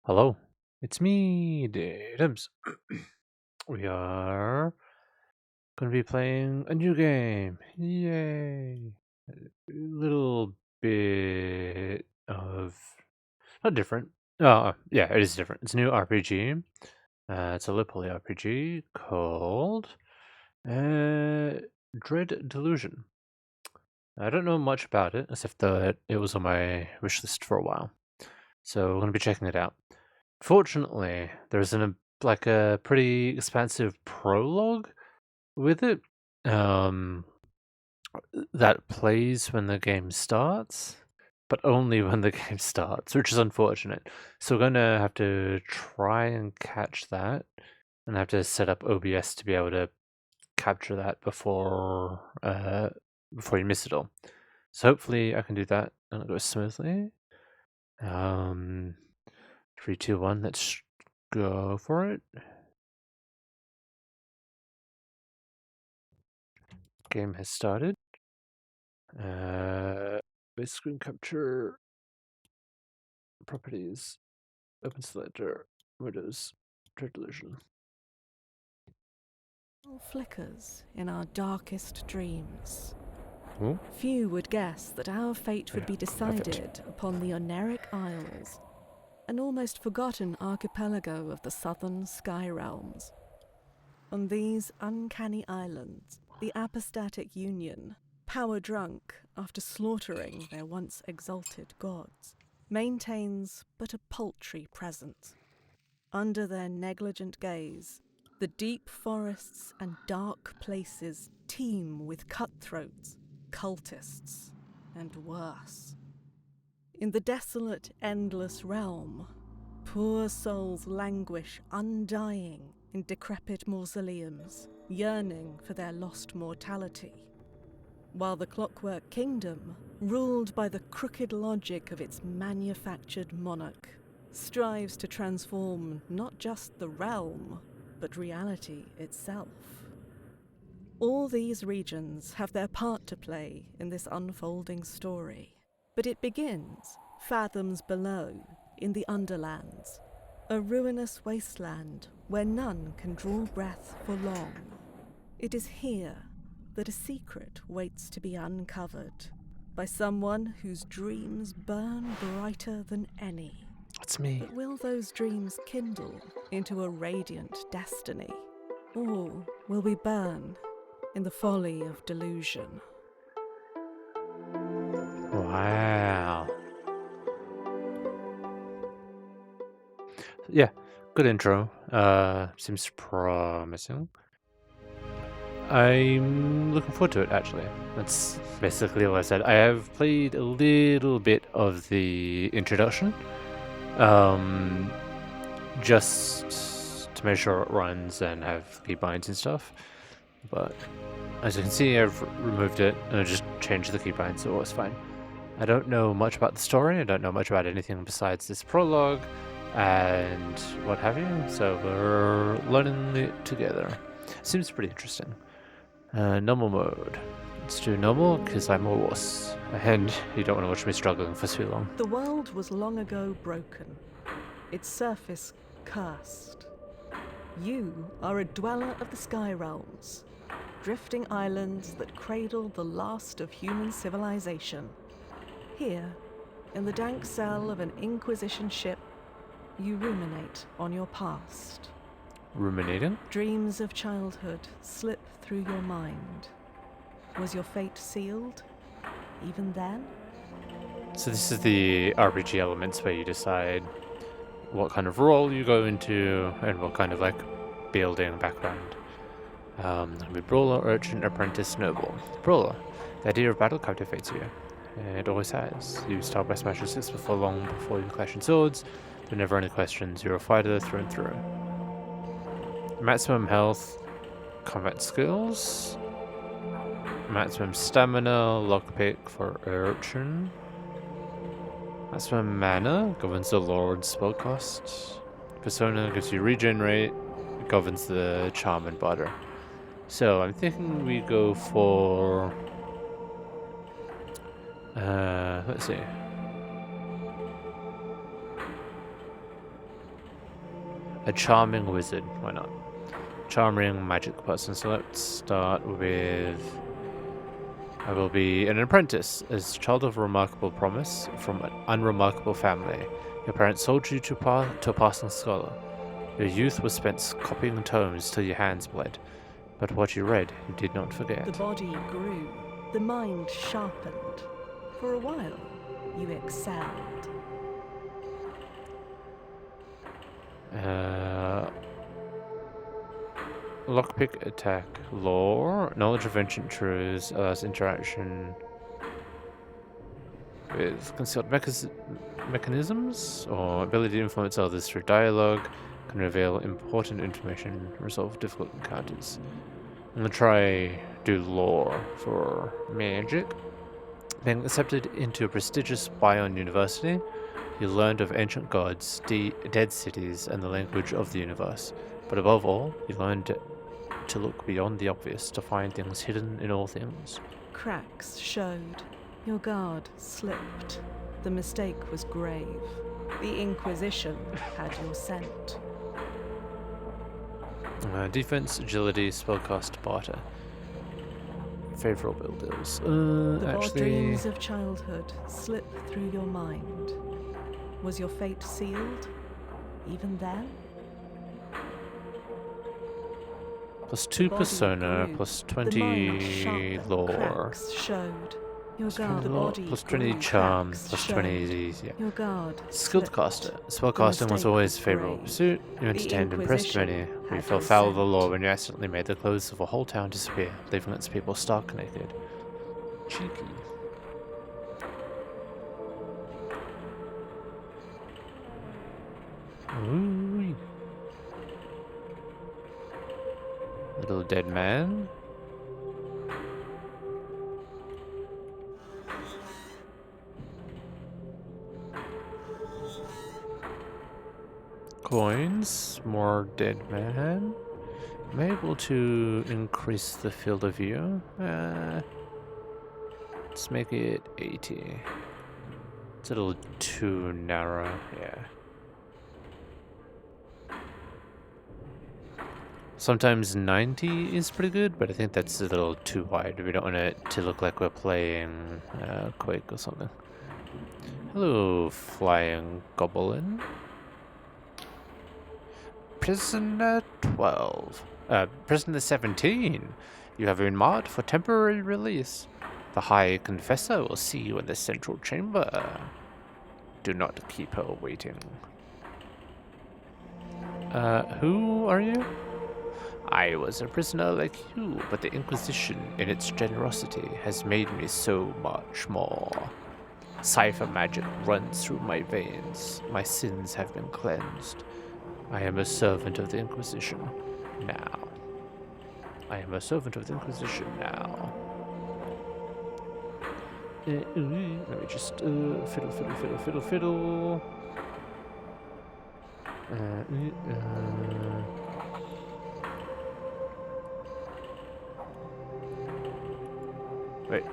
Hello, it's me, Dibs. We are going to be playing a new game. Yay! A little bit of not different. Yeah, it is different. It's a new RPG. It's a Lipoli RPG called uh, Dread Delusion. I don't know much about it, except that it was on my wish list for a while. So we're going to be checking it out. Fortunately, there's like a pretty expansive prologue with it um, that plays when the game starts, but only when the game starts, which is unfortunate. So we're going to have to try and catch that, and have to set up OBS to be able to capture that before you miss it all. So hopefully I can do that and it'll go smoothly. Um, 3, 2, 1. Let's go for it. Game has started. Base screen capture, properties, open selector, Windows, Dread Delusion. Flickers in our darkest dreams. Ooh. Few would guess that our fate would Yeah, be decided upon the Oneric Isles, an almost forgotten archipelago of the southern sky realms. On these uncanny islands, the apostatic union, power drunk after slaughtering their once exalted gods, maintains but a paltry presence. Under their negligent gaze, the deep forests and dark places teem with cutthroats, cultists, and worse. In the desolate, endless realm, poor souls languish undying in decrepit mausoleums, yearning for their lost mortality, while the Clockwork Kingdom, ruled by the crooked logic of its manufactured monarch, strives to transform not just the realm, but reality itself. All these regions have their part to play in this unfolding story, but it begins fathoms below, in the Underlands, a ruinous wasteland where none can draw breath for long. It is here that a secret waits to be uncovered by someone whose dreams burn brighter than any. That's me. But will those dreams kindle into a radiant destiny? Or will we burn in the folly of delusion? Wow. Yeah, good intro. Seems promising. I'm looking forward to it, actually. That's basically all I said. I have played a little bit of the introduction, just to make sure it runs and have keybinds and stuff. But as you can see, I've removed it and I just changed the keybinds, so it was fine. I don't know much about the story. I don't know much about anything besides this prologue and what have you. So we're learning it together. Seems pretty interesting. Normal mode. Let's do normal because I'm a wuss. And you don't want to watch me struggling for too long. The world was long ago broken, its surface cursed. You are a dweller of the sky realms, drifting islands that cradle the last of human civilization. Here, in the dank cell of an Inquisition ship, you ruminate on your past. Ruminating? Dreams of childhood slip through your mind. Was your fate sealed, even then? So this is the RPG elements where you decide what kind of role you go into and what kind of like building background. Be brawler, urchin, apprentice, noble. Brawler. The idea of battle captivates you. It always has. You start by smashing six before long before you clash in swords. There are never any questions. You're a fighter through and through. Maximum health, combat skills. Maximum stamina, lockpick for urchin. Maximum mana governs the Lord's spell cost. Persona gives you regenerate, governs the charm and butter. So I'm thinking we go for let's see. A charming wizard. Why not? Charming magic person. So let's start with... I will be an apprentice, as child of remarkable promise from an unremarkable family. Your parents sold you to a passing scholar. Your youth was spent copying tomes till your hands bled. But what you read, you did not forget. The body grew, the mind sharpened. For a while, you excelled. Lockpick attack lore. Knowledge of ancient truths allows interaction with concealed mechanisms or ability to influence others through dialogue. Can reveal important information, resolve difficult encounters. I'm gonna try do lore for magic. Being accepted into a prestigious Bion University, you learned of ancient gods, dead cities, and the language of the universe. But above all, you learned to look beyond the obvious, to find things hidden in all things. Cracks showed. Your guard slipped. The mistake was grave. The Inquisition had your scent. Defense, agility, spellcast, barter. Favorable deals. The Actually, dreams of childhood slip through your mind. Was your fate sealed? Even then? +2 persona, +20 lore. Cracks showed. Your guard, the body +20 grew, charm, cracks +20 showed. yeah. Your guard Skilled slipped. caster. Spellcasting was always favorable pursuit. You entertained and impressed many. We fell foul of the law when you accidentally made the clothes of a whole town disappear, leaving its people stark naked. Cheeky. Ooh. Little dead man. Coins, more dead man. I'm able to increase the field of view. Let's make it 80. It's a little too narrow, yeah. Sometimes 90 is pretty good, but I think that's a little too wide. We don't want it to look like we're playing Quake or something. Hello, flying goblin. Prisoner 12. Prisoner 17. You have been marked for temporary release. The High Confessor will see you in the central chamber. Do not keep her waiting. Who are you? I was a prisoner like you, but the Inquisition, in its generosity, has made me so much more. Cipher magic runs through my veins. My sins have been cleansed. I am a servant of the Inquisition now. I am a servant of the Inquisition now. Let me just fiddle. Wait,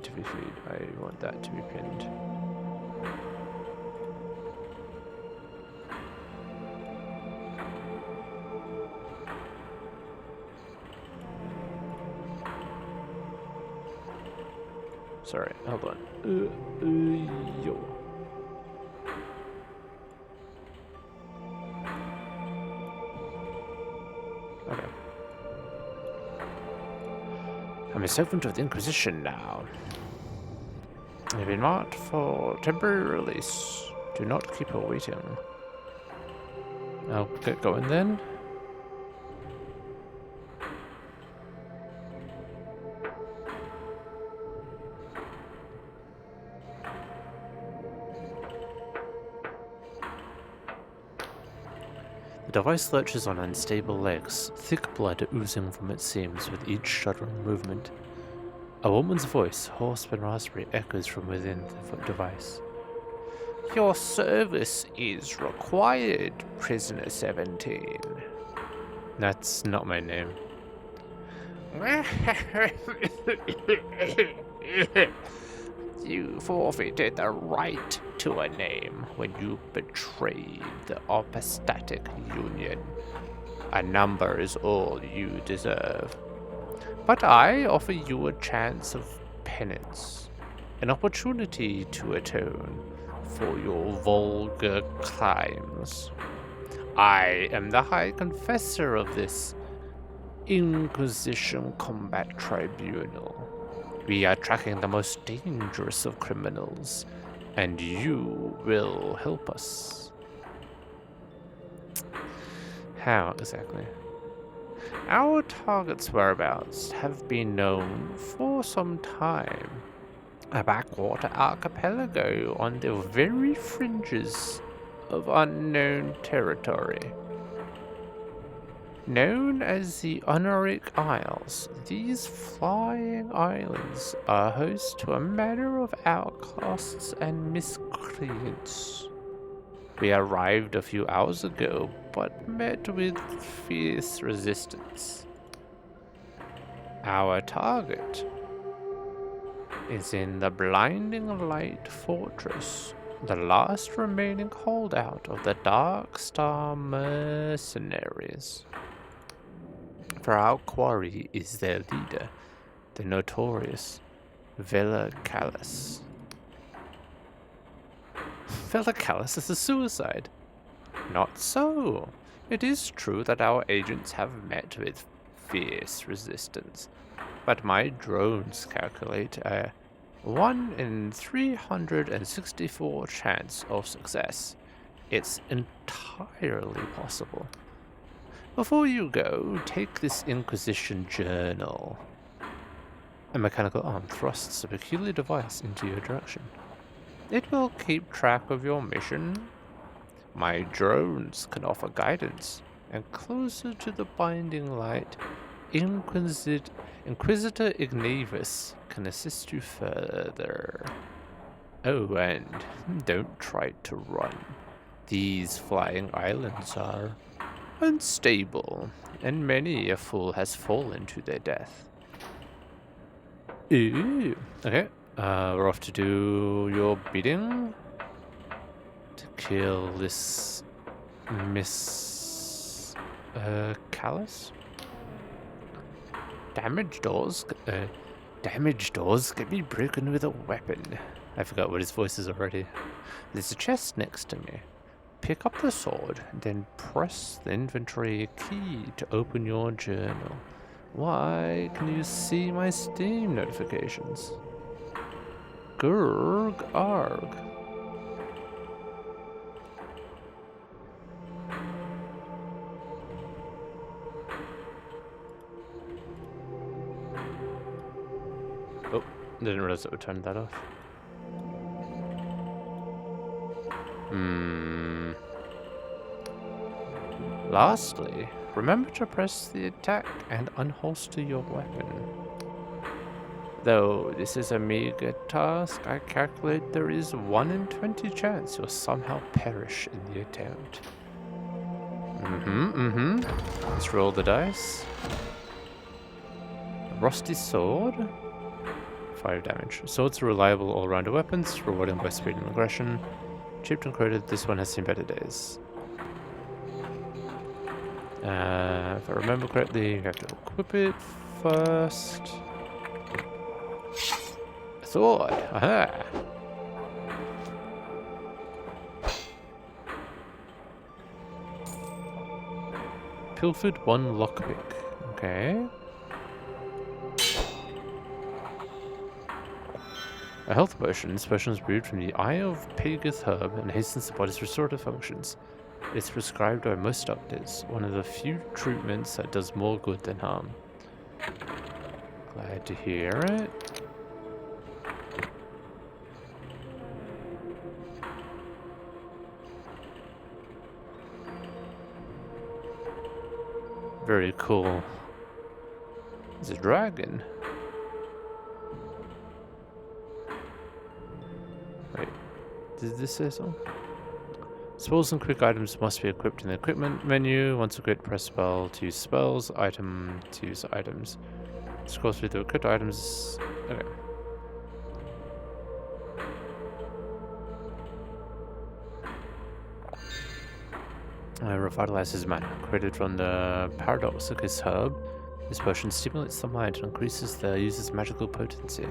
TV feed. I want that to be pinned. Sorry, hold on. Yo. Okay. I'm a servant of the Inquisition now. I've been marked for temporary release. Do not keep her waiting. I'll get going then. The device lurches on unstable legs, thick blood oozing from its seams with each shuddering movement. A woman's voice, hoarse and raspberry, echoes from within the device. Your service is required, Prisoner 17. That's not my name. You, for forfeited the right to a name when you betrayed the apostatic union. A number is all you deserve. But I offer you a chance of penance, an opportunity to atone for your vulgar crimes. I am the High Confessor of this Inquisition Combat Tribunal. We are tracking the most dangerous of criminals, and you will help us. How exactly? Our target's whereabouts have been known for some time. A backwater archipelago on the very fringes of unknown territory. Known as the Honoric Isles, these flying islands are host to a manner of outcasts and miscreants. We arrived a few hours ago, but met with fierce resistance. Our target is in the Blinding Light Fortress, the last remaining holdout of the Dark Star mercenaries. For our quarry is their leader, the notorious Villa Callis. Villa Callis is a suicide. Not so. It is true that our agents have met with fierce resistance, but my drones calculate a 1 in 364 chance of success. It's entirely possible. Before you go, take this Inquisition journal. A mechanical arm thrusts a peculiar device into your direction. It will keep track of your mission. My drones can offer guidance, and closer to the Binding Light, Inquisitor Ignavus can assist you further. Oh, and don't try to run. These flying islands are unstable, and many a fool has fallen to their death. Ooh, okay. We're off to do your bidding. To kill this Miss Callis. Damaged doors can be broken with a weapon. I forgot what his voice is already. There's a chest next to me. Pick up the sword, then press the inventory key to open your journal. Why can you see my Steam notifications? Gurg arg. Oh, didn't realize it would turn that off. Lastly, remember to press the attack and unholster your weapon. Though this is a meager task, I calculate there is 1 in 20 chance you'll somehow perish in the attempt. Let's roll the dice. A rusty sword. 5 damage. Swords are reliable all-rounder weapons, rewarding by speed and aggression. Chipped and corroded, this one has seen better days. If I remember correctly, you have to equip it first. A sword! Aha! Pilfered 1 lockpick. Okay. A health potion. This potion is brewed from the Eye of Pageth herb and hastens the body's restorative functions. It's prescribed by most doctors, one of the few treatments that does more good than harm. Glad to hear it. Very cool. It's a dragon. Wait, did this say so? Spells and quick items must be equipped in the equipment menu. Once equipped, press spell to use spells, item to use items. Scroll through the equipped items. Okay. revitalizes mana, created from the Paradoxicus herb. This potion stimulates the mind and increases the user's magical potency. It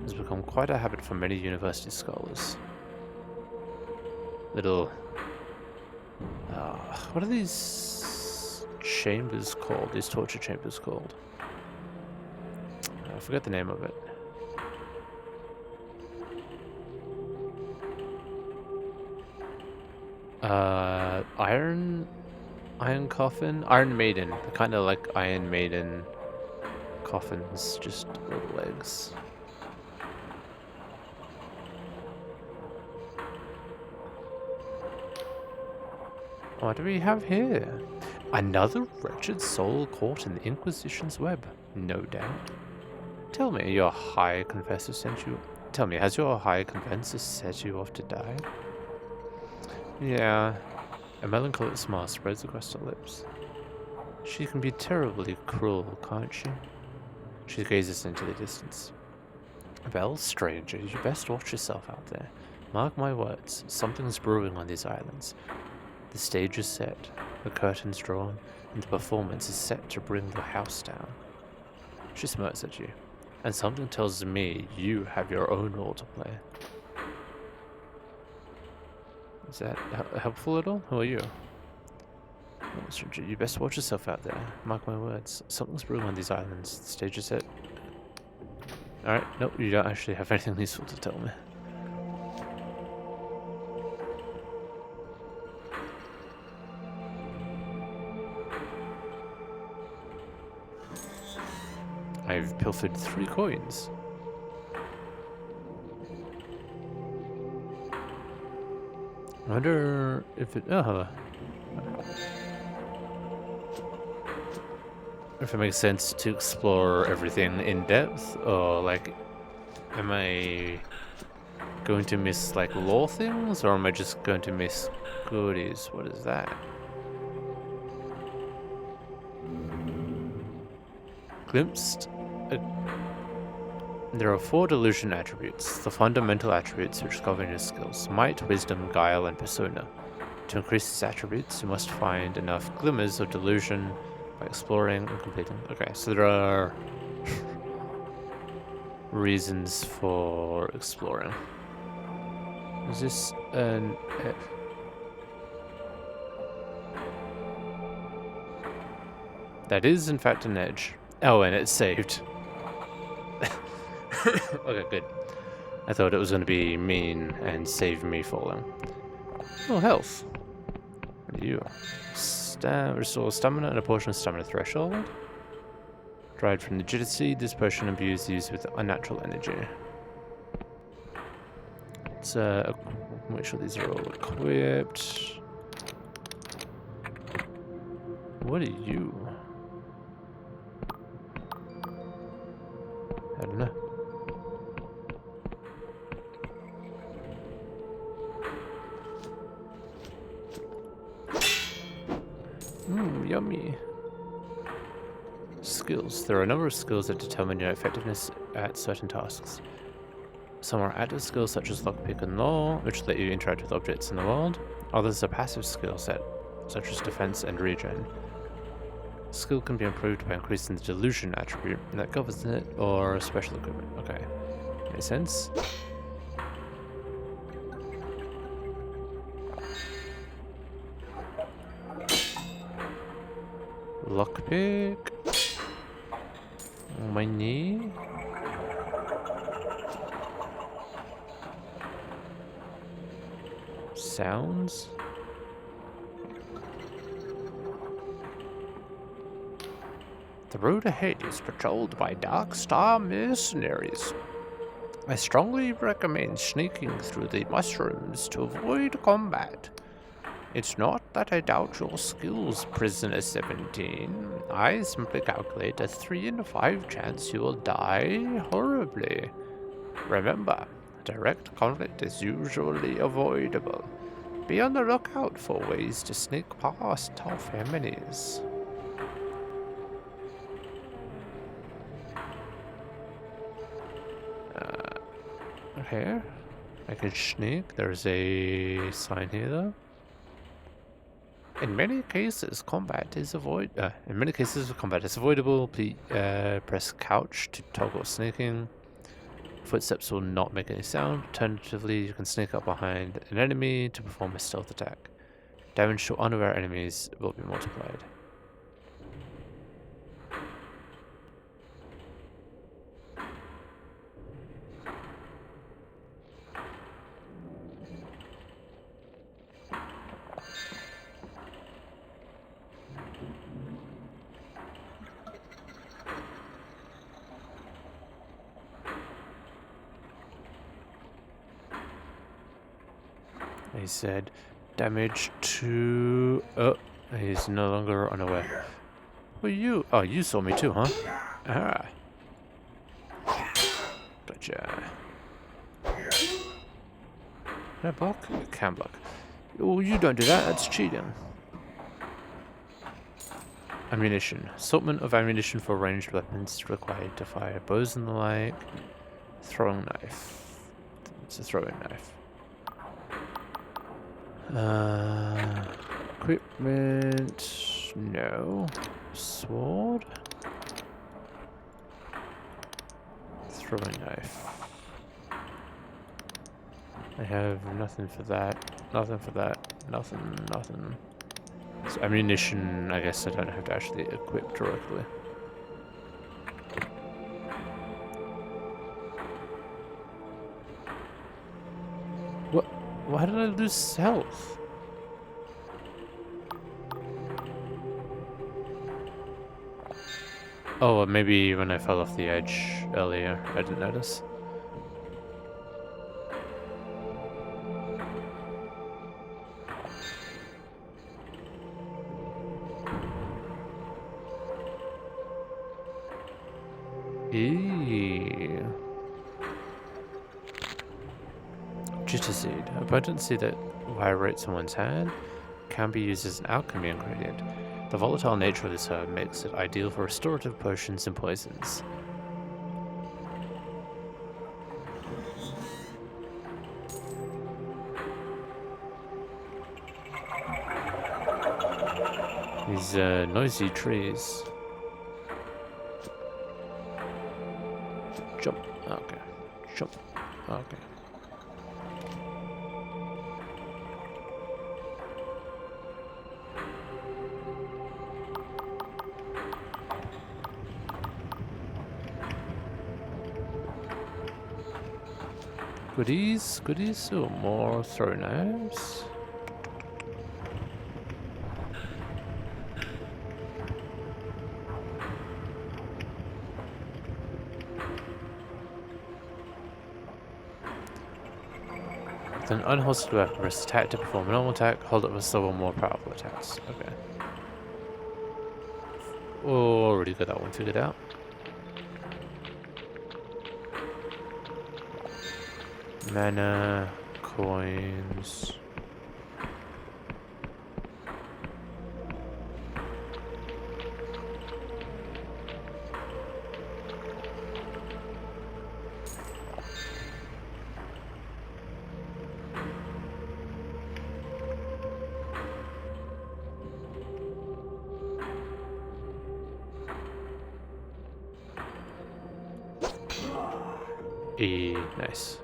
has become quite a habit for many university scholars. Little... what are these chambers called? These torture chambers called? I forget the name of it. Iron coffin? Iron Maiden. They're kind of like Iron Maiden coffins, just little legs. What do we have here? Another wretched soul caught in the Inquisition's web, no doubt. Tell me, your High Confessor sent you... Tell me, has your High Confessor set you off to die? Yeah. A melancholic smile spreads across her lips. She can be terribly cruel, can't she? She gazes into the distance. Well, stranger, you best watch yourself out there. Mark my words, something's brewing on these islands. The stage is set, the curtains drawn, and the performance is set to bring the house down. She smirks at you, and something tells me you have your own role to play. Is that helpful at all? Who are you? Oh, stranger, you best watch yourself out there. Mark my words. Something's brewing on these islands. The stage is set. Alright, nope, you don't actually have anything useful to tell me. I've pilfered 3 coins. I wonder if it... if it makes sense to explore everything in depth, or like, am I going to miss like lore things, or am I just going to miss goodies? What is that? Glimpsed. There are 4 delusion attributes, the fundamental attributes which govern your skills: might, wisdom, guile, and persona. To increase these attributes, you must find enough glimmers of delusion by exploring and completing. Okay, so there are reasons for exploring. Is this an... That is in fact an edge. Oh, and it's saved. Okay, good. I thought it was going to be mean and save me falling. Oh, health. What are you? Restore stamina and a portion of stamina threshold. Dried from rigidity, this potion imbues the user with unnatural energy. Let's make sure these are all equipped. What are you? I don't know. Yummy. Skills. There are a number of skills that determine your effectiveness at certain tasks. Some are active skills such as lockpick and law, which let you interact with objects in the world. Others are passive skill set, such as defense and regen. Skill can be improved by increasing the delusion attribute that governs it, or special equipment. Okay. Makes sense. Lockpick. My knee. Sounds. The road ahead is patrolled by Dark Star mercenaries. I strongly recommend sneaking through the mushrooms to avoid combat. It's not that I doubt your skills, Prisoner 17. I simply calculate a 3 in 5 chance you will die horribly. Remember, direct conflict is usually avoidable. Be on the lookout for ways to sneak past tough enemies. Okay, I can sneak. There's a sign here though. In many cases, combat is avoidable. Please press couch to toggle sneaking. Footsteps will not make any sound. Alternatively, you can sneak up behind an enemy to perform a stealth attack. Damage to unaware enemies will be multiplied. He said, damage to... Oh, he's no longer unaware. Who are you? Oh, you saw me too, huh? Ah. Gotcha. Can I block? I can block. Oh, you don't do that. That's cheating. Ammunition. Assortment of ammunition for ranged weapons required to fire bows and the like. Throwing knife. It's a throwing knife. Equipment. No. Sword. Throwing knife. I have nothing for that. Nothing for that. Nothing. So ammunition, I guess I don't have to actually equip directly. What? Why did I lose health? Oh, maybe when I fell off the edge earlier, I didn't notice. Eee. Jitter seed. A potency that vibrates someone's hand can be used as an alchemy ingredient. The volatile nature of this herb makes it ideal for restorative potions and poisons. These noisy trees. Jump. Okay. Jump. Okay. Goodies, or more throw knives. With an unholstered weapon, press attack to perform a normal attack, hold it for several more powerful attacks. Okay. Already got that one figured out. Mana, coins. Nice.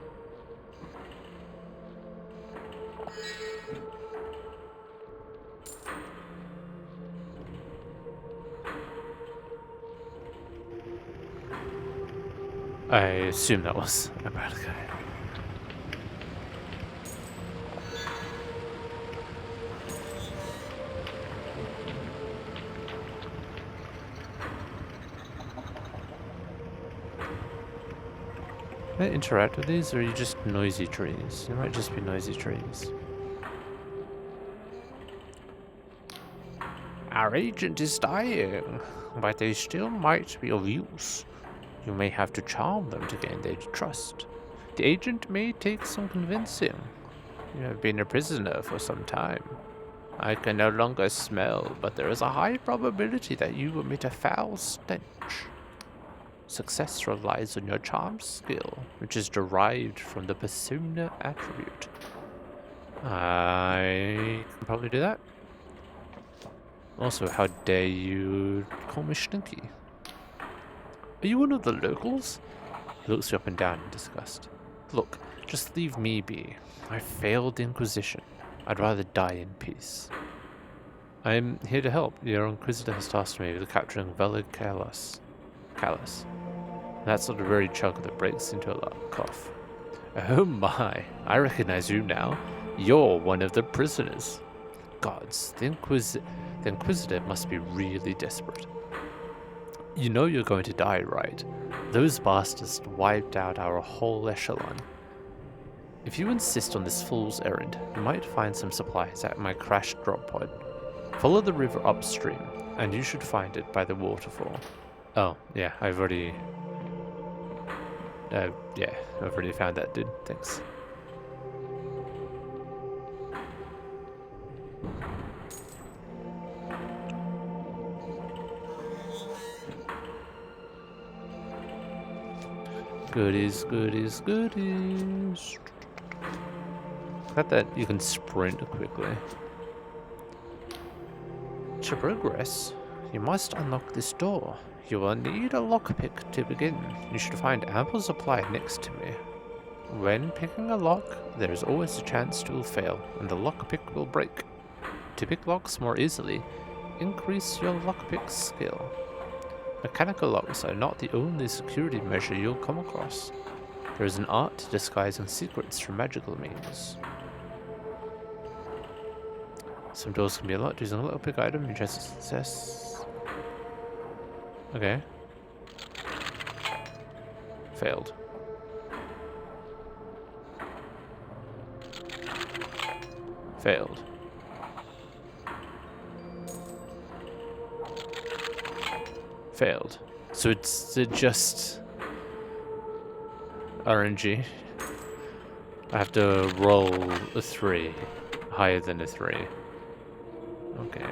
I assume that was a bad guy. Can I interact with these, or are you just noisy trees? You might just be noisy trees. Our agent is dying, but they still might be of use. You may have to charm them to gain their trust. The agent may take some convincing. You have been a prisoner for some time. I can no longer smell, but there is a high probability that you emit a foul stench. Success relies on your charm skill, which is derived from the persona attribute. I can probably do that. Also, how dare you call me Stinky? Are you one of the locals? He looks you up and down in disgust. Look, just leave me be. I failed the Inquisition. I'd rather die in peace. I'm here to help. Your Inquisitor has tasked me with capturing Vela Kalas. That's not a very chug that breaks into a cough. Oh my, I recognize you now. You're one of the prisoners. Gods, the Inquisitor must be really desperate. You know you're going to die, right? Those bastards wiped out our whole echelon. If you insist on this fool's errand, you might find some supplies at my crashed drop pod. Follow the river upstream, and you should find it by the waterfall. Oh, yeah, I've already found that, dude. Thanks. Goodies, goodies, goodies. Got that you can sprint quickly. To progress, you must unlock this door. You will need a lockpick to begin. You should find ample supply next to me. When picking a lock, there is always a chance it will fail, and the lockpick will break. To pick locks more easily, increase your lockpick skill. Mechanical locks are not the only security measure you'll come across. There is an art to disguising secrets through magical means. Some doors can be unlocked using a little pick item. Your chance of success. Okay. Failed. Failed. Failed. So it's just RNG. I have to roll a 3 higher than a 3. Okay.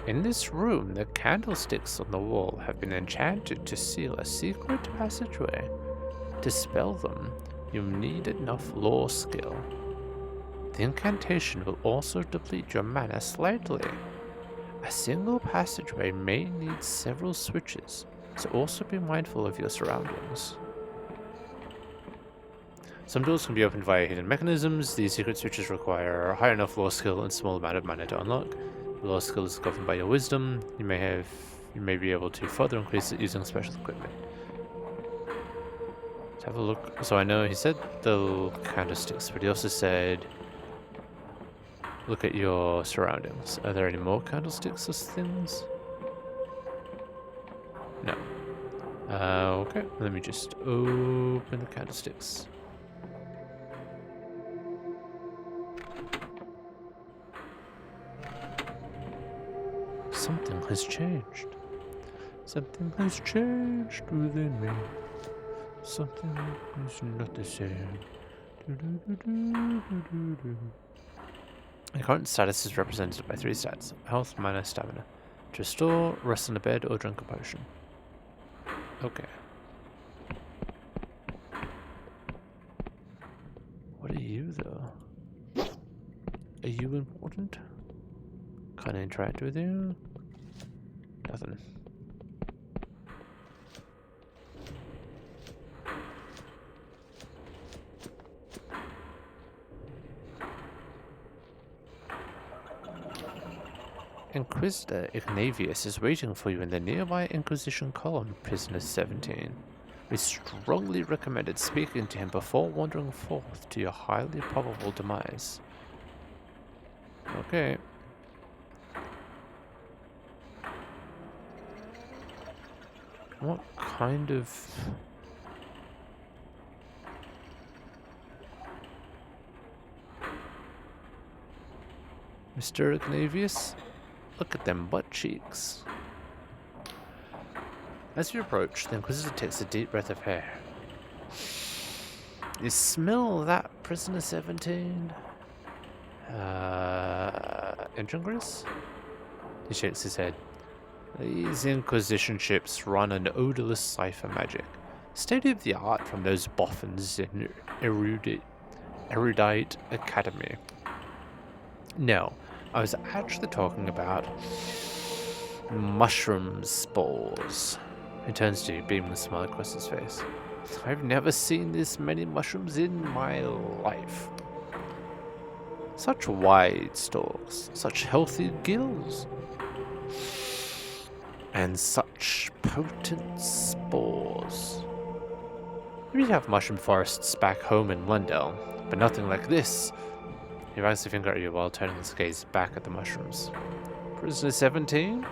In this room, the candlesticks on the wall have been enchanted to seal a secret passageway. To spell them, you need enough lore skill. The incantation will also deplete your mana slightly. A single passageway may need several switches, so also be mindful of your surroundings. Some doors can be opened via hidden mechanisms. These secret switches require high enough lore skill and small amount of mana to unlock. The lore skill is governed by your wisdom. You may be able to further increase it using special equipment. Let's have a look. So I know he said the candlesticks, but he also said look at your surroundings. Are there any more candlesticks as things? No. Okay, let me just open the candlesticks. Something has changed. Something has changed within me. Something is not the same. The current status is represented by 3 stats: health, mana, stamina. To restore, rest on a bed, or drink a potion. Okay. What are you, though? Are you important? Can I interact with you? Nothing. Inquisitor Ignavius is waiting for you in the nearby Inquisition column, Prisoner 17. We strongly recommended speaking to him before wandering forth to your highly probable demise. Okay. What kind of... Mr. Ignavius? Look at them butt cheeks. As you approach, the Inquisitor takes a deep breath of air. You smell that, Prisoner 17? Engine grease? He shakes his head. These Inquisition ships run an odorless cipher magic, state of the art from those boffins in erudite academy. No, I was actually talking about mushroom spores. He turns to you, beaming a smile across his face. I've never seen this many mushrooms in my life. Such wide stalks, such healthy gills, and such potent spores. We have mushroom forests back home in Lundell, but nothing like this. He wags a finger at you while turning his gaze back at the mushrooms. Prisoner 17?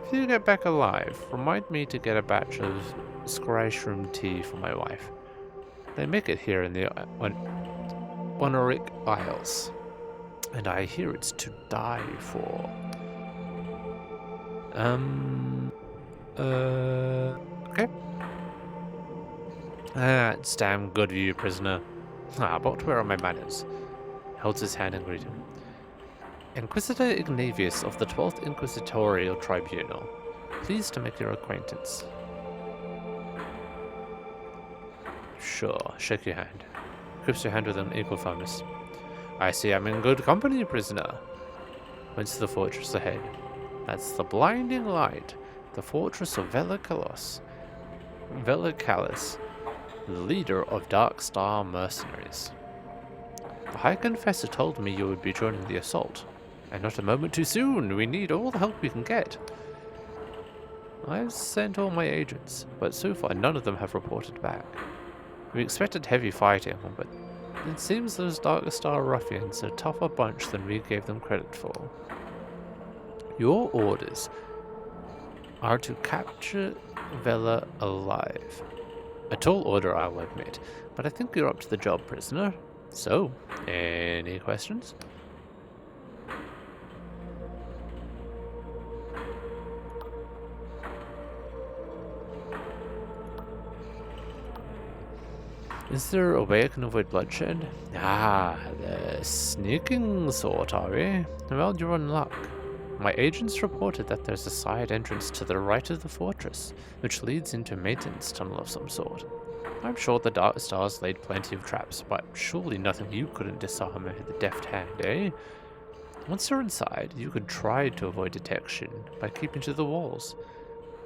If you get back alive, remind me to get a batch of scryshroom tea for my wife. They make it here in the Honoric Isles, and I hear it's to die for. Okay. It's damn good of you, prisoner. But where are my manners? Holds his hand and greets him. Inquisitor Ignavius of the 12th Inquisitorial Tribunal. Pleased to make your acquaintance. Sure, shake your hand. Grips your hand with an equal firmness. I see I'm in good company, prisoner. Points to the fortress ahead. That's the blinding light. The fortress of Velicalis, the leader of Dark Star mercenaries. The High Confessor told me you would be joining the assault. And not a moment too soon. We need all the help we can get. I've sent all my agents, but so far none of them have reported back. We expected heavy fighting, but it seems those Dark Star ruffians are a tougher bunch than we gave them credit for. Your orders are to capture Vela alive. A tall order, I'll admit, but I think you're up to the job, prisoner. So, any questions? Is there a way I can avoid bloodshed? The sneaking sort, are we? Well, you're in luck. My agents reported that there's a side entrance to the right of the fortress, which leads into a maintenance tunnel of some sort. I'm sure the Dark Stars laid plenty of traps, but surely nothing you couldn't disarm with a deft hand, eh? Once you're inside, you could try to avoid detection by keeping to the walls.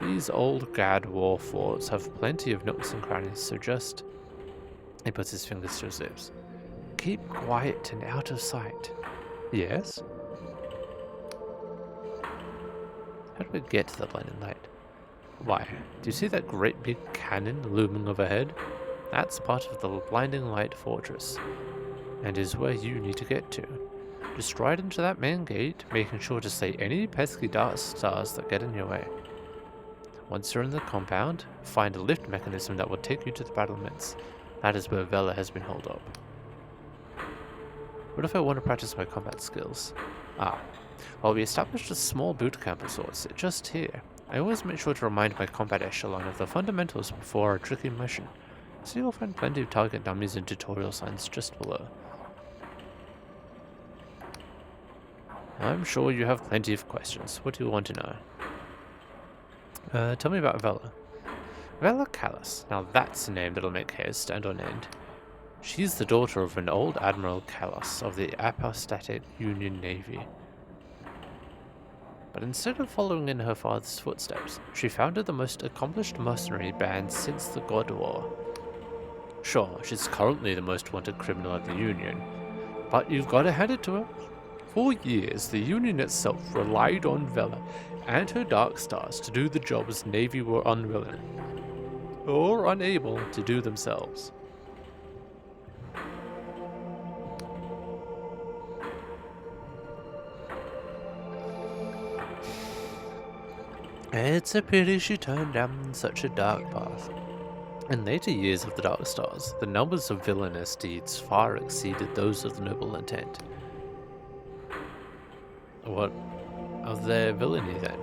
These old Gad war forts have plenty of nooks and crannies, so just... He puts his fingers to his lips. Keep quiet and out of sight. Yes? How do we get to the blinding light? Why, do you see that great big cannon looming overhead? That's part of the blinding light fortress, and is where you need to get to. Just ride into that main gate, making sure to slay any pesky Dark Stars that get in your way. Once you're in the compound, find a lift mechanism that will take you to the battlements. That is where Vela has been held up. What if I want to practice my combat skills? Well, we established a small boot camp of sorts, just here. I always make sure to remind my combat echelon of the fundamentals before a tricky mission, so you'll find plenty of target dummies and tutorial signs just below. I'm sure you have plenty of questions. What do you want to know? Tell me about Vela. Vela Callis. Now that's a name that'll make hair stand on end. She's the daughter of an old Admiral Callis of the Apostatic Union Navy. But instead of following in her father's footsteps, she founded the most accomplished mercenary band since the God War. Sure, she's currently the most wanted criminal at the Union, but you've got to hand it to her. For years, the Union itself relied on Vela and her Dark Stars to do the jobs Navy were unwilling or unable to do themselves. It's a pity she turned down such a dark path. In later years of the Dark Stars, the numbers of villainous deeds far exceeded those of the noble intent. What of their villainy then?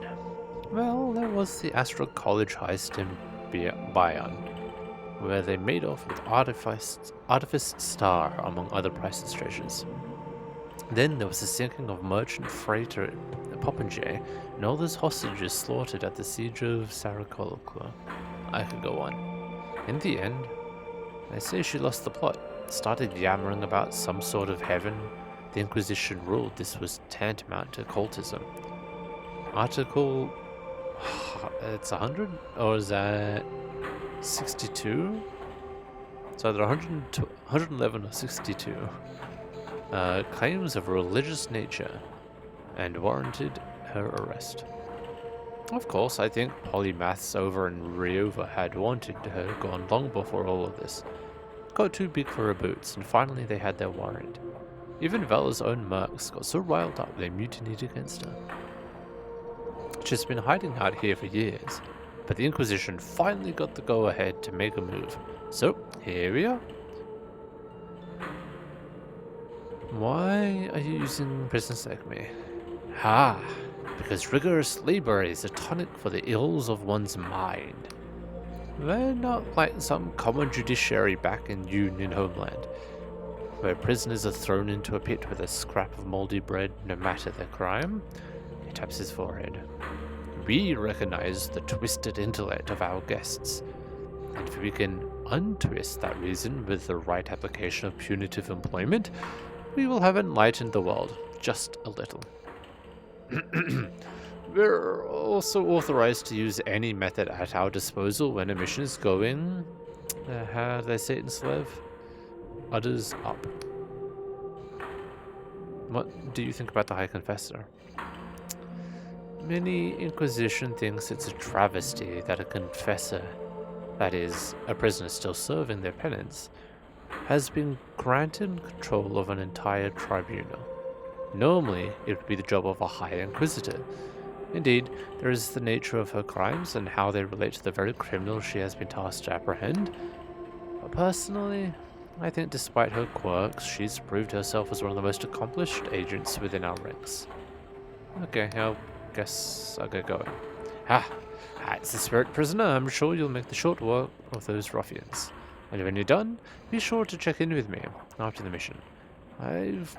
Well, there was the Astral College heist in Bion, where they made off with Artifice Star, among other priceless treasures. Then there was the sinking of merchant freighter Popinjay and all those hostages slaughtered at the siege of Sarakolokla. I could go on. In the end, they say she lost the plot, started yammering about some sort of heaven. The Inquisition ruled this was tantamount to cultism. Article... it's 100? Or is that 62? It's either 111 or 62. Claims of religious nature and warranted her arrest. Of course, I think polymaths over in Ryova had wanted her gone long before all of this. Got too big for her boots, and finally they had their warrant. Even Vela's own mercs got so riled up they mutinied against her. She's been hiding out here for years, but the Inquisition finally got the go-ahead to make a move. So, here we are. Why are you using prisoners like me? Because rigorous labor is a tonic for the ills of one's mind. We're not like some common judiciary back in Union homeland, where prisoners are thrown into a pit with a scrap of moldy bread no matter their crime. He taps his forehead. We recognize the twisted intellect of our guests, and if we can untwist that reason with the right application of punitive employment, we will have enlightened the world just a little. We're also authorized to use any method at our disposal when a mission is going, how do they say it in Slav? Udders up. What do you think about the High Confessor? Many Inquisition thinks it's a travesty that a confessor, that is, a prisoner still serving their penance, has been granted control of an entire tribunal. Normally, it would be the job of a High Inquisitor. Indeed, there is the nature of her crimes and how they relate to the very criminals she has been tasked to apprehend. But personally, I think despite her quirks, she's proved herself as one of the most accomplished agents within our ranks. Okay, I guess I'll get going. It's the spirit prisoner. I'm sure you'll make the short work of those ruffians. And when you're done, be sure to check in with me after the mission. I've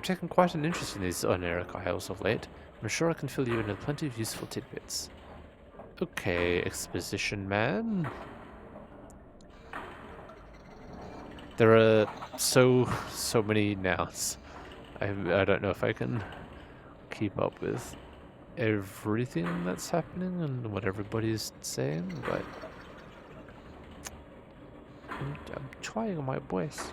taken quite an interest in these Oneric Isles of late. I'm sure I can fill you in with plenty of useful tidbits. Okay, exposition man. There are so many nouns. I don't know if I can keep up with everything that's happening and what everybody's saying, but I'm trying my best.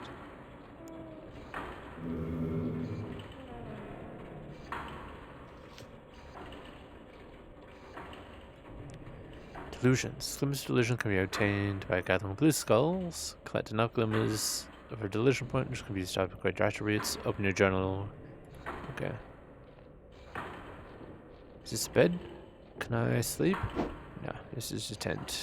Delusions. Glimmers of delusion can be obtained by gathering blue skulls. Collect enough glimmers of a delusion point, which can be used to upgrade your attributes. Open your journal. Okay. Is this bed? Can I sleep? No, this is a tent.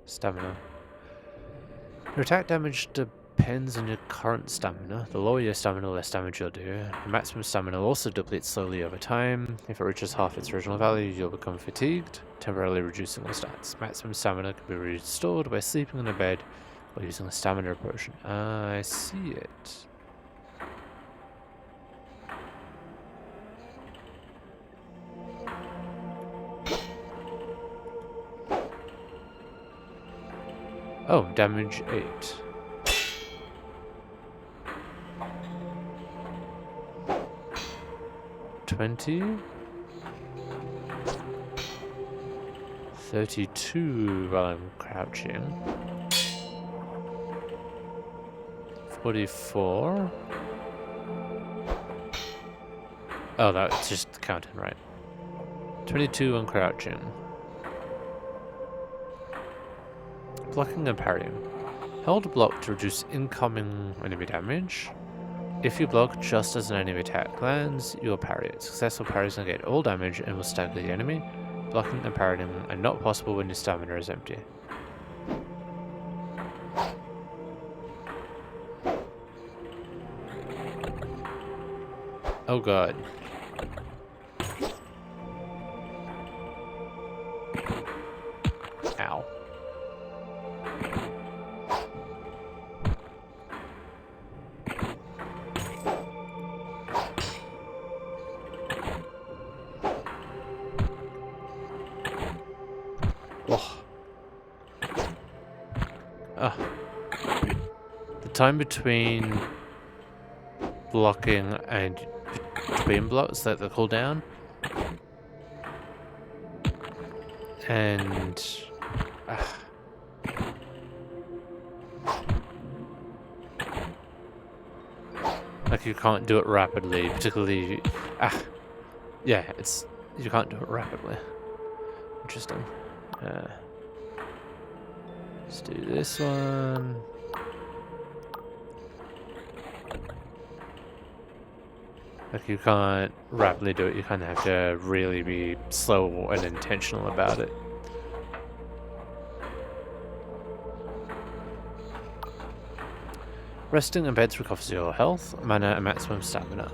Stamina. Your attack damage depends on your current stamina. The lower your stamina, the less damage you'll do. Your maximum stamina will also deplete slowly over time. If it reaches half its original value, you'll become fatigued, temporarily reducing your stats. Maximum stamina can be restored by sleeping in a bed or using a stamina potion. I see it. Oh, damage 8. $20. 32 while I'm crouching. 44. Oh, that's just counting, right. 22 when crouching. Blocking and parrying. Hold block to reduce incoming enemy damage. If you block just as an enemy attack lands, you will parry it. Successful parries negate all damage and will stagger the enemy. Blocking and parrying are not possible when your stamina is empty. Oh god. Ow. Oh. Ah. The time between blocking and between blocks, like the cooldown, and like you can't do it rapidly, particularly yeah, you can't do it rapidly. Interesting. Let's do this one. Like you can't rapidly do it, you kind of have to really be slow and intentional about it. Resting in beds recovers your health, mana, and maximum stamina.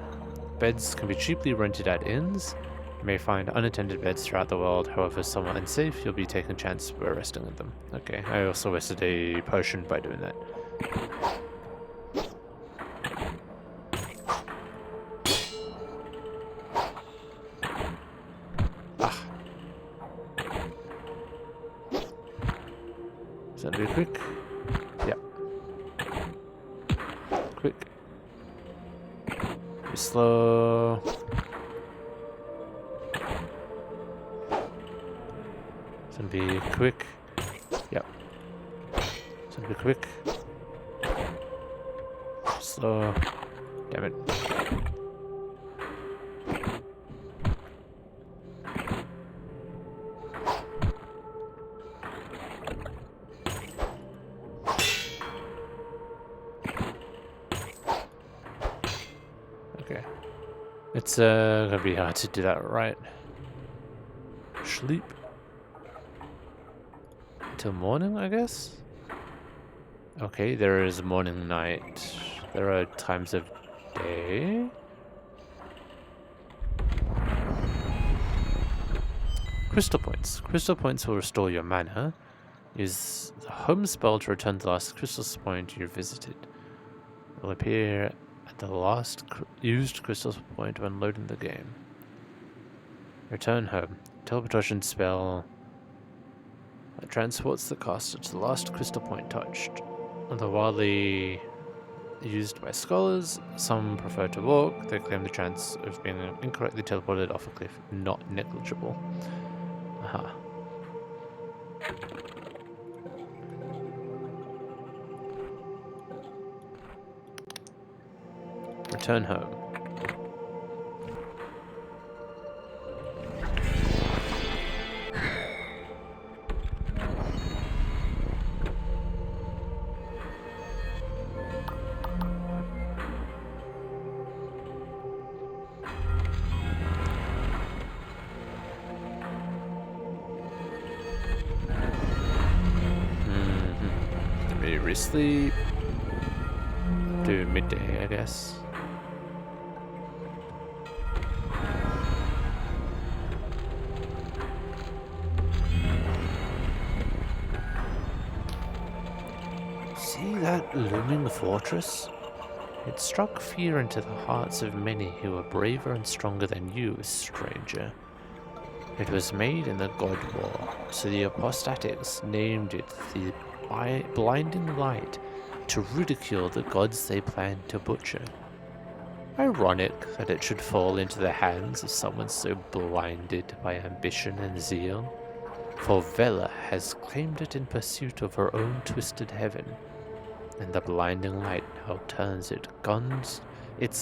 Beds can be cheaply rented at inns. You may find unattended beds throughout the world, however, somewhat unsafe, you'll be taking a chance by resting in them. Okay, I also wasted a potion by doing that. Is that be quick? Yep. Quick. Be slow. It's gonna be quick. Yep. It's gonna be quick. Slow. Damn it. Okay. It's gonna be hard to do that right. Sleep. Till morning, I guess? Okay, there is morning, night. There are times of day. Crystal points. Crystal points will restore your mana. Use the home spell to return the last crystal point you visited. It will appear at the last used crystal point when loading the game. Return home. Teleportation spell that transports the caster to the last crystal point touched. Although widely used by scholars, some prefer to walk. They claim the chance of being incorrectly teleported off a cliff not negligible. Aha. Return home. Sleep. Do midday, I guess. See that looming fortress? It struck fear into the hearts of many who were braver and stronger than you, stranger. It was made in the God War, so the apostatics named it the blinding light to ridicule the gods they planned to butcher. Ironic that it should fall into the hands of someone so blinded by ambition and zeal, for Vela has claimed it in pursuit of her own twisted heaven, and the blinding light now turns its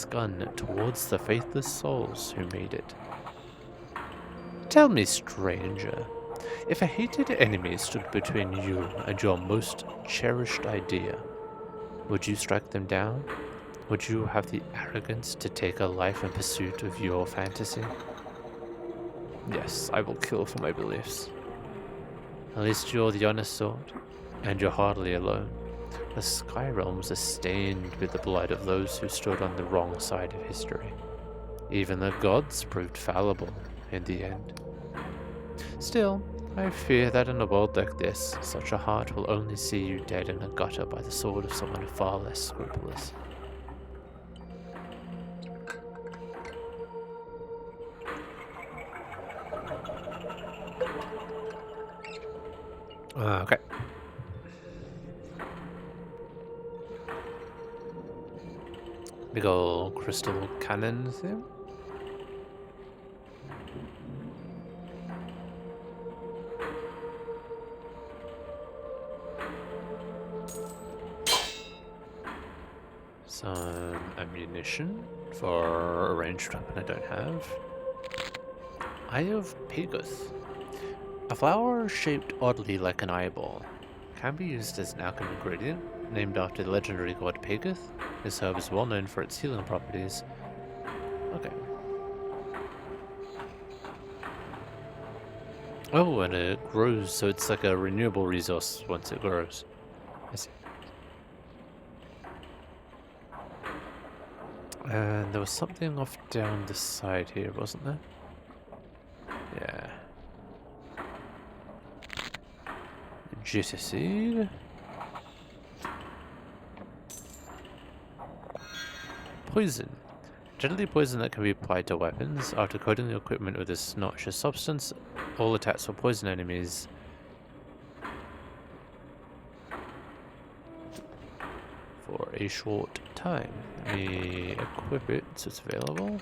gun towards the faithless souls who made it. Tell me, stranger, if a hated enemy stood between you and your most cherished idea, would you strike them down? Would you have the arrogance to take a life in pursuit of your fantasy? Yes, I will kill for my beliefs. At least you're the honest sort, and you're hardly alone. The Sky Realms are stained with the blood of those who stood on the wrong side of history. Even the gods proved fallible in the end. Still, I fear that in a world like this, such a heart will only see you dead in a gutter by the sword of someone far less scrupulous. Okay. Big ol' crystal cannon thing. Some ammunition for a ranged weapon I don't have. Eye of Pegoth. A flower shaped oddly like an eyeball. Can be used as an alchemy ingredient, named after the legendary god Pegoth. This herb is well known for its healing properties. Okay. Oh, and it grows, so it's like a renewable resource once it grows. I see. And there was something off down the side here, wasn't there? Yeah. Juicy seed. Poison. Deadly poison that can be applied to weapons. After coating the equipment with this noxious substance, all attacks will poison enemies. For a short time. Let me equip it so it's available.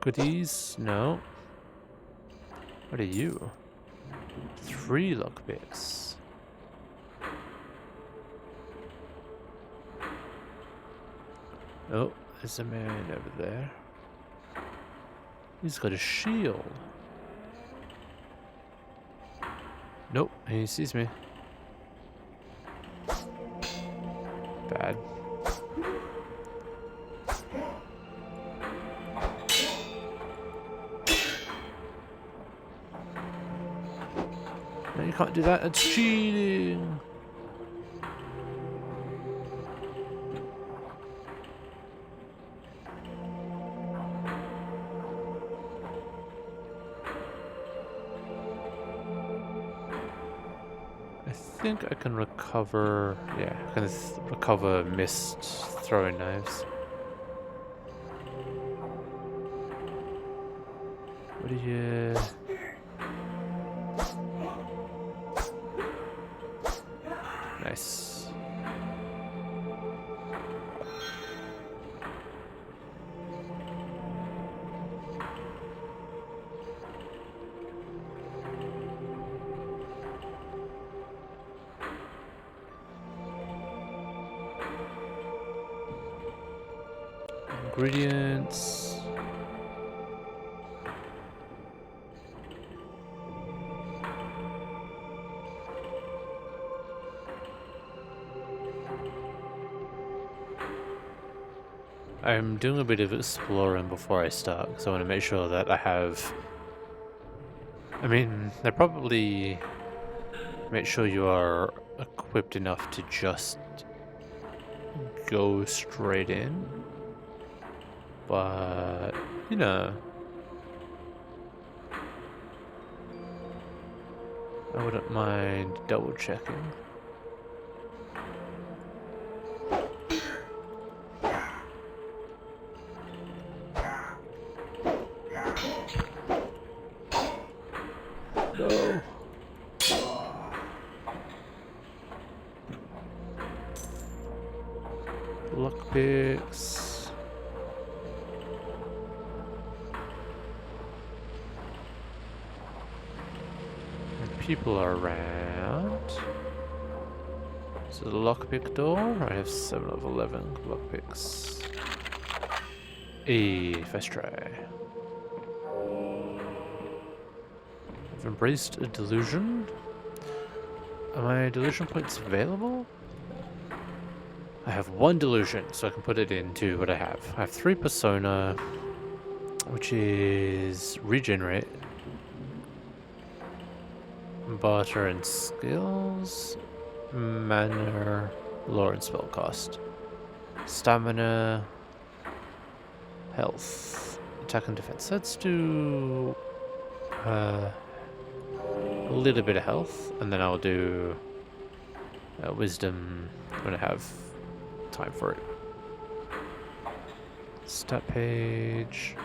Goodies? No. What are you? 3 lockpicks. Oh, there's a man over there. He's got a shield. Nope, he sees me. Bad. No, you can't do that. It's cheating. I think I can recover. Yeah, I can recover missed throwing knives. What do you? Nice. Ingredients. I'm doing a bit of exploring before I start, because I want to make sure that I have... I mean, they probably make sure you are equipped enough to just go straight in. But, you know, I wouldn't mind double checking. No. Lockpicks. People are around. So the lockpick door. I have 7 of 11 lockpicks. Hey, first try. I've embraced a delusion. Are my delusion points available? I have 1 delusion, so I can put it into what I have. I have 3 persona, which is regenerate, barter and skills, mana, lore and spell cost, stamina, health, attack and defense. Let's do a little bit of health, and then I'll do wisdom when I have time for it. Stat page,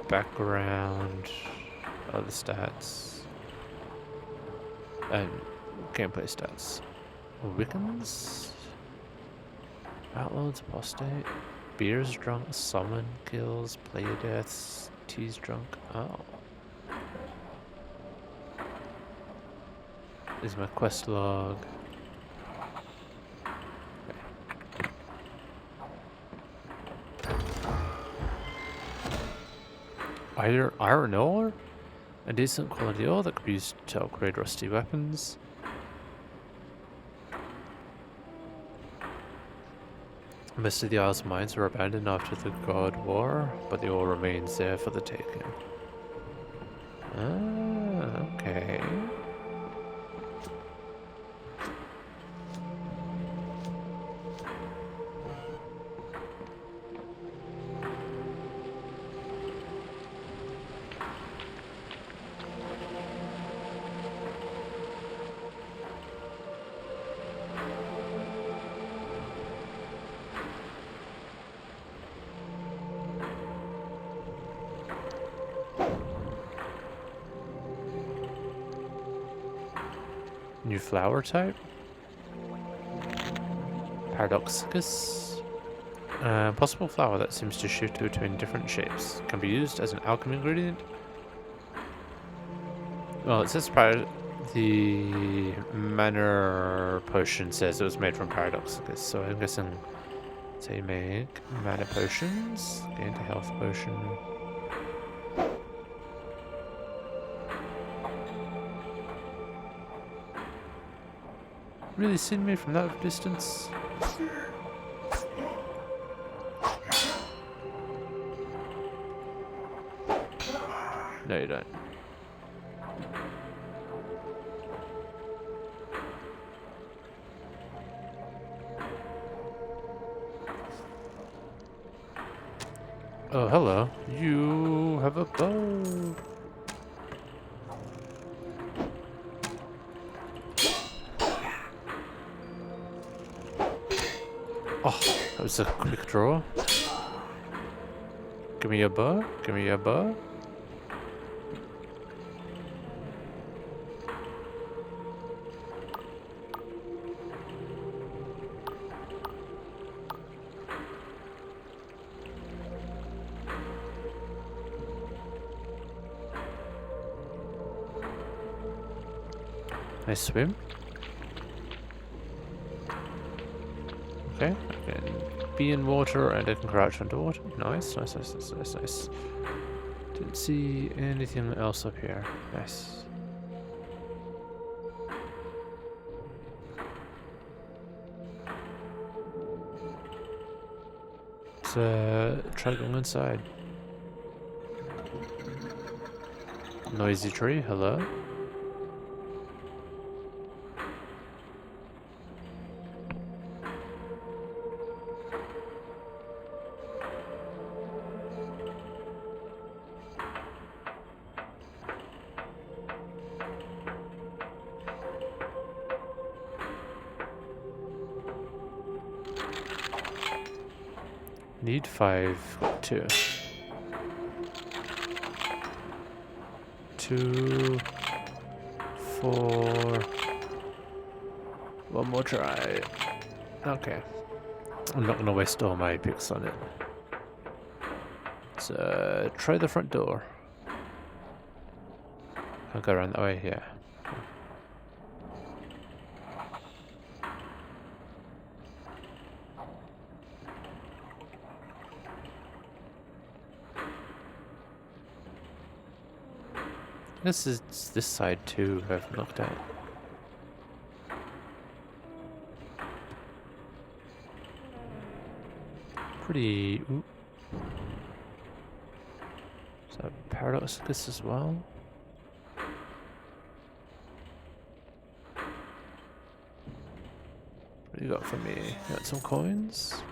background, other stats, and gameplay stats. Wiccans, outlaws, apostate, beers drunk, summon kills, player deaths, tease drunk. Oh. This is my quest log. Iron ore? A decent quality ore that could be used to upgrade rusty weapons. Most of the Isle's mines were abandoned after the God War, but the ore remains there for the taking. Ah, okay. New flower type. Paradoxicus. Possible flower that seems to shift between different shapes. Can be used as an alchemy ingredient. Well, it says the mana potion says it was made from Paradoxicus, so I'm guessing they make mana potions. Gain a health potion. Really seen me from that distance? No, you don't. Oh, hello. You have a bow. Oh, that was a quick draw. Give me your bow. Give me your bow. I swim. Okay, I can be in water and I can crouch underwater. Nice, nice, nice, nice, nice, nice. Didn't see anything else up here. Nice. Let's try going inside. Noisy tree, hello. Need 5, 2. 2, 4. One more try. Okay. I'm not gonna waste all my picks on it. Let's try the front door. I'll go around that way, yeah. This is this side too I haven't looked at. Pretty... Ooh. Is that paradoxicus as well? What do you got for me? You got some coins?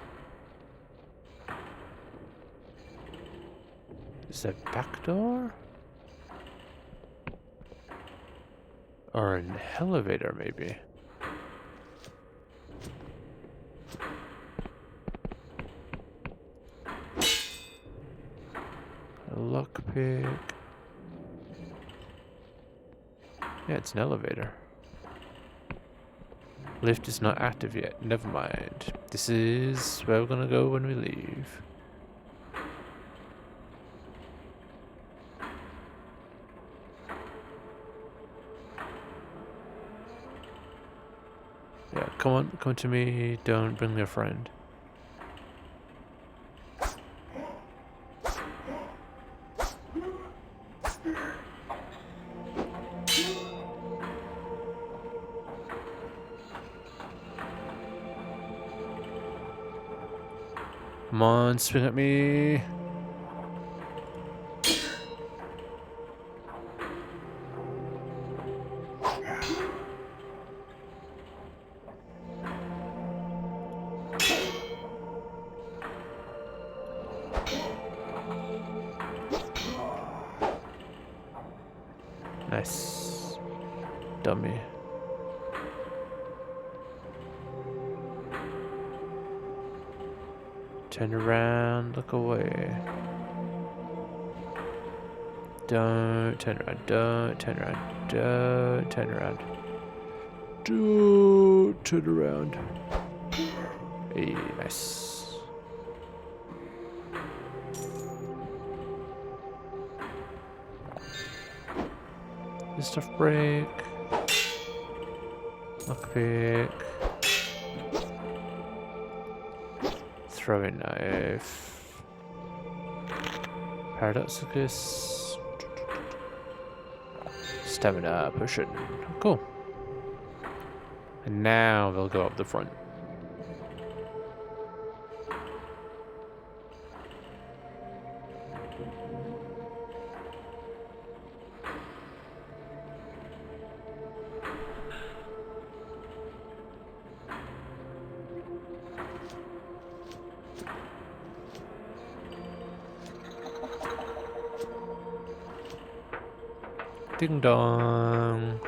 Is that back door? Or an elevator, maybe? A lockpick. Yeah, it's an elevator. Lift is not active yet. Never mind. This is where we're gonna go when we leave. Yeah, come on, come to me. Don't bring your friend. Come on, swing at me. Nice. Dummy. Turn around, look away. Don't turn around, don't turn around, don't turn around. Don't turn around. Hey, nice. Stuff break. Lockpick. Throwing knife. Paradoxicus. Stamina potion. Cool. And now they'll go up the front. Ding dong.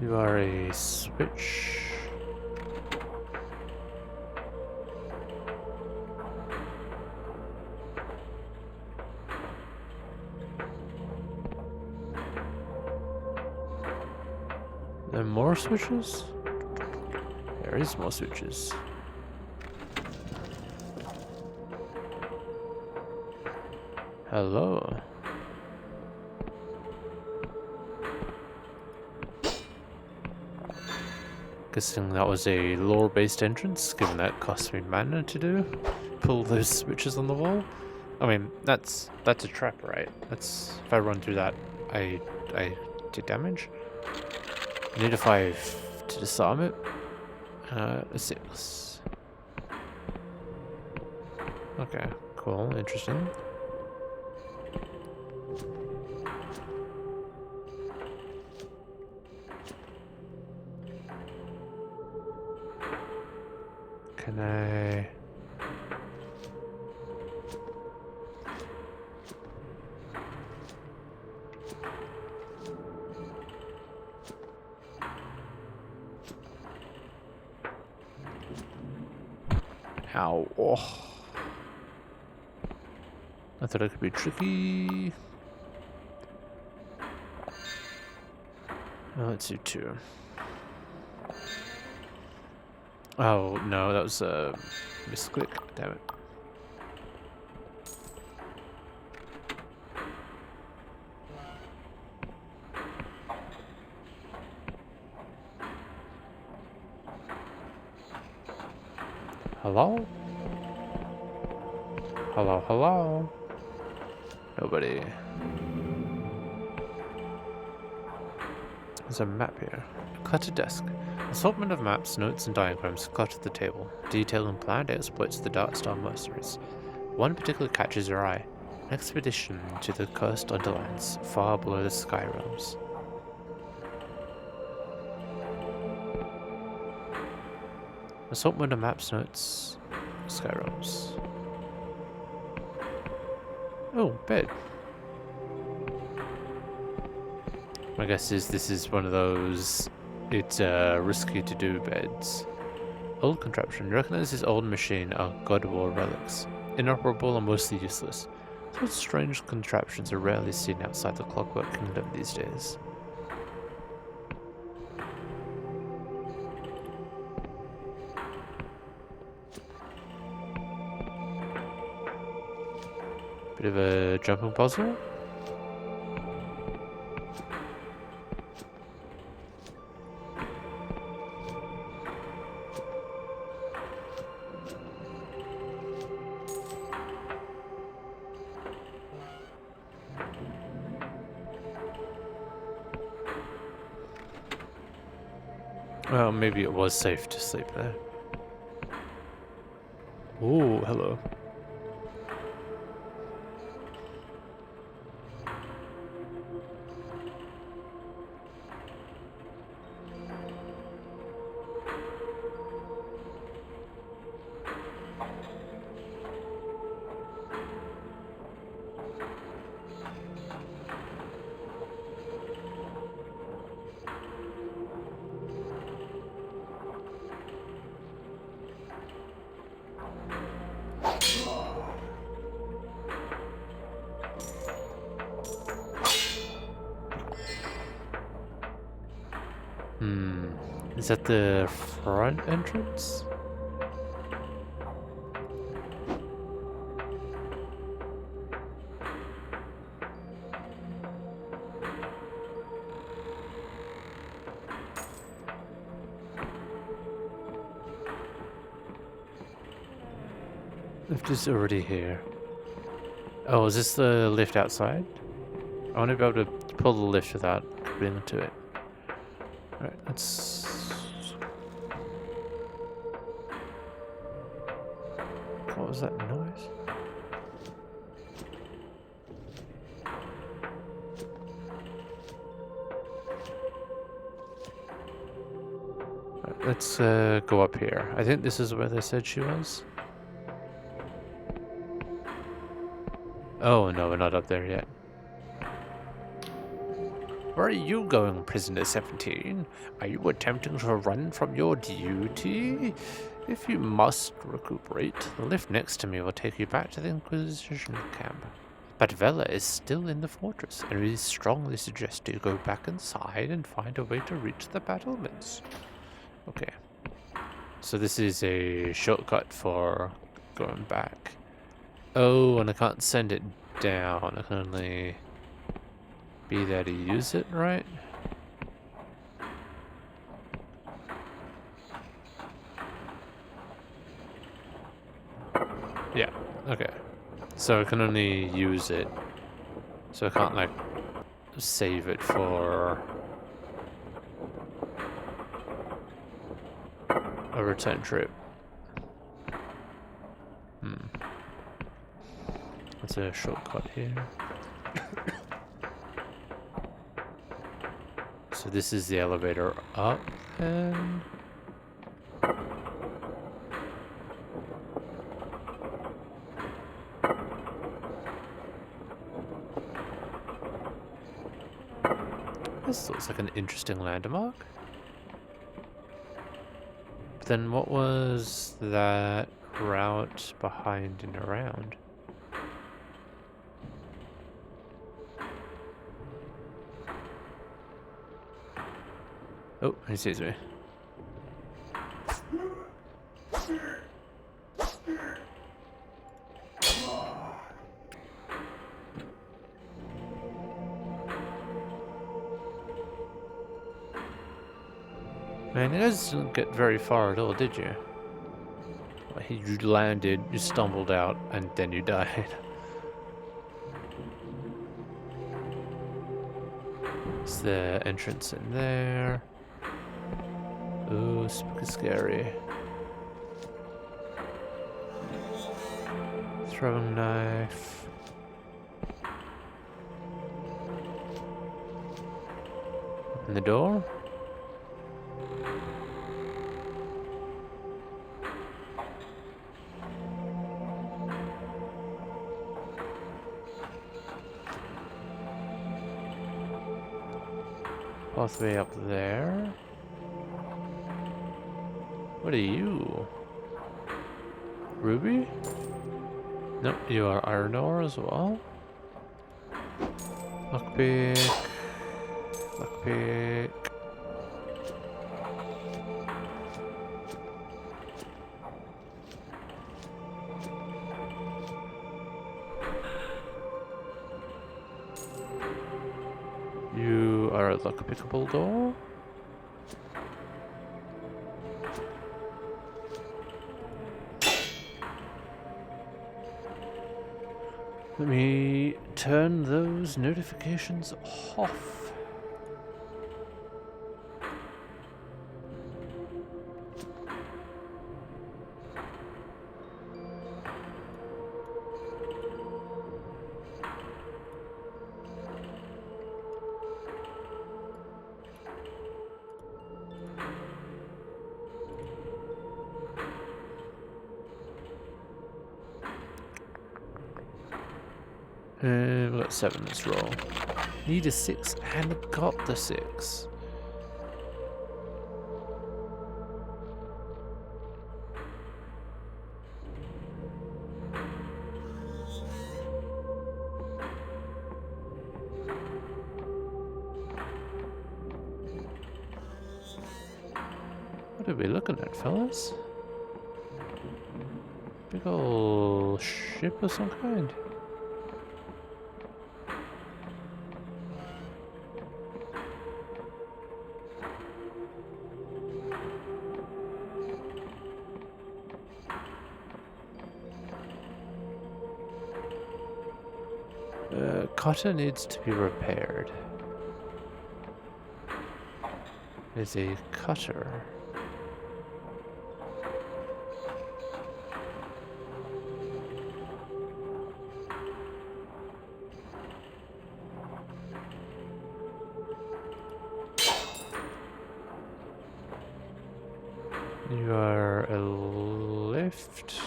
You are a switch. There are more switches? There is more switches. Hello. Guessing that was a lore-based entrance, given that cost me mana to do. Pull those switches on the wall. I mean, that's a trap, right? That's if I run through that, I take damage. I need a 5 to disarm it. A 6. Okay, cool, interesting. Can I... Ow. Oh. I thought it could be tricky. Let's do 2. Oh, no, that was a misclick. Damn it. Hello? Hello, hello? Nobody. There's a map here. A cluttered desk. Assortment of maps, notes, and diagrams clutter the table, detailing planned exploits of the Dark Star mercenaries. One particularly catches your eye. An expedition to the cursed underlands, far below the sky realms. Assortment of maps, notes, sky realms. Oh, bed. My guess is this is one of those it's risky to do beds. Old contraption. You recognize this old machine are God War relics. Inoperable and mostly useless. Such strange contraptions are rarely seen outside the Clockwork Kingdom these days. Bit of a jumping puzzle. Well, maybe it was safe to sleep there. Oh, hello. Is that the front entrance? Lift is already here. Oh, is this the lift outside? I want to be able to pull the lift without getting into it. Alright, let's... What was that noise? Right, let's go up here. I think this is where they said she was. Oh no, we're not up there yet. Where are you going, prisoner 17? Are you attempting to run from your duty? If you must recuperate, the lift next to me will take you back to the Inquisition camp. But Vela is still in the fortress, and we strongly suggest you go back inside and find a way to reach the battlements. Okay. So this is a shortcut for going back. Oh, and I can't send it down. I can only be there to use it, right? Yeah, okay. So I can only use it. So I can't, like, save it for a return trip. That's a shortcut here. So this is the elevator up, and... This looks like an interesting landmark. But then what was that route behind and around? Oh, he sees me. Man, you guys didn't get very far at all, did you? You landed, you stumbled out, and then you died. Is the entrance in there? Ooh, spooky scary. Throwing knife. Open the door. Pathway up there. What are you? Ruby? Nope, you are iron ore as well. Lockpick. Lockpick. You are a lockpickable door. Let me turn those notifications off. We got 7, let's roll. Need a 6 and got the 6. What are we looking at, fellas? Big ol' ship of some kind. Cutter needs to be repaired. There's a cutter. You are a lift.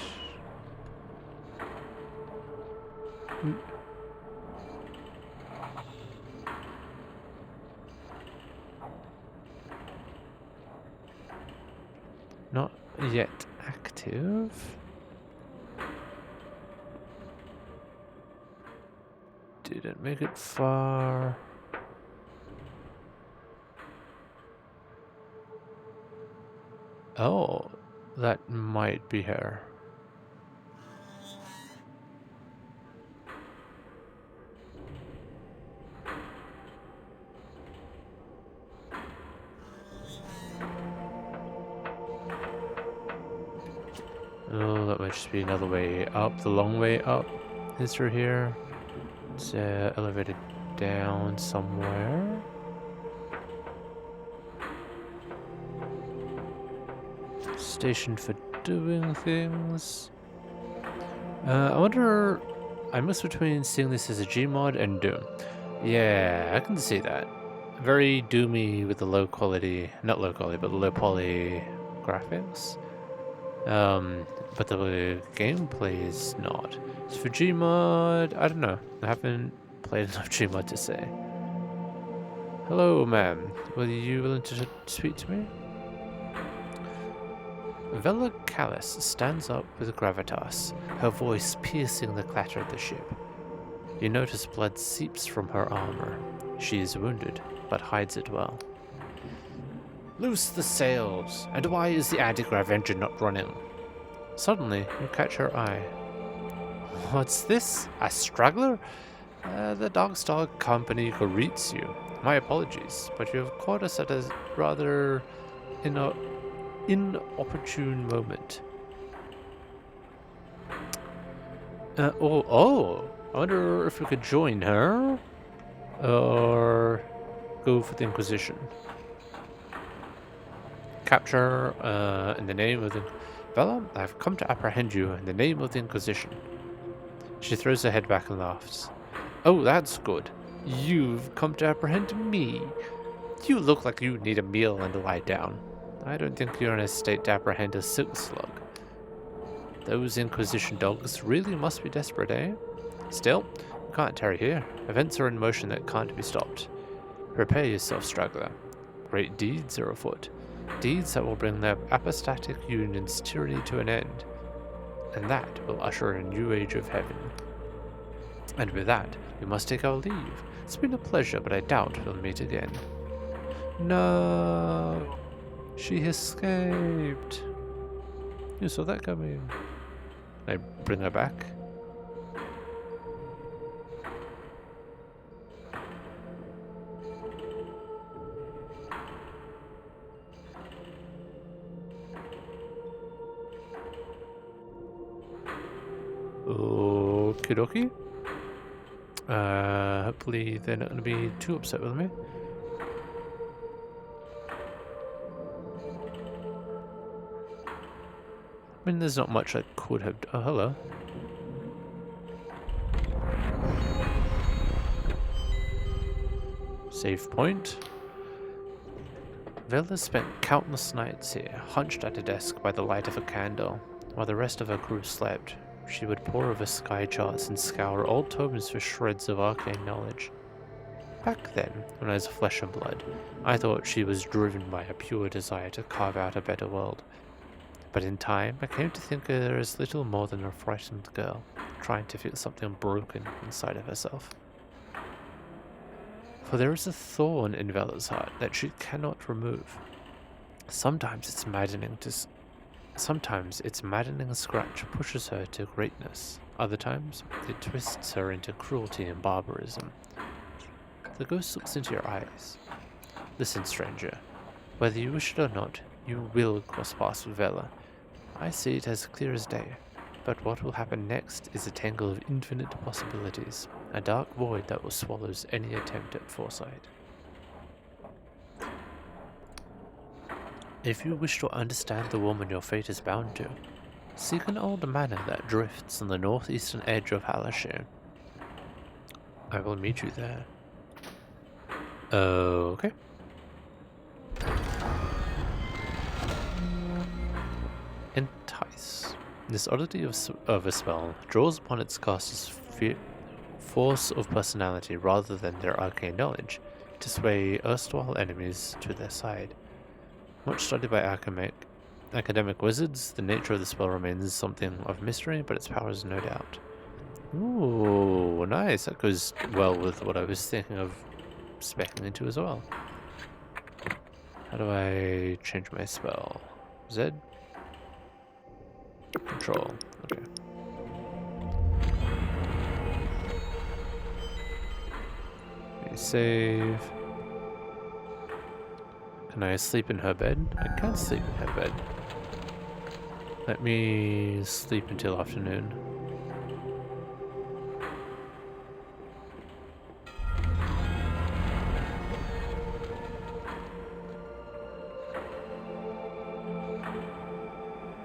Not yet active. Didn't make it far. Oh, that might be her. Oh, that might just be another way up. The long way up is through here. It's elevated down somewhere. Station for doing things. I wonder. I mix between seeing this as a Gmod and Doom. Yeah, I can see that. Very doomy with the low quality, not low quality, but low poly graphics. But the gameplay is not. As for Gmod, I don't know. I haven't played enough Gmod to say. Hello, ma'am. Were you willing to speak to me? Vela Callis stands up with gravitas, her voice piercing the clatter of the ship. You notice blood seeps from her armor. She is wounded, but hides it well. Loose the sails! And why is the anti-grav engine not running? Suddenly, you catch her eye. What's this? A straggler? The Dogstar Company greets you. My apologies, but you have caught us at a rather inopportune moment. I wonder if we could join her or go for the Inquisition. Capture in the name of the... Bella, I've come to apprehend you in the name of the Inquisition. She throws her head back and laughs. Oh, that's good. You've come to apprehend me. You look like you need a meal and to lie down. I don't think you're in a state to apprehend a silk slug. Those Inquisition dogs really must be desperate, eh? Still, you can't tarry here. Events are in motion that can't be stopped. Prepare yourself, straggler. Great deeds are afoot. Deeds that will bring their apostatic union's tyranny to an end. And that will usher in a new age of heaven. And with that, we must take our leave. It's been a pleasure, but I doubt we'll meet again. No! She escaped! You saw that coming. Can I bring her back? Okie dokie. Hopefully they're not going to be too upset with me. I mean, there's not much I could have done. Oh, hello. Save point. Vela spent countless nights here, hunched at a desk by the light of a candle, while the rest of her crew slept. She would pore over sky charts and scour old tomes for shreds of arcane knowledge. Back then, when I was flesh and blood, I thought she was driven by a pure desire to carve out a better world. But in time, I came to think her as little more than a frightened girl, trying to fix something broken inside of herself. For there is a thorn in Vela's heart that she cannot remove. Sometimes its maddening scratch pushes her to greatness. Other times, it twists her into cruelty and barbarism. The ghost looks into your eyes. Listen, stranger. Whether you wish it or not, you will cross paths with Vela. I see it as clear as day. But what will happen next is a tangle of infinite possibilities, a dark void that will swallow any attempt at foresight. If you wish to understand the woman your fate is bound to, seek an old manor that drifts on the northeastern edge of Halashir. I will meet you there. Okay. Entice. This oddity of a spell draws upon its caster's force of personality rather than their arcane knowledge to sway erstwhile enemies to their side. Much studied by academic wizards, the nature of the spell remains something of mystery, but its power is no doubt. Ooh, nice. That goes well with what I was thinking of speccing into as well. How do I change my spell? Z? Control. Okay. Save. Can I sleep in her bed? I can't sleep in her bed. Let me sleep until afternoon.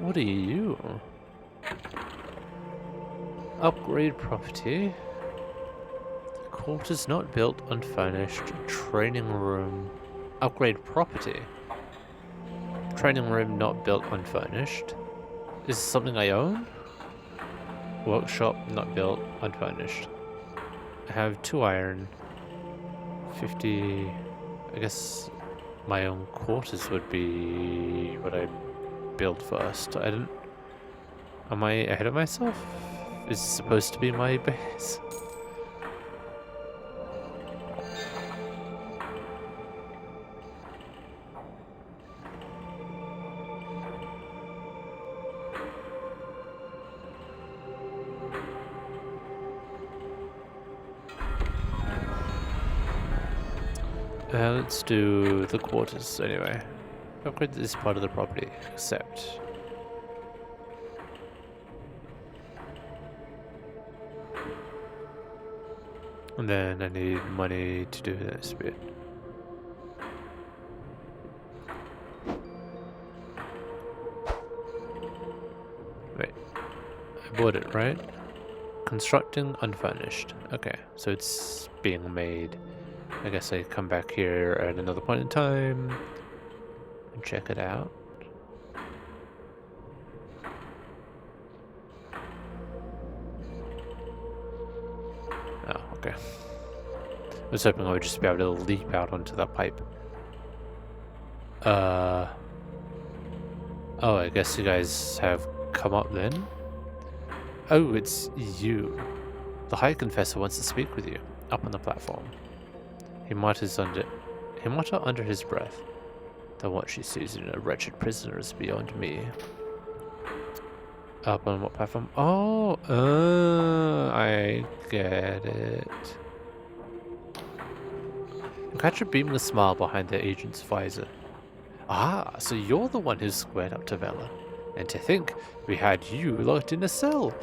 What are you? Upgrade property. Quarters not built, unfurnished. Training room. Upgrade property. Training room not built, unfurnished. Is this something I own? Workshop not built, unfurnished. I have 2 iron. 50. I guess my own quarters would be what I build first. I didn't. Am I ahead of myself? Is this supposed to be my base? Let's do the quarters anyway. Upgrade this part of the property, accept. And then I need money to do this bit. Wait, I bought it, right? Constructing unfurnished. Okay, so it's being made. I guess I come back here at another point in time and check it out. Oh, okay. I was hoping I would just be able to leap out onto that pipe. Oh, I guess you guys have come up then? Oh, it's you. The High Confessor wants to speak with you, up on the platform. He mutters under his breath that what she sees in a wretched prisoner is beyond me. Up on what platform? Oh, I get it. You catch a beamless smile behind the agent's visor. Ah, so you're the one who squared up to Vela. And to think we had you locked in a cell.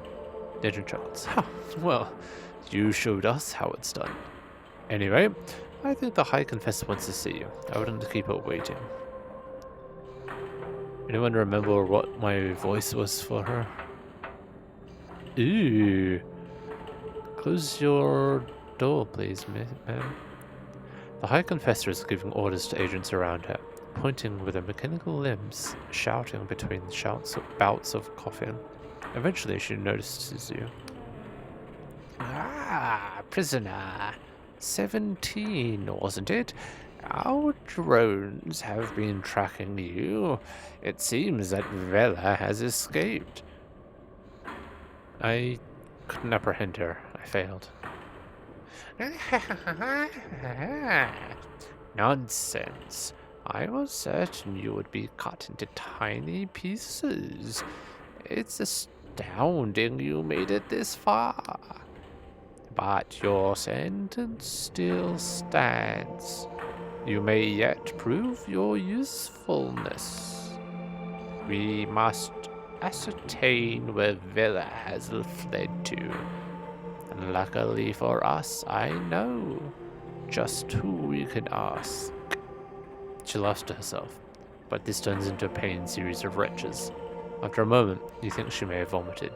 Agent chuckles. Ha, well, you showed us how it's done. Anyway, I think the High Confessor wants to see you. I wouldn't keep her waiting. Anyone remember what my voice was for her? Ooh. Close your door, please, ma'am. The High Confessor is giving orders to agents around her, pointing with her mechanical limbs, shouting between bouts of coughing. Eventually, she notices you. Ah, prisoner. 17, wasn't it? Our drones have been tracking you. It seems that Vela has escaped. I couldn't apprehend her. I failed. Nonsense. I was certain you would be cut into tiny pieces. It's astounding you made it this far. But your sentence still stands. You may yet prove your usefulness. We must ascertain where Vela has fled to. And luckily for us, I know just who we can ask. She laughs to herself, but this turns into a pained series of retches. After a moment, you think she may have vomited.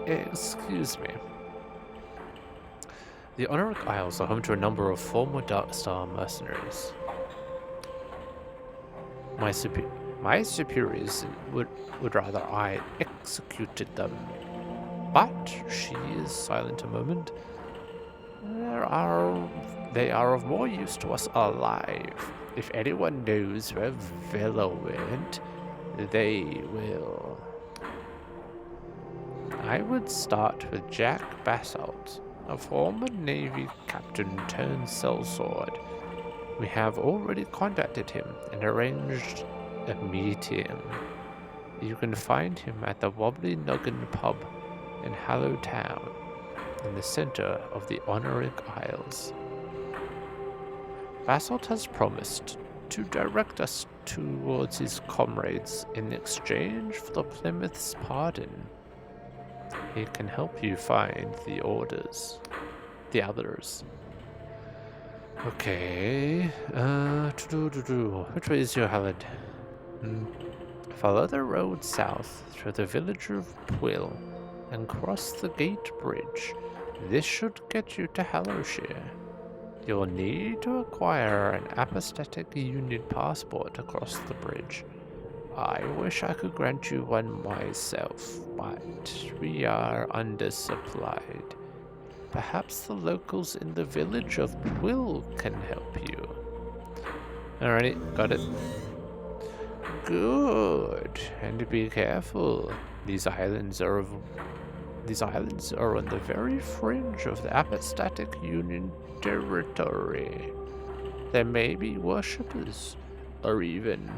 Excuse me. The Honoric Isles are home to a number of former Dark Star mercenaries. My superiors would rather I executed them. But she is silent a moment. They are of more use to us alive. If anyone knows where Vela went, they will. I would start with Jack Basalt, a former Navy captain turned sellsword. We have already contacted him and arranged a meeting. You can find him at the Wobbly Noggin pub in Hallow Town, in the center of the Honoric Isles. Basalt has promised to direct us towards his comrades in exchange for the Plymouth's pardon. He can help you find the others. Okay, which way is your Halid? Follow the road south through the village of Pwill and cross the gate bridge. This should get you to Hallowshire. You'll need to acquire an apostatic union passport across the bridge. I wish I could grant you one myself, but we are undersupplied. Perhaps the locals in the village of Pwill can help you. Alrighty, got it. Good, and be careful. These islands are on the very fringe of the apostatic union territory. There may be worshippers, or even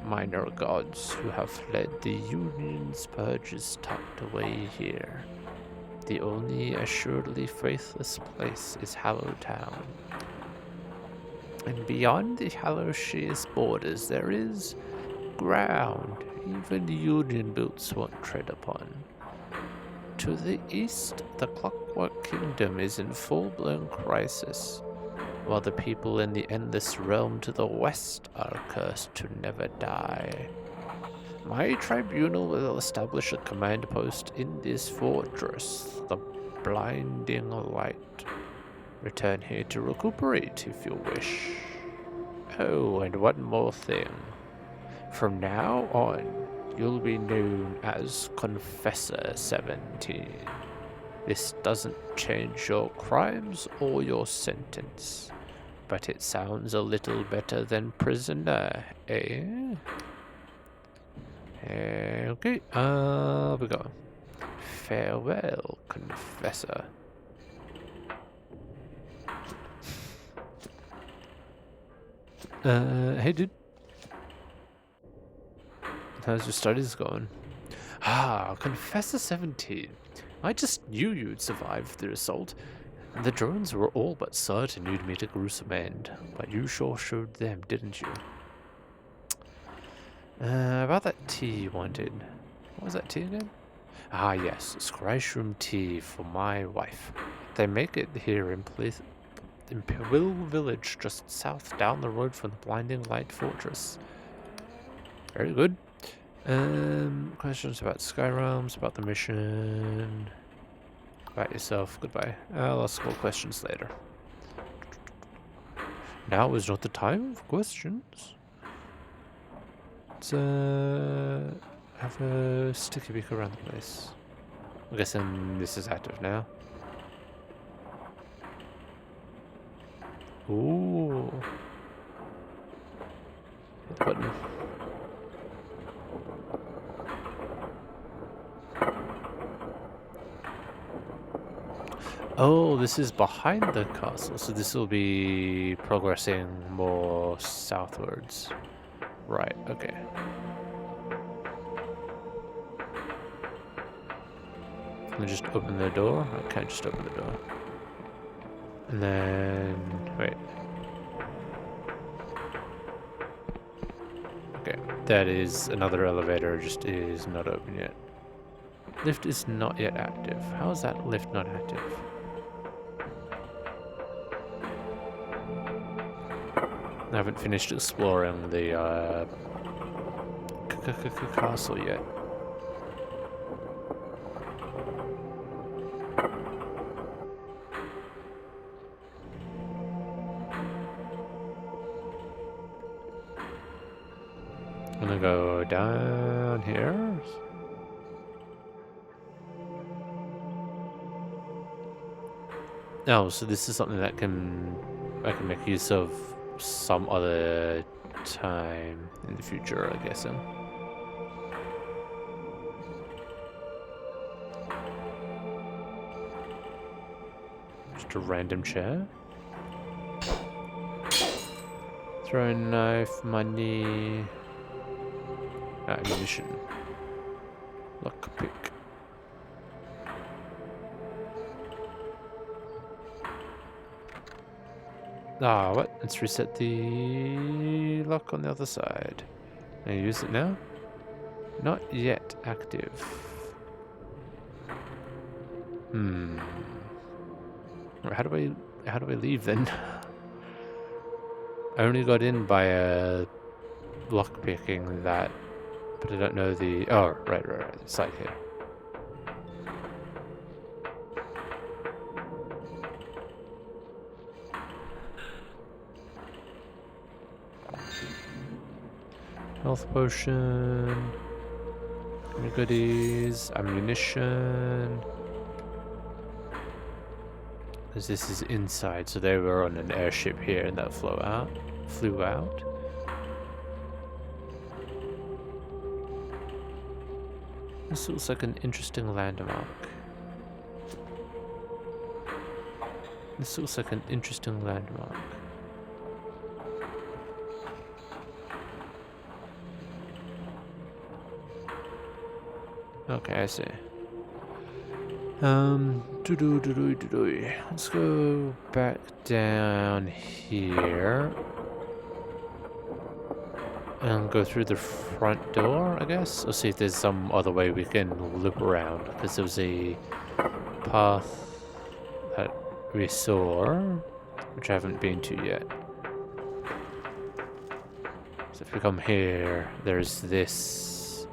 minor gods who have fled the union's purges tucked away here. The only assuredly faithless place is Hallow Town. And beyond the Hallowshire's borders there is ground even the union boots won't tread upon. To the east, the Clockwork Kingdom is in full-blown crisis, while the people in the Endless Realm to the west are cursed to never die. My tribunal will establish a command post in this fortress, the Blinding Light. Return here to recuperate if you wish. Oh, and one more thing. From now on, you'll be known as Confessor 17. This doesn't change your crimes or your sentence, but it sounds a little better than prisoner, eh? Okay, we go. Farewell, Confessor. Hey dude. How's your studies going? Ah, Confessor 17. I just knew you'd survive the assault. The drones were all but certain you'd meet a gruesome end, but you sure showed them, didn't you? About that tea you wanted. What was that tea again? Ah yes, Scryshroom tea for my wife. They make it here in Pill Village, just south down the road from the Blinding Light Fortress. Very good. Questions about Skyrealms, about the mission, about yourself. Goodbye. I'll ask more questions later. Now is not the time for questions. Let's have a sticky beak around the place. I'm guessing this is active now. Ooh. Hit the button. Oh, this is behind the castle, so this will be progressing more southwards. Right, okay. Let me just open the door. I can't just open the door. And then... wait. Okay, that is another elevator, just is not open yet. Lift is not yet active. How is that lift not active? I haven't finished exploring the castle yet. I'm gonna go down here. Oh, so this is something that I can make use of some other time in the future, I guess. Just a random chair. Throwing knife, money, ammunition, lockpick. Ah, what? Let's reset the lock on the other side. Can I use it now? Not yet active. How do I leave then? I only got in by lock picking that, but I don't know the. Oh, right. It's like here. Health potion, goodies, ammunition. As this is inside, so they were on an airship here and that flew out. This looks like an interesting landmark. Okay, I see. Let's go back down here. And go through the front door, I guess? Or see if there's some other way we can loop around. Because there was a path that we saw, which I haven't been to yet. So if we come here, there's this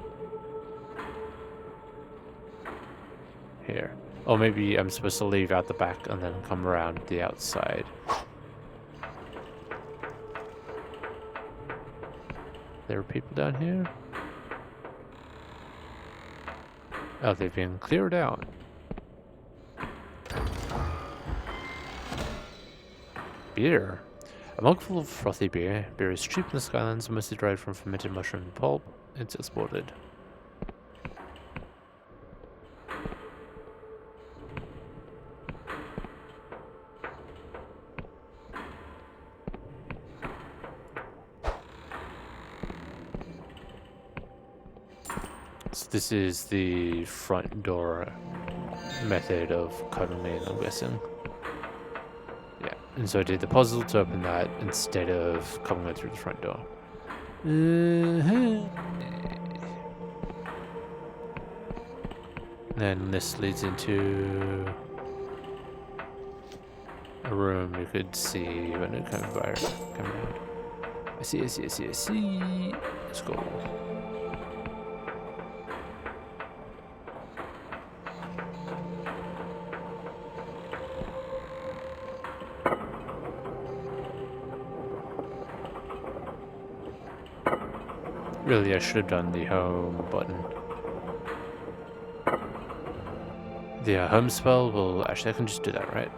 here. Or maybe I'm supposed to leave out the back and then come around the outside. There are people down here? Oh, they've been cleared out. Beer. A mug full of frothy beer. Beer is cheap in the Skylands, mostly derived from fermented mushroom pulp. It's exported. So this is the front door method of coming in, I'm guessing. Yeah, and so I did the puzzle to open that instead of coming in through the front door. Then this leads into a room you could see when it comes around. I see. Let's go. Really, I should have done the home button. The home spell will... Actually, I can just do that, right?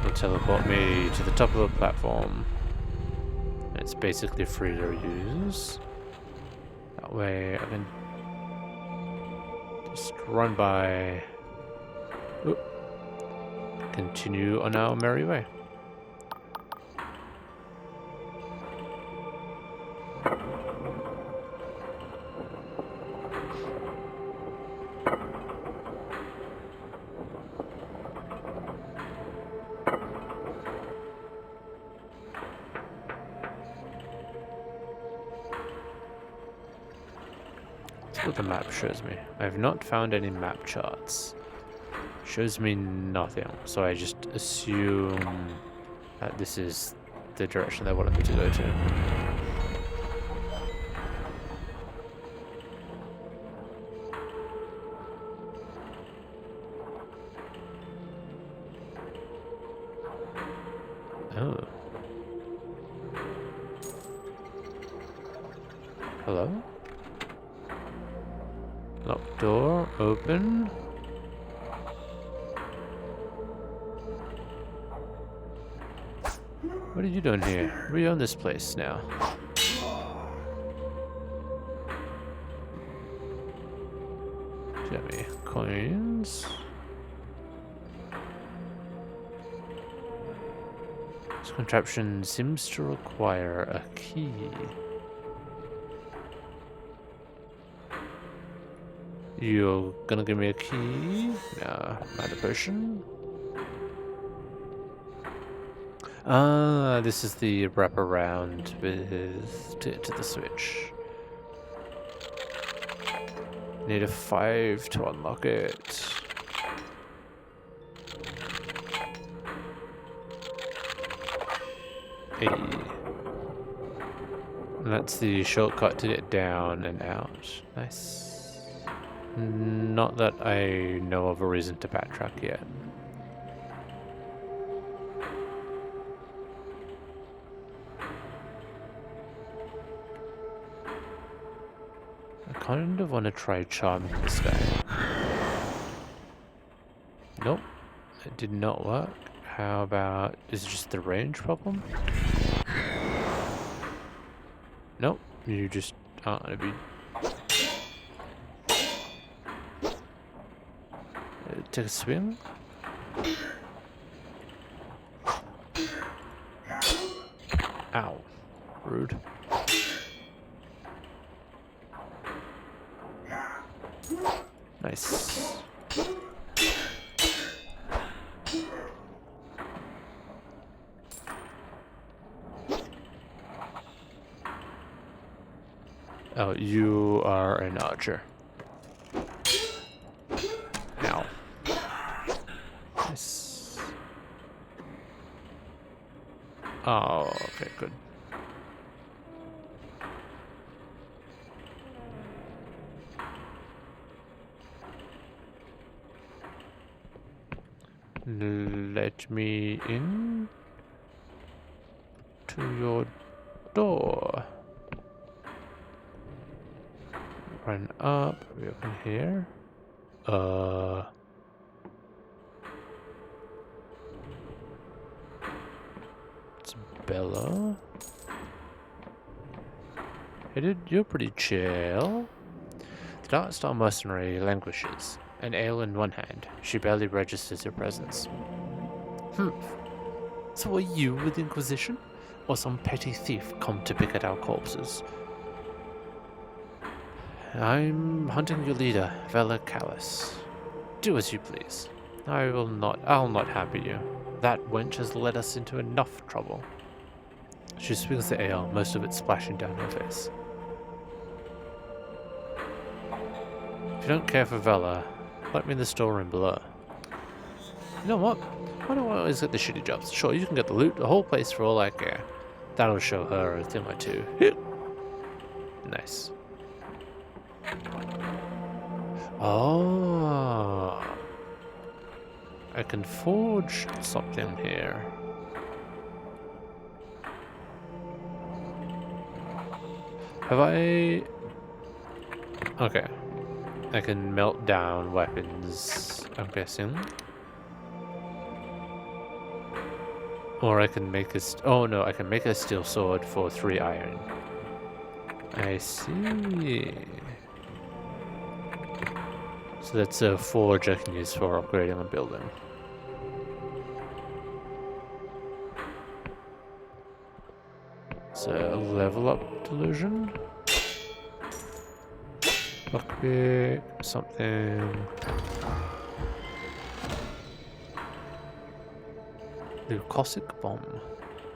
It'll teleport me to the top of the platform. It's basically free to use. That way I can just run by... Oop. Continue on our merry way. That's what the map shows me. I have not found any map charts. Shows me nothing, so I just assume that this is the direction they wanted me to go to. Oh. Hello? Locked door, open. What are you doing here? We own this place now. Do you have any coins? This contraption seems to require a key. You're gonna give me a key? No, not a potion. Ah, this is the wraparound with to the switch. Need a 5 to unlock it. Hey. And that's the shortcut to get down and out. Nice. Not that I know of a reason to backtrack yet. I kind of want to try charming this guy. Nope, it did not work. How about, is it just the range problem? Nope, you just aren't gonna be... Take a swing. Ow. Rude. Nice. Oh, you are an archer. Ow. Nice. Oh, okay, good. Let me in to your door. Run up. We open here. It's Bella. Hey, dude, you're pretty chill. The Dark Star mercenary languishes, an ale in one hand. She barely registers your presence. So are you with the Inquisition? Or some petty thief come to pick at our corpses? I'm hunting your leader, Vela Callus. Do as you please. I'll not hamper you. That wench has led us into enough trouble. She swings the ale, most of it splashing down her face. If you don't care for Vela, let me in the storeroom below. You know what? Why don't I always get the shitty jobs? Sure, you can get the loot, the whole place for all I care. That'll show her a thing or two. Nice. Oh, I can forge something here. Have I... Okay. I can melt down weapons, I'm guessing. Or I can make a... Oh no, I can make a steel sword for 3 iron. I see. So that's a forge I can use for upgrading a building. So level up Delusion. Lockpick, something. Leucosic bomb.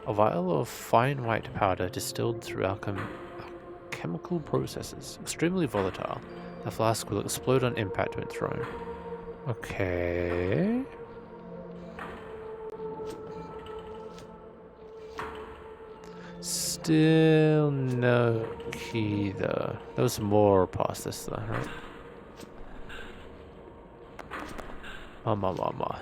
A vial of fine white powder distilled through chemical processes. Extremely volatile. The flask will explode on impact when thrown. Okay. Still no key though. There was more past this though, right? Mama.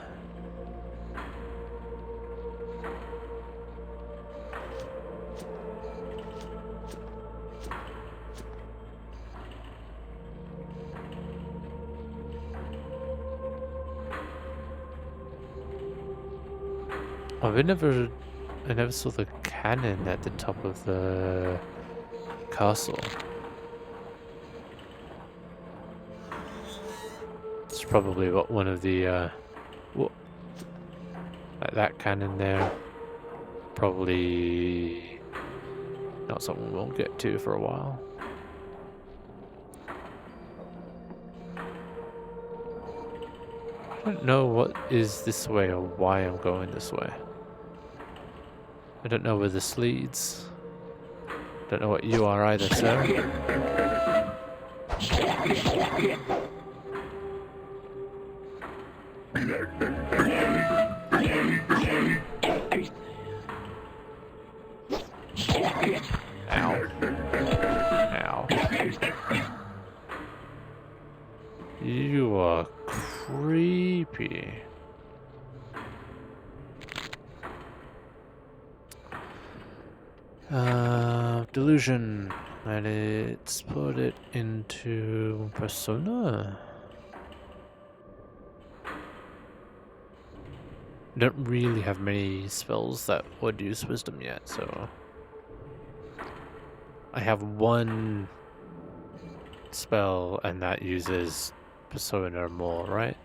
I never saw the cannon at the top of the castle. It's probably what one of the like that cannon there. Probably not something we'll get to for a while. I don't know what is this way or why I'm going this way. I don't know where this leads. Don't know what you are either, sir. Ow. Ow. You are creepy. Delusion. Let's put it into Persona. I don't really have many spells that would use Wisdom yet, so... I have one spell and that uses Persona more, right?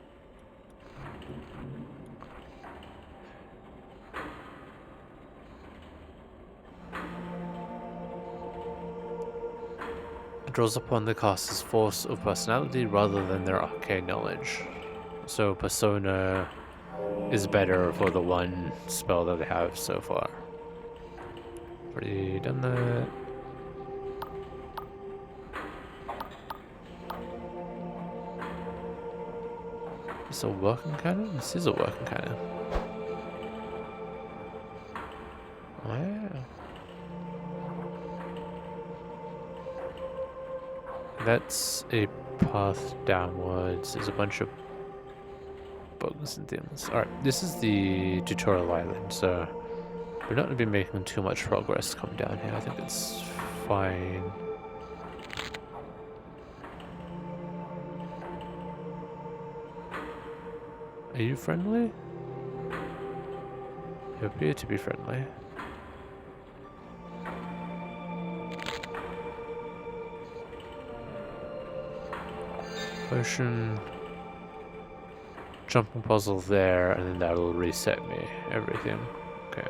It draws upon the caster's force of personality rather than their arcane knowledge. So Persona is better for the one spell that I have so far. Already done that. this a working cannon? This is a working cannon. Oh yeah. That's a path downwards. There's a bunch of bugs and things. Alright, this is the tutorial island, so we're not going to be making too much progress coming down here. I think it's fine. Are you friendly? You appear to be friendly. Potion. Jumping puzzle there, and then that'll reset me. Everything. Okay.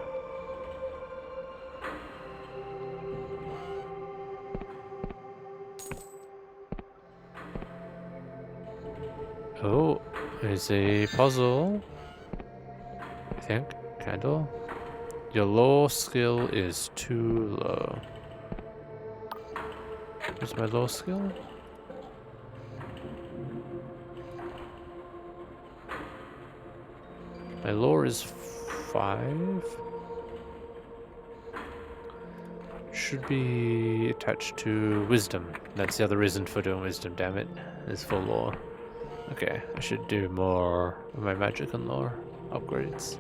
Oh, there's a puzzle. I think. Candle. Your lore skill is too low. Where's my lore skill? My lore is 5. Should be attached to wisdom. That's the other reason for doing wisdom, damn it. Is for lore. Okay, I should do more of my magic and lore upgrades.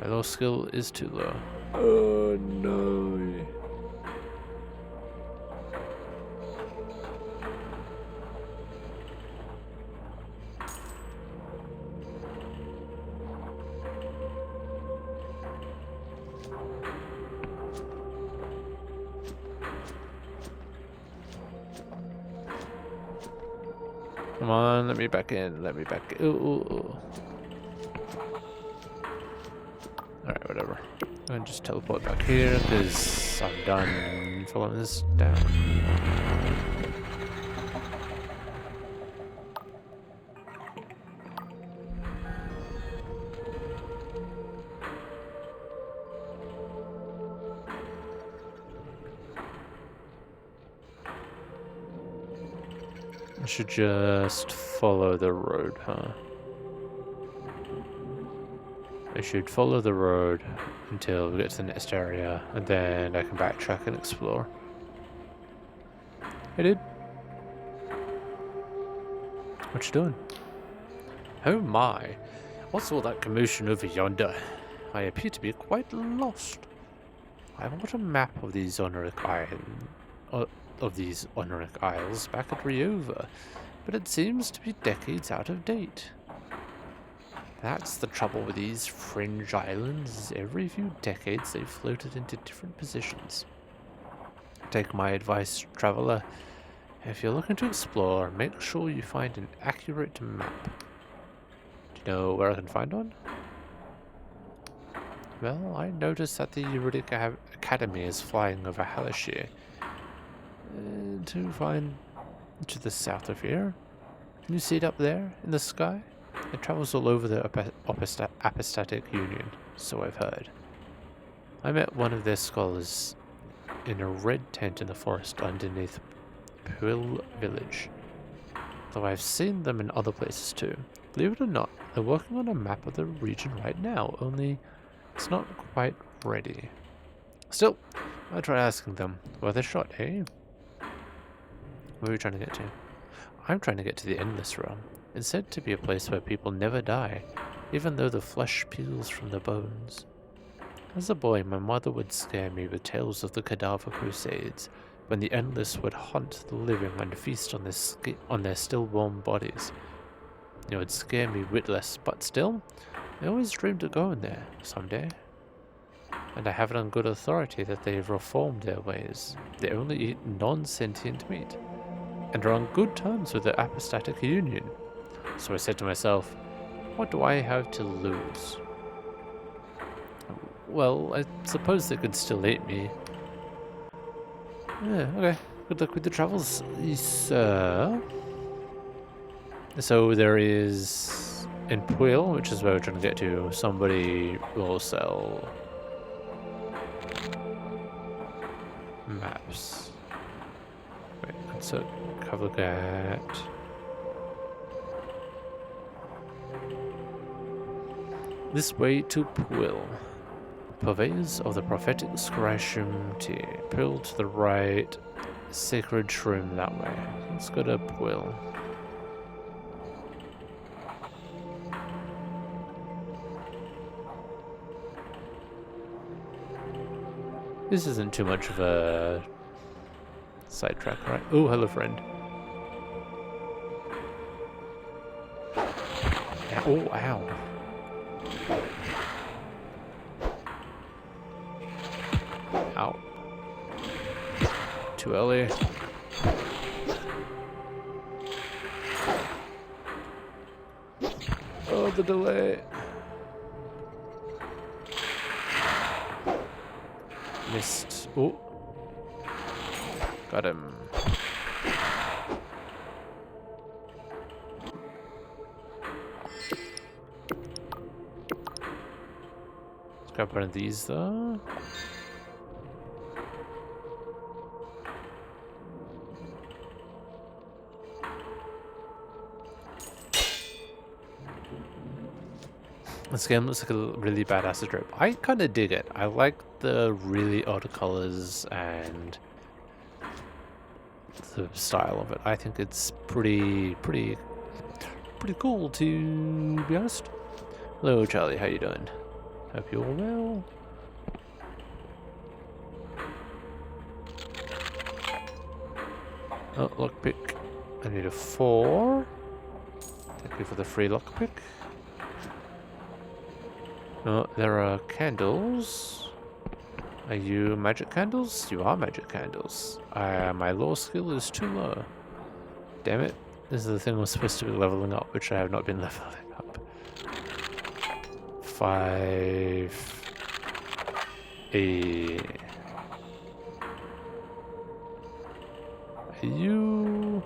My lore skill is too low. Oh no. Come on, let me back in, let me back in. Ooh. Alright, whatever. I'm gonna just teleport back here because I'm done following this down. I should just follow the road, huh? I should follow the road until we get to the next area, and then I can backtrack and explore. Hey dude. What you doing? Oh my. What's all that commotion over yonder? I appear to be quite lost. I want a map of these Honoric Isles back at Ryova, but it seems to be decades out of date. That's the trouble with these fringe islands. Every few decades they've floated into different positions. Take my advice, traveler. If you're looking to explore, make sure you find an accurate map. Do you know where I can find one? Well, I noticed that the Eurydic Academy is flying over Halashir. To the south of here. Can you see it up there in the sky? It travels all over the Apostatic Union, so I've heard. I met one of their scholars in a red tent in the forest underneath Puil Village, though I've seen them in other places too. Believe it or not, they're working on a map of the region right now, only it's not quite ready. Still, I'll try asking them. Worth a shot, eh? Where are we trying to get to? I'm trying to get to the Endless Realm. It's said to be a place where people never die, even though the flesh peels from the bones. As a boy, my mother would scare me with tales of the Cadaver Crusades, when the Endless would hunt the living and feast on their still warm bodies. It would scare me witless, but still, I always dreamed of going there someday. And I have it on good authority that they've reformed their ways. They only eat non-sentient meat, and are on good terms with the Apostatic Union. So I said to myself, what do I have to lose? Well, I suppose they could still eat me. Yeah, okay. Good luck with the travels, sir. So there is, in Puil, which is where we're trying to get to, somebody will sell maps. Wait, let's have a look at This way to Pwill. Purveyors of the prophetic Scryshum tea. Pwill to the right. Sacred Shroom that way. Let's go to Pwill. This isn't too much of a sidetrack, right? Oh, hello, friend. Oh, ow. Ow. Too early. Oh, the delay. Missed. Oh. Got him. Let's grab one of these though. This game looks like a really badass trip. I kind of dig it. I like the really odd colors and the style of it. I think it's pretty cool, to be honest. Hello, Charlie. How you doing? Hope you're well. Oh, lockpick. I need a 4. Thank you for the free lockpick. Oh, there are candles. Are you magic candles? You are magic candles. My law skill is too low. Damn it. This is the thing I'm supposed to be leveling up, which I have not been leveling up. 5... A... Are you...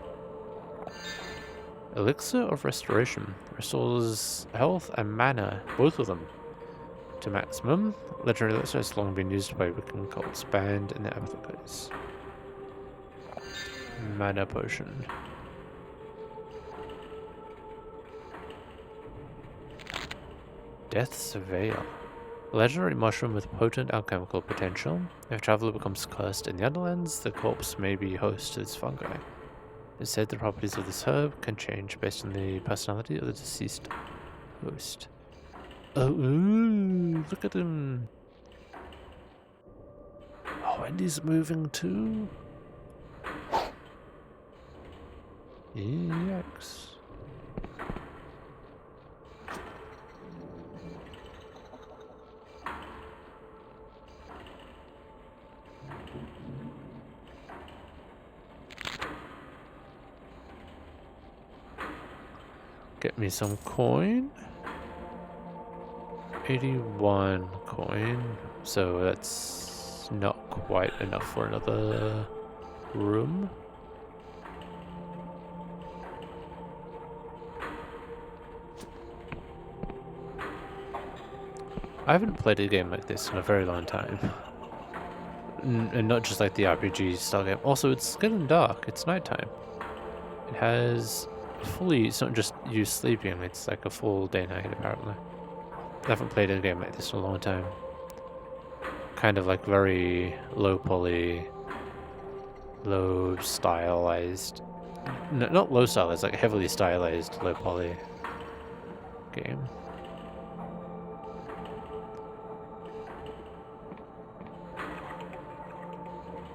Elixir of Restoration. Restores health and mana, both of them, to maximum. Legendary Elixir has long been used by Wiccan cults banned in the Apothecaries. Mana Potion. Death's Veil. A legendary mushroom with potent alchemical potential. If a traveler becomes cursed in the Underlands, the corpse may be host to its fungi. It's said the properties of this herb can change based on the personality of the deceased host. Oh, ooh, look at him. Oh, and he's moving too. Yikes. Get me some coin. 81 coin. So that's not quite enough for another room. I haven't played a game like this in a very long time. And not just like the RPG style game. Also, it's getting dark. It's nighttime. It has fully, it's not just you sleeping, it's like a full day night apparently. I haven't played a game like this in a long time. Kind of like very low poly, low stylized. No, not low stylized, like heavily stylized low poly game.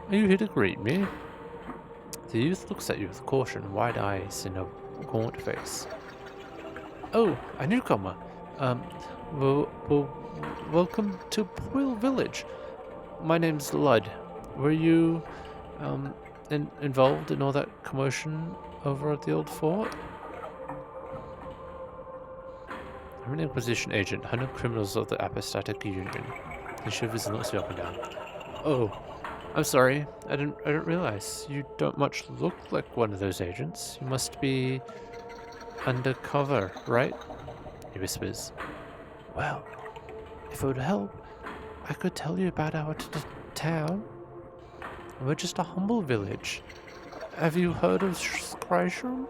Are you here to greet me? The youth looks at you with caution, wide eyes and a gaunt face. Oh, a newcomer. Welcome to Pwill Village. My name's Ludd. Were you, involved in all that commotion over at the old fort? I'm an Inquisition agent, 100 criminals of the Apostatic Union. He shivers and looks you up and down. Oh, I'm sorry. I didn't realize. You don't much look like one of those agents. You must be undercover, right? He whispers. Well, if it would help, I could tell you about our town. We're just a humble village. Have you heard of Scryshum?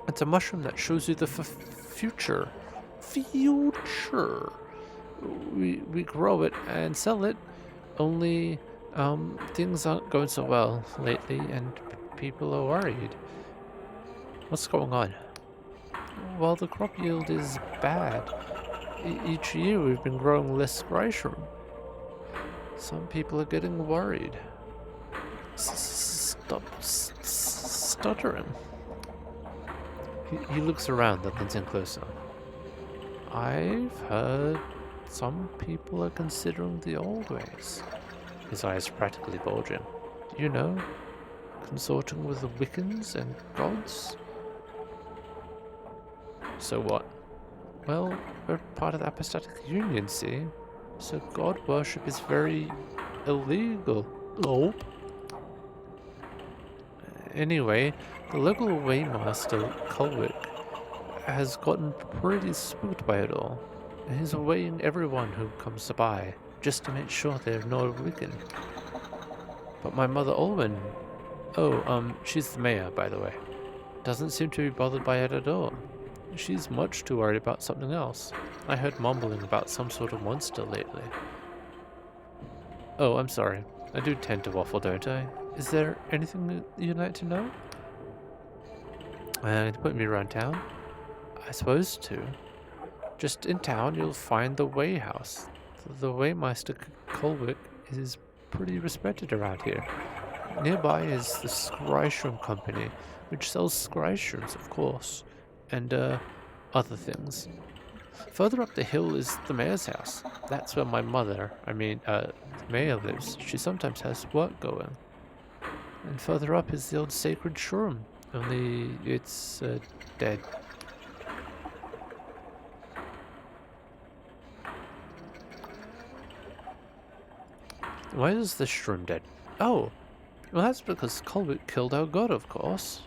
It's a mushroom that shows you the future. future. We grow it and sell it. Only things aren't going so well lately, and people are worried. What's going on? Well, the crop yield is bad. Each year we've been growing less rice room. Some people are getting worried. Stop stuttering. He looks around and leans in closer. I've heard some people are considering the old ways. His eyes practically bulging. You know, consorting with the Wiccans and gods? So what? Well, we're part of the Apostolic Union, see? So god worship is very illegal. Oh. Anyway, the local waymaster, Culwick, has gotten pretty spooked by it all. And he's weighing everyone who comes by, just to make sure they're not Wiccan. But my mother Olwen, she's the mayor, by the way, doesn't seem to be bothered by it at all. She's much too worried about something else. I heard mumbling about some sort of monster lately. Oh, I'm sorry. I do tend to waffle, don't I? Is there anything that you'd like to know? To put me around town? I suppose to. Just in town, you'll find the Way House. The Waymeister Colwick is pretty respected around here. Nearby is the Scryshroom Company, which sells Scryshrooms, of course, and other things. Further up the hill is the mayor's house. That's where my mother, the mayor lives. She sometimes has work going. And further up is the old sacred shroom, only it's dead. Why is the shroom dead? Oh, well that's because Colbert killed our god, of course.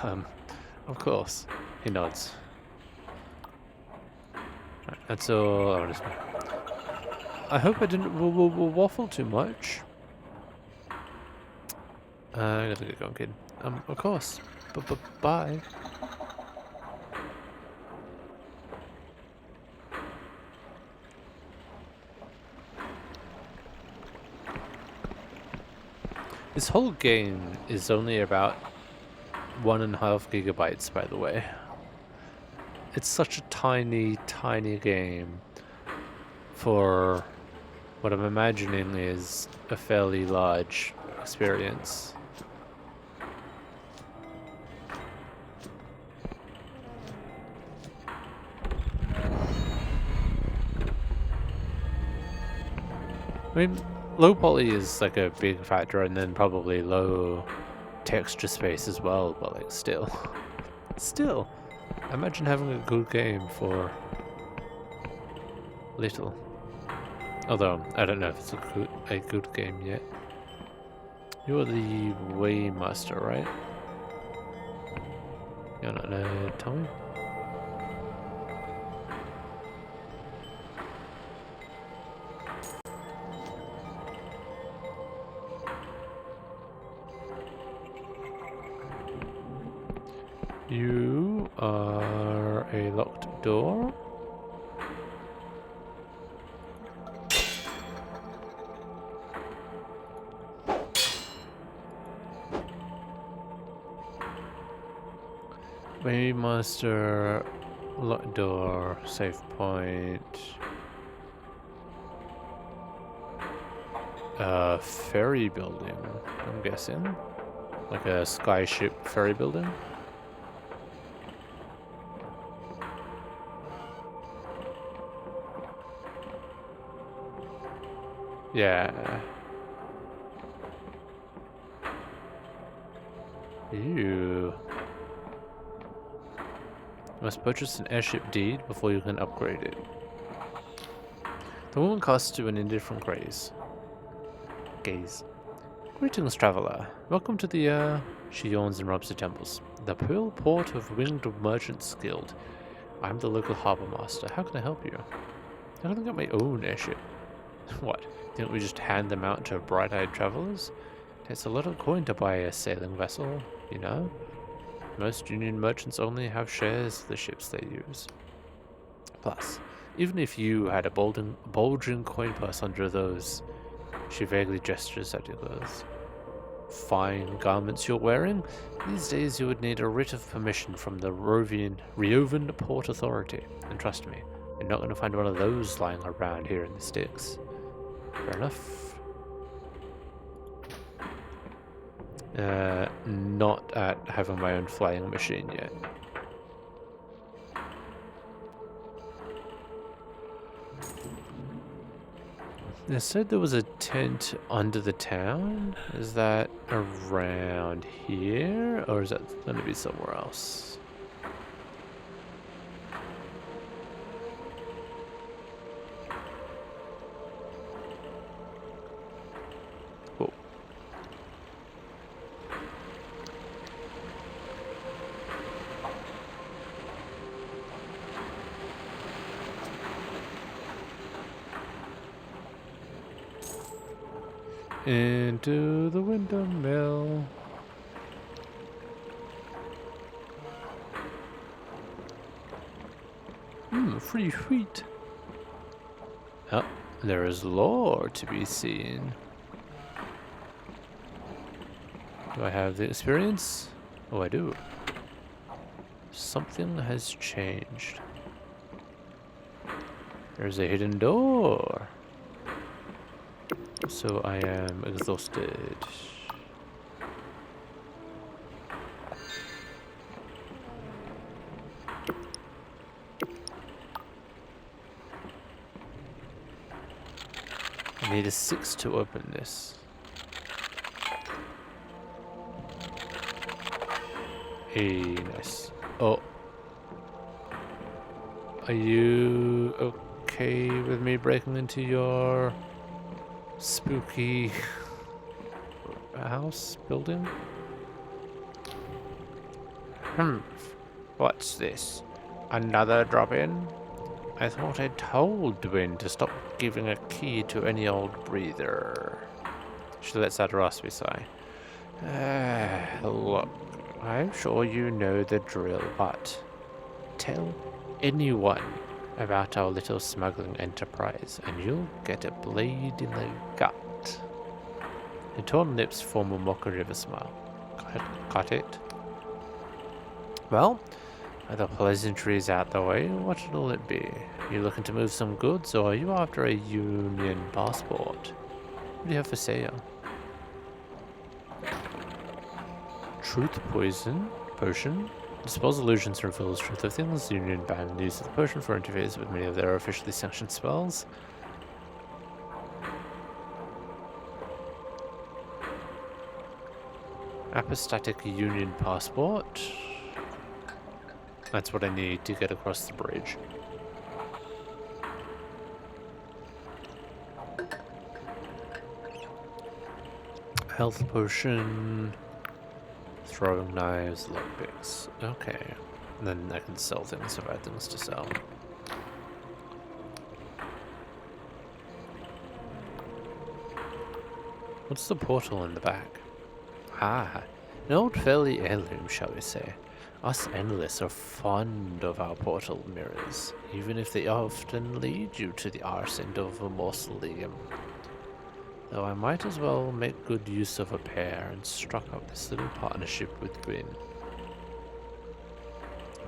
Of course. He nods. Right, that's all I want to say. I hope I didn't waffle too much. I gotta get going, kid. Of course. Bye. This whole game is only about 1.5 gigabytes, by the way. It's such a tiny game for what I'm imagining is a fairly large experience. I mean, low poly is like a big factor, and then probably low texture space as well, but like still, imagine having a good game for little. Although, I don't know if it's a good game yet. You're the Waymaster, right? You're not gonna tell me? You are a locked door. Waymaster, locked door, save point. Ferry building, I'm guessing. Like a skyship ferry building. Yeah. Ew. You must purchase an airship deed before you can upgrade it. The woman casts you an indifferent gaze. Greetings, traveler. Welcome to the, She yawns and rubs her temples. The Pearl Port of Winged Merchants Guild. I'm the local harbor master. How can I help you? I don't get my own airship. What? Didn't we just hand them out to bright-eyed travelers? It's a lot of coin to buy a sailing vessel, you know? Most Union merchants only have shares of the ships they use. Plus, even if you had a bulging coin purse under those, she vaguely gestures at your clothes, fine garments you're wearing, these days you would need a writ of permission from the Riovan Port Authority. And trust me, you're not going to find one of those lying around here in the sticks. Fair enough. Not at having my own flying machine yet. They said there was a tent under the town. Is that around here? Or is that going to be somewhere else? Cool. Into the windmill. Free wheat. Oh, there is lore to be seen. Do I have the experience? Oh, I do. Something has changed. There's a hidden door. So I am exhausted. I need a 6 to open this. Hey, nice. Oh. Are you okay with me breaking into your spooky house building? What's this? Another drop-in? I thought I told Dwin to stop giving a key to any old breather. She lets out a raspy sigh. Look, I'm sure you know the drill, but tell anyone about our little smuggling enterprise, and you'll get a blade in the gut. Her torn lips form a mockery of a smile. Got it? Well, are the pleasantries out the way, what'll it be? You looking to move some goods, or are you after a Union passport? What do you have for sale? Truth potion. Dispels illusions and reveals truth of things. Union band uses the potion for interface with many of their officially sanctioned spells. Apostatic Union passport. That's what I need to get across the bridge. Health potion. Throwing knives, lockpicks. Okay. And then I can sell things if I have things to sell. What's the portal in the back? Ah, an old family heirloom, shall we say. Us Endless are fond of our portal mirrors, even if they often lead you to the arse end of a mausoleum. Though I might as well make good use of a pair and struck up this little partnership with Gwyn.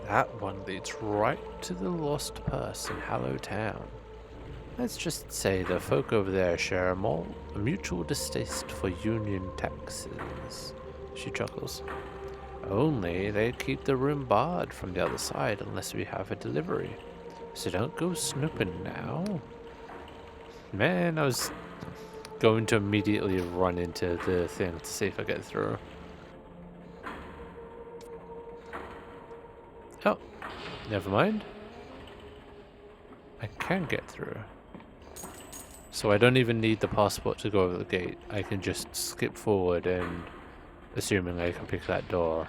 That one leads right to the lost purse in Hallow Town. Let's just say the folk over there share a mutual distaste for Union taxes. She chuckles. Only they keep the room barred from the other side unless we have a delivery. So don't go snooping now. Man, I was going to immediately run into the thing to see if I get through. Oh, never mind. I can get through. So I don't even need the passport to go over the gate. I can just skip forward and assuming I can pick that door.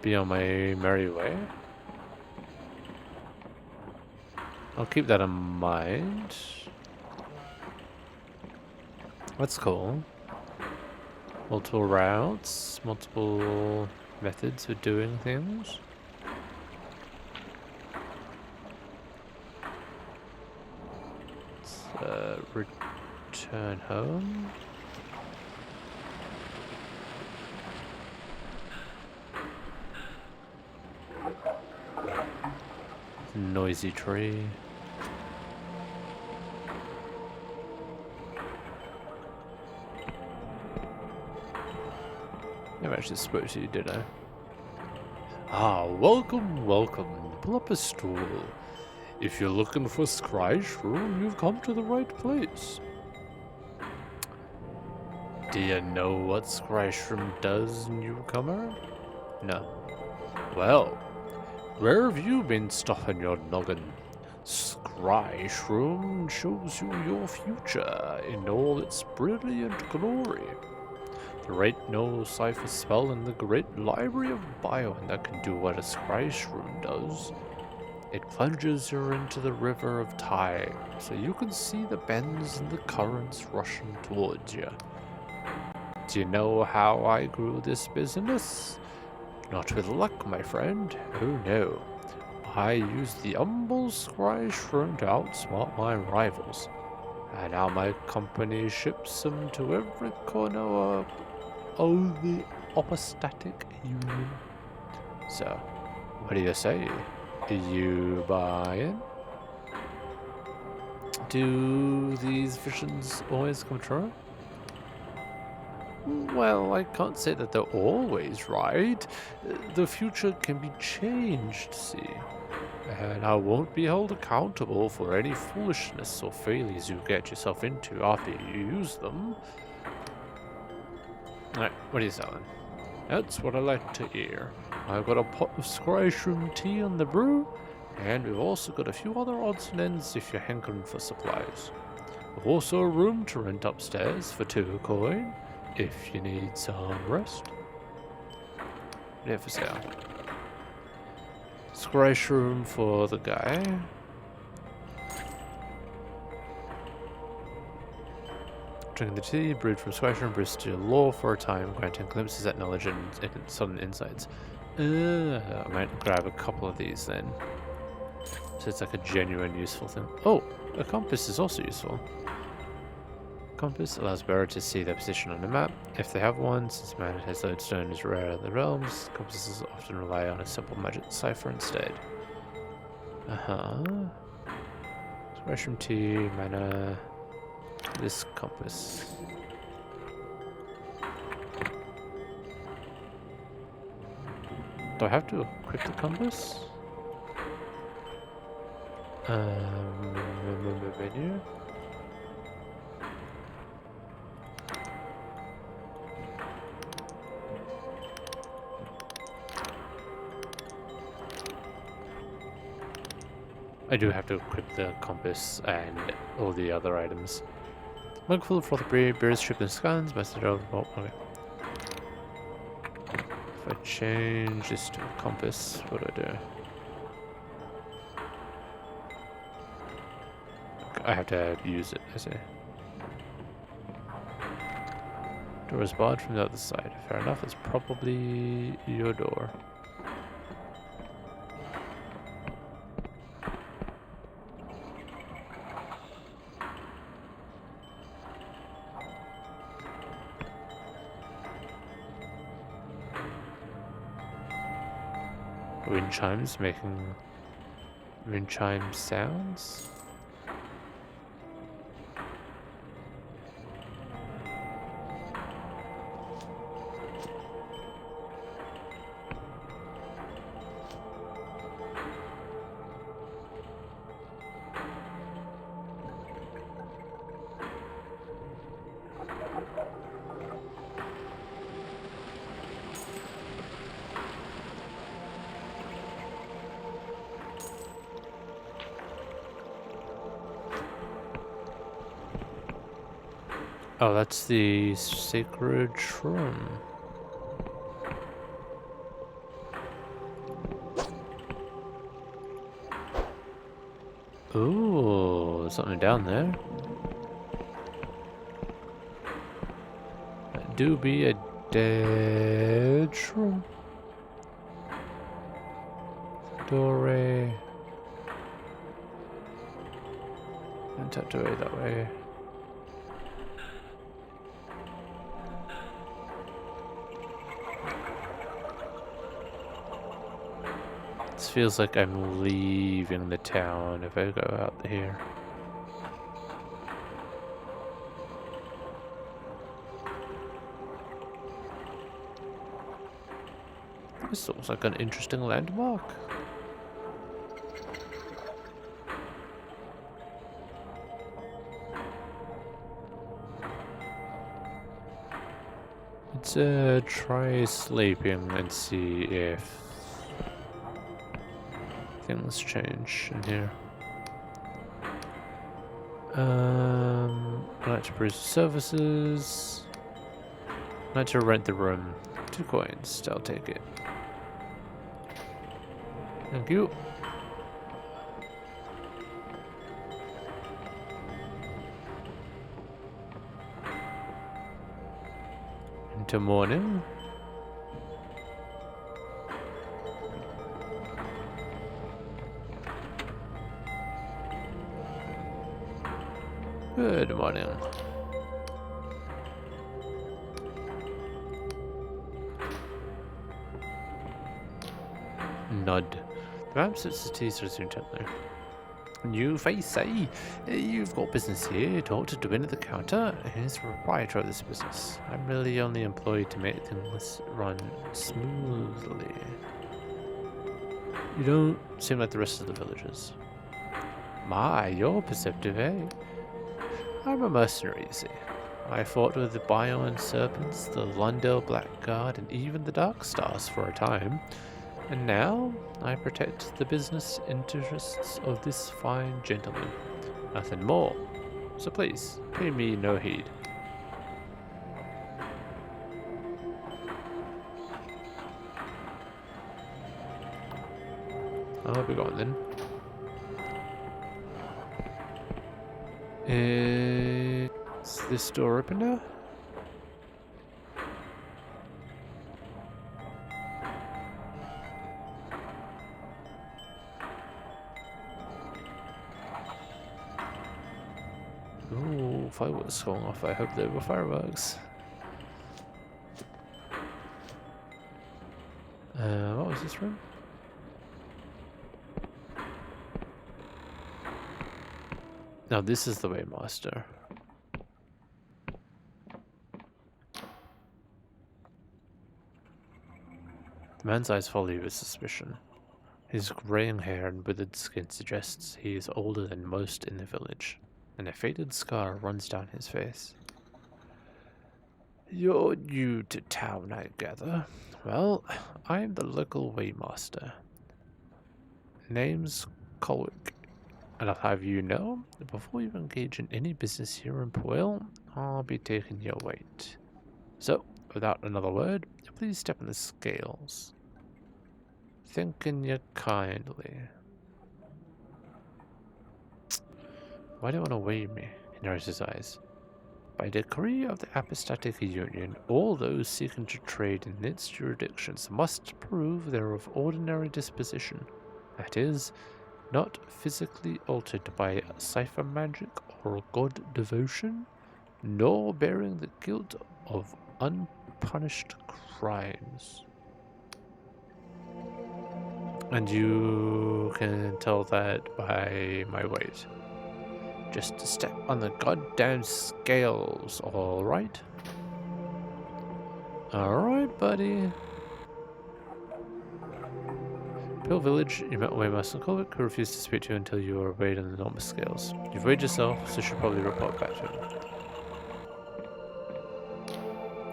Be on my merry way. I'll keep that in mind. That's cool. Multiple routes, multiple methods for doing things. Let's return home. Noisy tree. I actually spoke to you, did I? Ah, welcome, welcome. Pull up a stool. If you're looking for Scryshroom, you've come to the right place. Do you know what Scryshroom does, newcomer? No. Well, where have you been stuffing your noggin? Scryshroom shows you your future in all its brilliant glory. There ain't no cipher spell in the great library of Bion that can do what a Scryshroom does. It plunges you into the river of time, so you can see the bends and the currents rushing towards you. Do you know how I grew this business? Not with luck, my friend. Oh no. I used the humble Scryshroom to outsmart my rivals. And now my company ships them to every corner of the Opostatic Union. So, what do you say? You buy in? Do these visions always come true? Well, I can't say that they're always right. The future can be changed, see? And I won't be held accountable for any foolishness or failures you get yourself into after you use them. Alright, what are you selling? That's what I like to hear. I've got a pot of Scryshroom tea on the brew, and we've also got a few other odds and ends if you're hankering for supplies. We've also a room to rent upstairs for 2 coin, if you need some rest. Yeah, for sale. Scryshroom for the guy. Drinking the tea, brewed from Scryshroom, brews to lore for a time, granting glimpses at knowledge and sudden insights. I might grab a couple of these then. So it's like a genuine useful thing. Oh, a compass is also useful. Compass allows bearer to see their position on the map. If they have one, since magnetized lodestone is rare in the realms, compasses often rely on a simple magic cipher instead. Mushroom tea, mana, this compass. Do I have to equip the compass? Menu. I do have to equip the compass and all the other items. Mug full of frothy beers, shipped in scones, message over. Oh, okay. If I change this to a compass, what do I do? I have to use it, I see. Door is barred from the other side. Fair enough, it's probably your door. Wind chimes making wind chime sounds. Oh, that's the sacred shroom. Ooh, something down there. do be a dead shroom. Doorway. And tucked away that way. This feels like I'm leaving the town if I go out here. This looks like an interesting landmark. Let's try sleeping and see if things change in here. I'd like to peruse services. I'd like to rent the room. 2 coins, I'll take it. Thank you. Into morning. Good morning. Nod. The man sits his teeth intently. You face say you've got business here. Talk to Dwayne at the counter. He's the proprietor of this business. I'm really only employed to make things run smoothly. You don't seem like the rest of the villagers. My, you're perceptive, eh? I'm a mercenary, you see. I fought with the Bioan Serpents, the Lundell Blackguard, and even the Dark Stars for a time. And now, I protect the business interests of this fine gentleman. Nothing more. So please, pay me no heed. I'll be gone then. Is this door open now? Ooh, fireworks going off. I hope they were fireworks. What was this room? Now this is the way, master. The man's eyes follow you with suspicion. His graying hair and withered skin suggests he is older than most in the village, and a faded scar runs down his face. You're new to town, I gather. Well, I'm the local waymaster. Name's Colwick, and I'll have you know that before you engage in any business here in Poil, I'll be taking your weight. So, without another word, please step on the scales. Thinking you kindly. Why do you want to weigh me? He narrows his eyes. By decree of the Apostatic Union, all those seeking to trade in its jurisdictions must prove they're of ordinary disposition. That is, not physically altered by cipher magic or god devotion, nor bearing the guilt of unpunished crimes. And you can tell that by my weight. Just step on the goddamn scales, alright? Alright, buddy. Pale Village, you met Waymaster Colwick, who refused to speak to you until you were weighed on the normal scales. You've weighed yourself, so you should probably report back to him.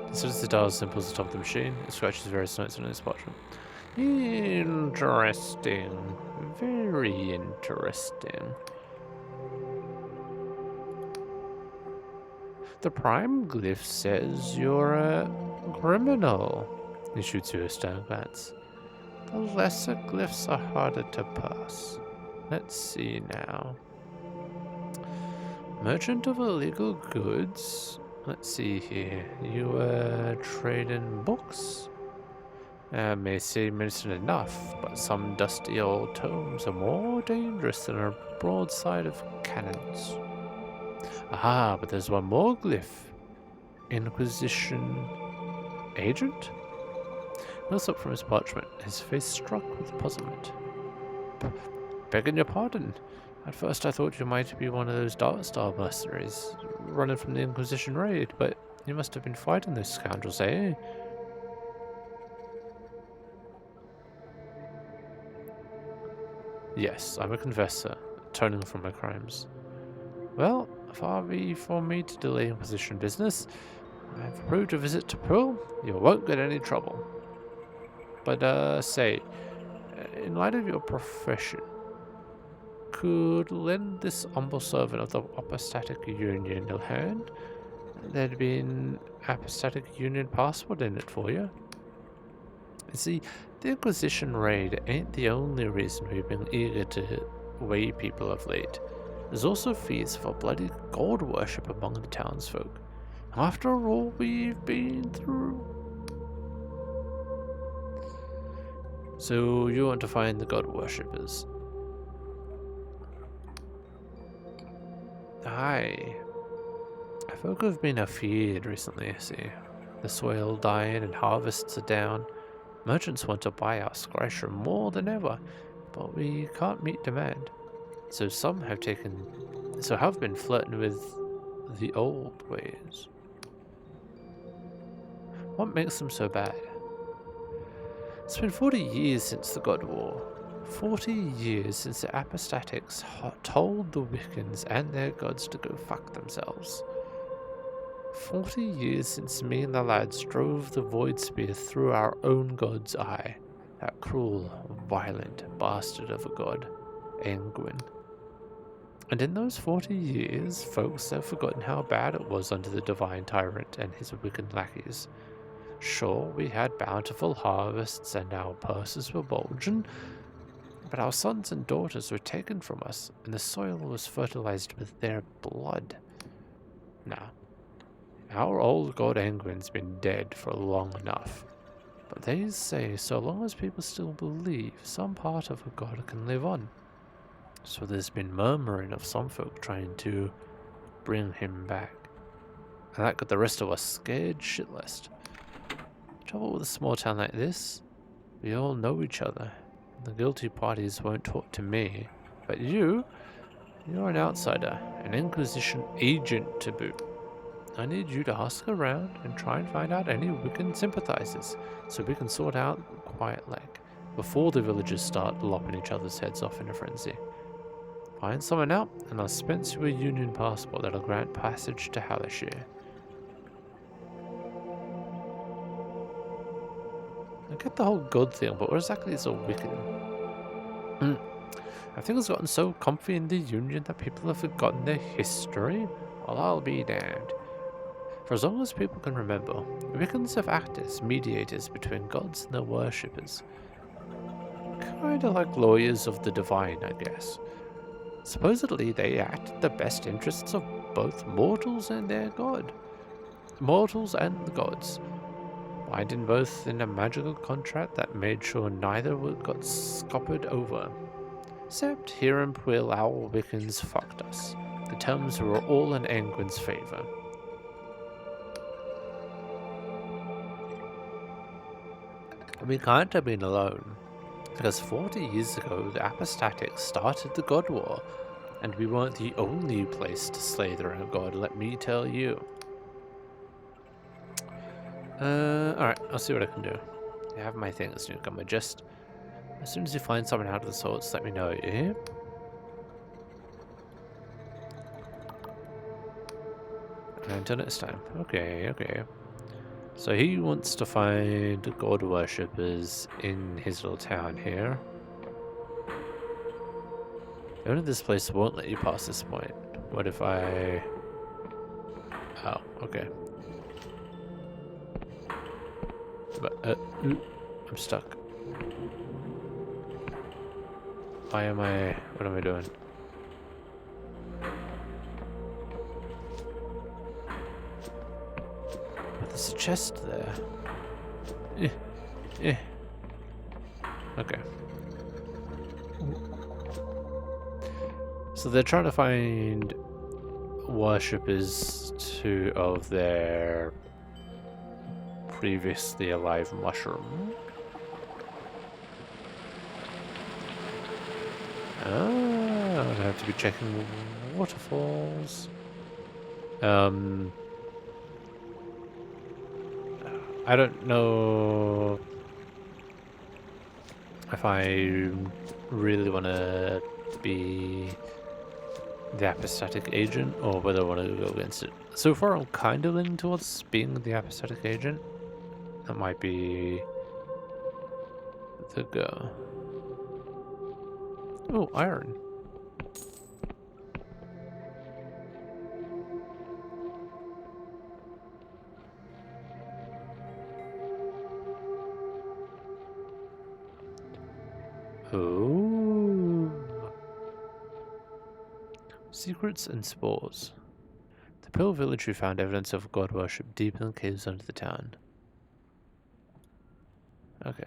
Considers the dial as simple as the top of the machine. It scratches various notes on his parchment. Interesting. Very interesting. The prime glyph says you're a criminal. He shoots you a stern glance. The lesser glyphs are harder to pass. Let's see now. Merchant of illegal goods. Let's see here. You trading books? May seem innocent enough, but some dusty old tomes are more dangerous than a broadside of cannons. Aha, but there's one more glyph. Inquisition agent? He looks up from his parchment, his face struck with puzzlement. Begging your pardon. At first I thought you might be one of those Dark Star mercenaries, running from the Inquisition raid, but you must have been fighting those scoundrels, eh? Yes, I'm a confessor, atoning for my crimes. Well, far be from me to delay Inquisition business. I've approved a visit to Pearl. You won't get any trouble. But, say, in light of your profession, could lend this humble servant of the Apostatic Union a hand? There'd be an Apostatic Union passport in it for you. You see, the Inquisition raid ain't the only reason we've been eager to weigh people of late. There's also fears for bloody god worship among the townsfolk. After all we've been through. So you want to find the god worshippers? Aye. Folk have been afeared recently, I see. The soil dying and harvests are down. Merchants want to buy our scratcher more than ever, but we can't meet demand. So some have been flirting with the old ways. What makes them so bad? It's been 40 years since the God War. 40 years since the Apostatics told the Wiccans and their gods to go fuck themselves. 40 years since me and the lads drove the Void Spear through our own god's eye. That cruel, violent bastard of a god, Angwin. And in those 40 years, folks have forgotten how bad it was under the Divine Tyrant and his Wiccan lackeys. Sure, we had bountiful harvests and our purses were bulging, but our sons and daughters were taken from us, and the soil was fertilized with their blood. Now, our old god Angwin's been dead for long enough, but they say so long as people still believe, some part of a god can live on. So there's been murmuring of some folk trying to bring him back, and that got the rest of us scared shitless. Trouble with a small town like this, we all know each other. The guilty parties won't talk to me, but you're an outsider, an Inquisition agent to boot. I need you to ask around and try and find out any Wiccan sympathizers, so we can sort out quiet like before the villagers start lopping each other's heads off in a frenzy. Find someone out, and I'll dispense you a Union passport that'll grant passage to Halashir. I get the whole god thing, but what exactly is a Wiccan? Have things gotten so comfy in the Union that people have forgotten their history? Well, I'll be damned. For as long as people can remember, Wiccans have acted as mediators between gods and their worshippers. Kinda like lawyers of the divine, I guess. Supposedly they act in the best interests of both mortals and their god. Mortals and the gods. Binding both in a magical contract that made sure neither got scuppered over. Except here in Pwyll, our Wiccans fucked us. The terms were all in Angwin's favor. We can't have been alone, because 40 years ago the Apostatics started the God War, and we weren't the only place to slay their own god, let me tell you. Alright, I'll see what I can do. I have my things, newcomer. Just as soon as you find someone out of the sorts, let me know, you hear? Until next time. Okay. So he wants to find god worshippers in his little town here. Only this place won't let you pass this point. What if I... Oh, okay. But, I'm stuck. What am I doing? There's a chest there. Okay. So they're trying to find worshippers of their previously alive mushroom. Ah, I have to be checking waterfalls. I don't know if I really want to be the apathetic agent or whether I want to go against it. So far, I'm kind of leaning towards being the apathetic agent. That might be the go. Oh, iron. Oh. Secrets and spores. The Pearl Village found evidence of god worship deep in the caves under the town. Okay.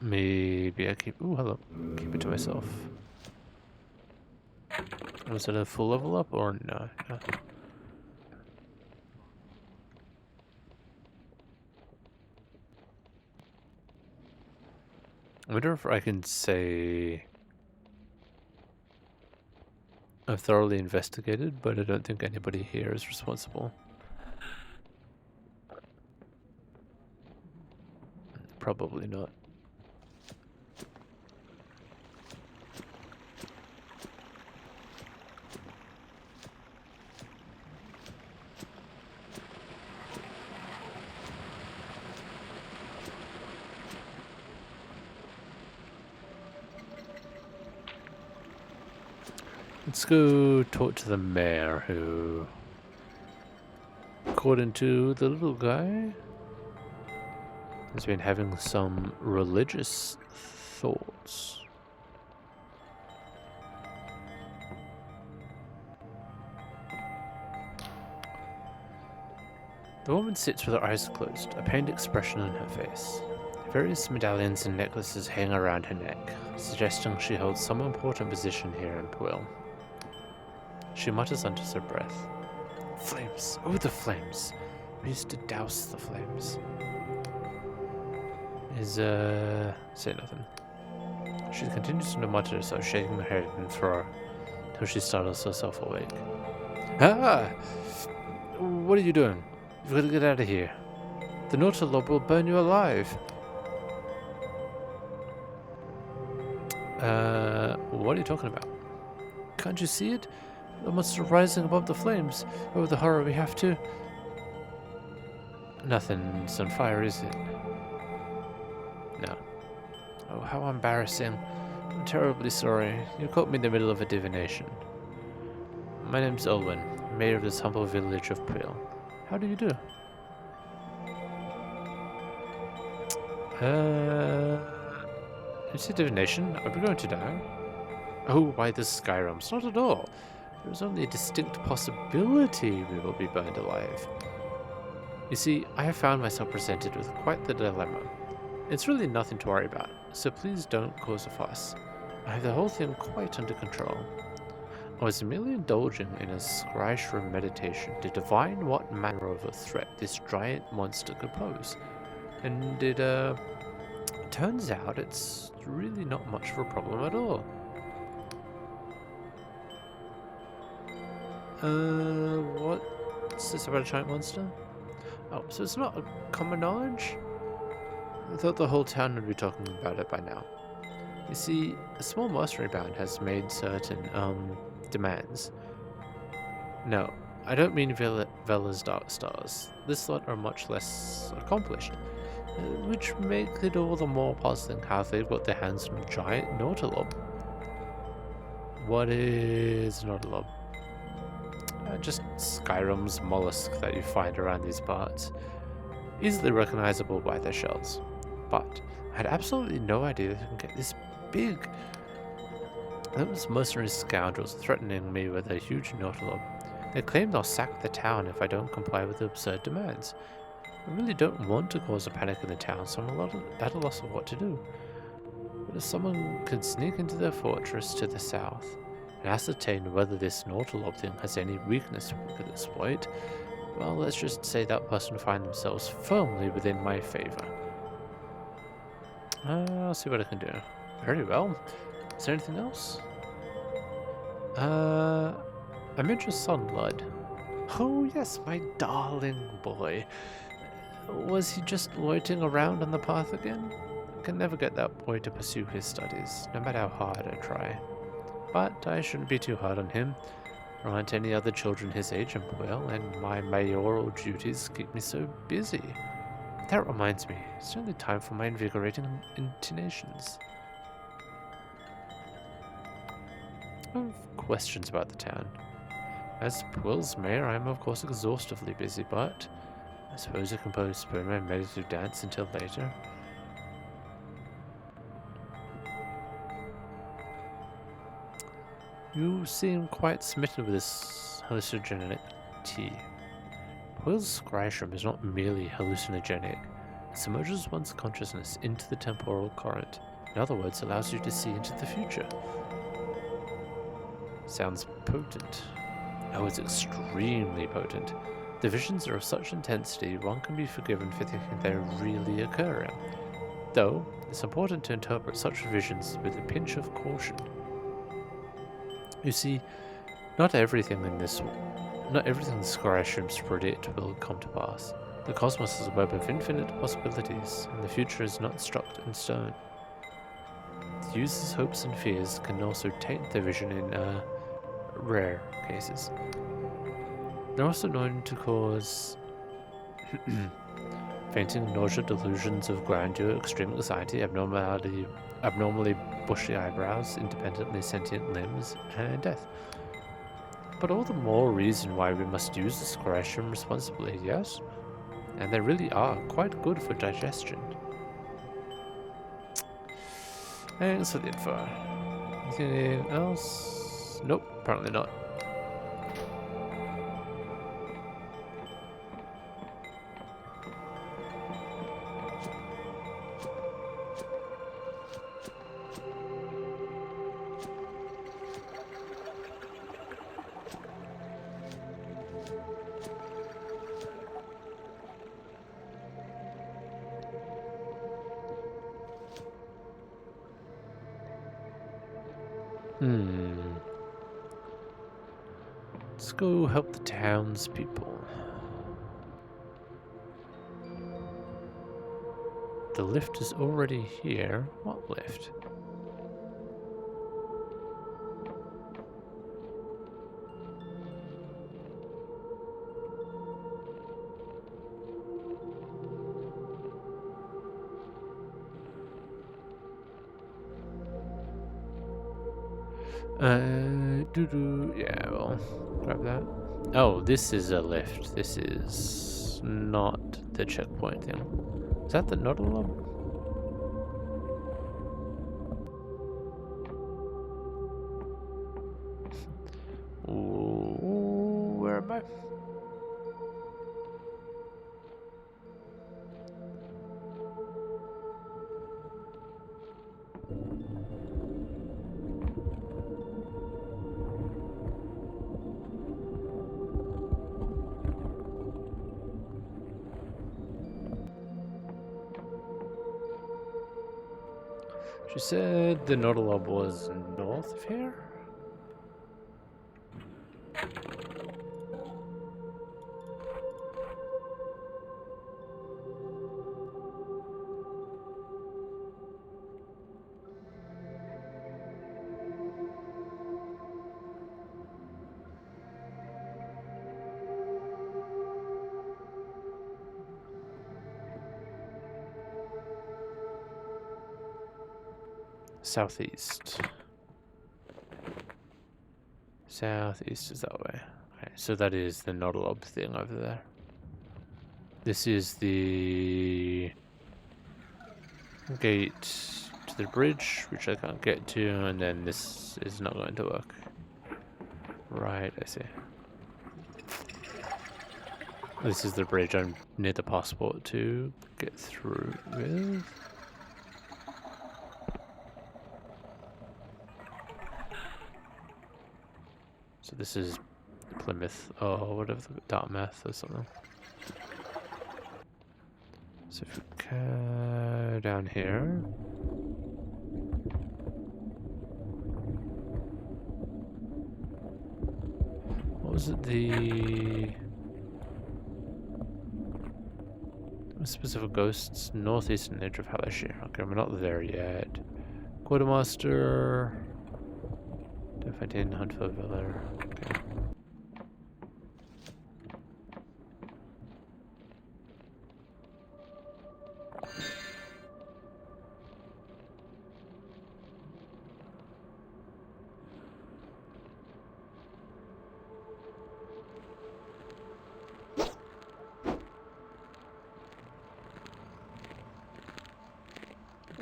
Maybe I keep... Ooh, hello. Keep it to myself. Was it a full level up or no? No. I wonder if I can say I've thoroughly investigated, but I don't think anybody here is responsible. Probably not. Let's go talk to the mayor, who, according to the little guy, has been having some religious thoughts. The woman sits with her eyes closed, a pained expression on her face. Various medallions and necklaces hang around her neck, suggesting she holds some important position here in Puel. She mutters under her breath. Flames! Oh, the flames! We used to douse the flames. Say nothing. She continues to mutter herself, shaking her head and throw till she startles herself awake. Ah! What are you doing? You've got to get out of here. The Nautilob will burn you alive. What are you talking about? Can't you see it? The monster rising above the flames. Oh, the horror, we have to... Nothing's on fire, is it? No. Oh, how embarrassing. I'm terribly sorry. You caught me in the middle of a divination. My name's Olwen, mayor of this humble village of Puel. How do you do? Is it divination? Are we going to die? Oh, why the sky realms? Not at all. There is only a distinct possibility we will be burned alive. You see, I have found myself presented with quite the dilemma. It's really nothing to worry about, so please don't cause a fuss. I have the whole thing quite under control. I was merely indulging in a scryshroom meditation to divine what manner of a threat this giant monster could pose. And it, turns out it's really not much of a problem at all. What's this about a giant monster? Oh, so it's not a common knowledge? I thought the whole town would be talking about it by now. You see, a small mercenary band has made certain, demands. No, I don't mean Vela's Dark Stars. This lot are much less accomplished, which make it all the more puzzling how they've got their hands on a giant Nautilob. What is Nautilob? Just Skyrim's mollusk that you find around these parts. easily recognizable by their shells. But I had absolutely no idea they can get this big. Those mercenary scoundrels threatening me with a huge Nautilob. They claim they'll sack the town if I don't comply with the absurd demands. I really don't want to cause a panic in the town, so I'm at a loss of what to do. But if someone could sneak into their fortress to the south and ascertain whether this Nautilob thing has any weakness we could exploit, well, let's just say that person would find themselves firmly within my favor. I'll see what I can do. Very well. Is there anything else? I'm interested in Lud. Oh yes, my darling boy. Was he just loitering around on the path again? I can never get that boy to pursue his studies, no matter how hard I try. But I shouldn't be too hard on him. There aren't any other children his age in Boyle, and my mayoral duties keep me so busy. That reminds me, it's nearly time for my invigorating intonations. I have questions about the town. As Boyle's mayor, I am of course exhaustively busy, but I suppose I can postpone my meditative dance until later. You seem quite smitten with this hallucinogenic tea. Boyle's scryshroom is not merely hallucinogenic. It submerges one's consciousness into the temporal current. In other words, allows you to see into the future. Sounds potent. Oh, it's extremely potent. The visions are of such intensity, one can be forgiven for thinking they're really occurring. Though, it's important to interpret such visions with a pinch of caution. You see, not everything the Skyrim's predict will come to pass. The cosmos is a web of infinite possibilities, and the future is not struck in stone. The user's hopes and fears can also taint their vision in rare cases. They're also known to cause fainting, nausea, delusions of grandeur, extreme anxiety, abnormally bushy eyebrows, independently sentient limbs, and death. But all the more reason why we must use the Skyrim responsibly, yes? And they really are quite good for digestion. Thanks for the info. Anything else? Nope, apparently not. Let's go help the townspeople. The lift is already here. What lift? Yeah, well, grab that. Oh, this is a lift. This is not the checkpoint thing. Is that the Nautilob? Ooh, where am I? She said the Nautilob was north of here? Southeast. Southeast is that way. Okay, so that is the Nautilob thing over there. This is the gate to the bridge, which I can't get to, and then this is not going to work. Right, I see. This is the bridge I'm near the passport to get through with. So this is Plymouth, or whatever, Dartmouth or something. So if we go down here. What was it, the specific ghosts? Northeastern edge of Halashir. Okay, we're not there yet. Quartermaster. Definitely hunt for Villa. Okay.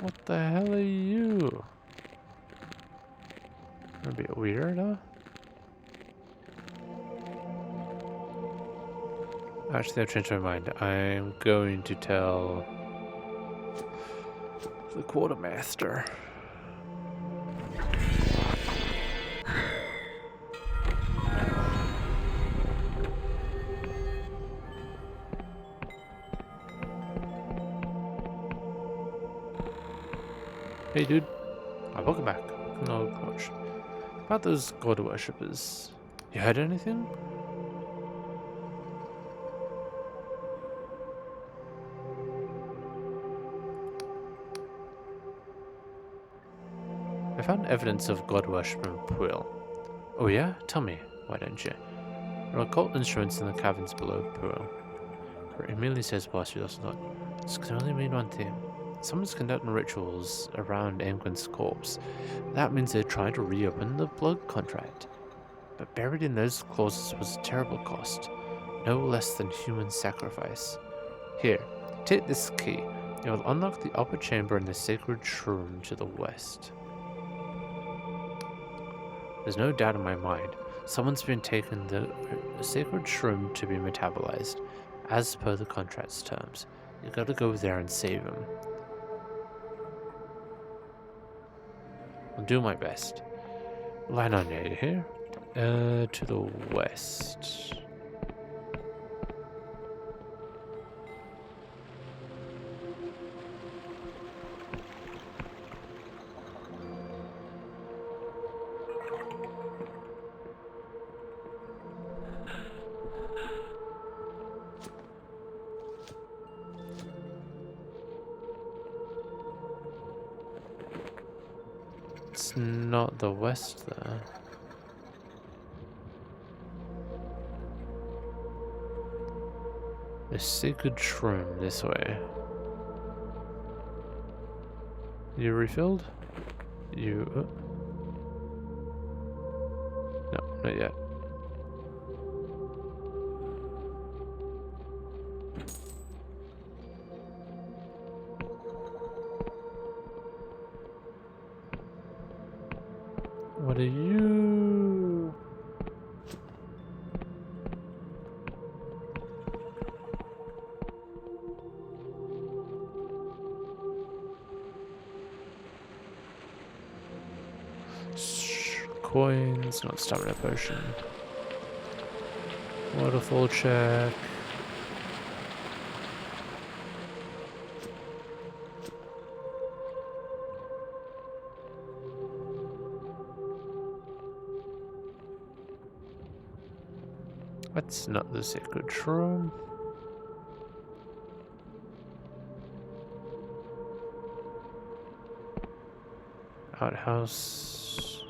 What the hell are you? You're a bit weird, huh? Actually, I've changed my mind. I'm going to tell the quartermaster. Hey, dude. Welcome back. No approach. About those god worshippers. You heard anything? I found evidence of god worship in Puil. Oh yeah? Tell me, why don't you? There are occult instruments in the caverns below Puil. It merely says past you not. This can only mean one thing. Someone's conducting rituals around Angwin's corpse. That means they're trying to reopen the blood contract. But buried in those clauses was a terrible cost. No less than human sacrifice. Here, take this key. It will unlock the upper chamber in the sacred shroom to the west. There's no doubt in my mind. Someone's been taking the sacred shroom to be metabolized, as per the contract's terms. You gotta go there and save him. I'll do my best. Line on you here. To the west. It's not the west there. The sacred shroom this way. You refilled? You... No, not yet. What are you? Coins, not stamina potion. Waterfall check. That's not the sacred shroom. Outhouse.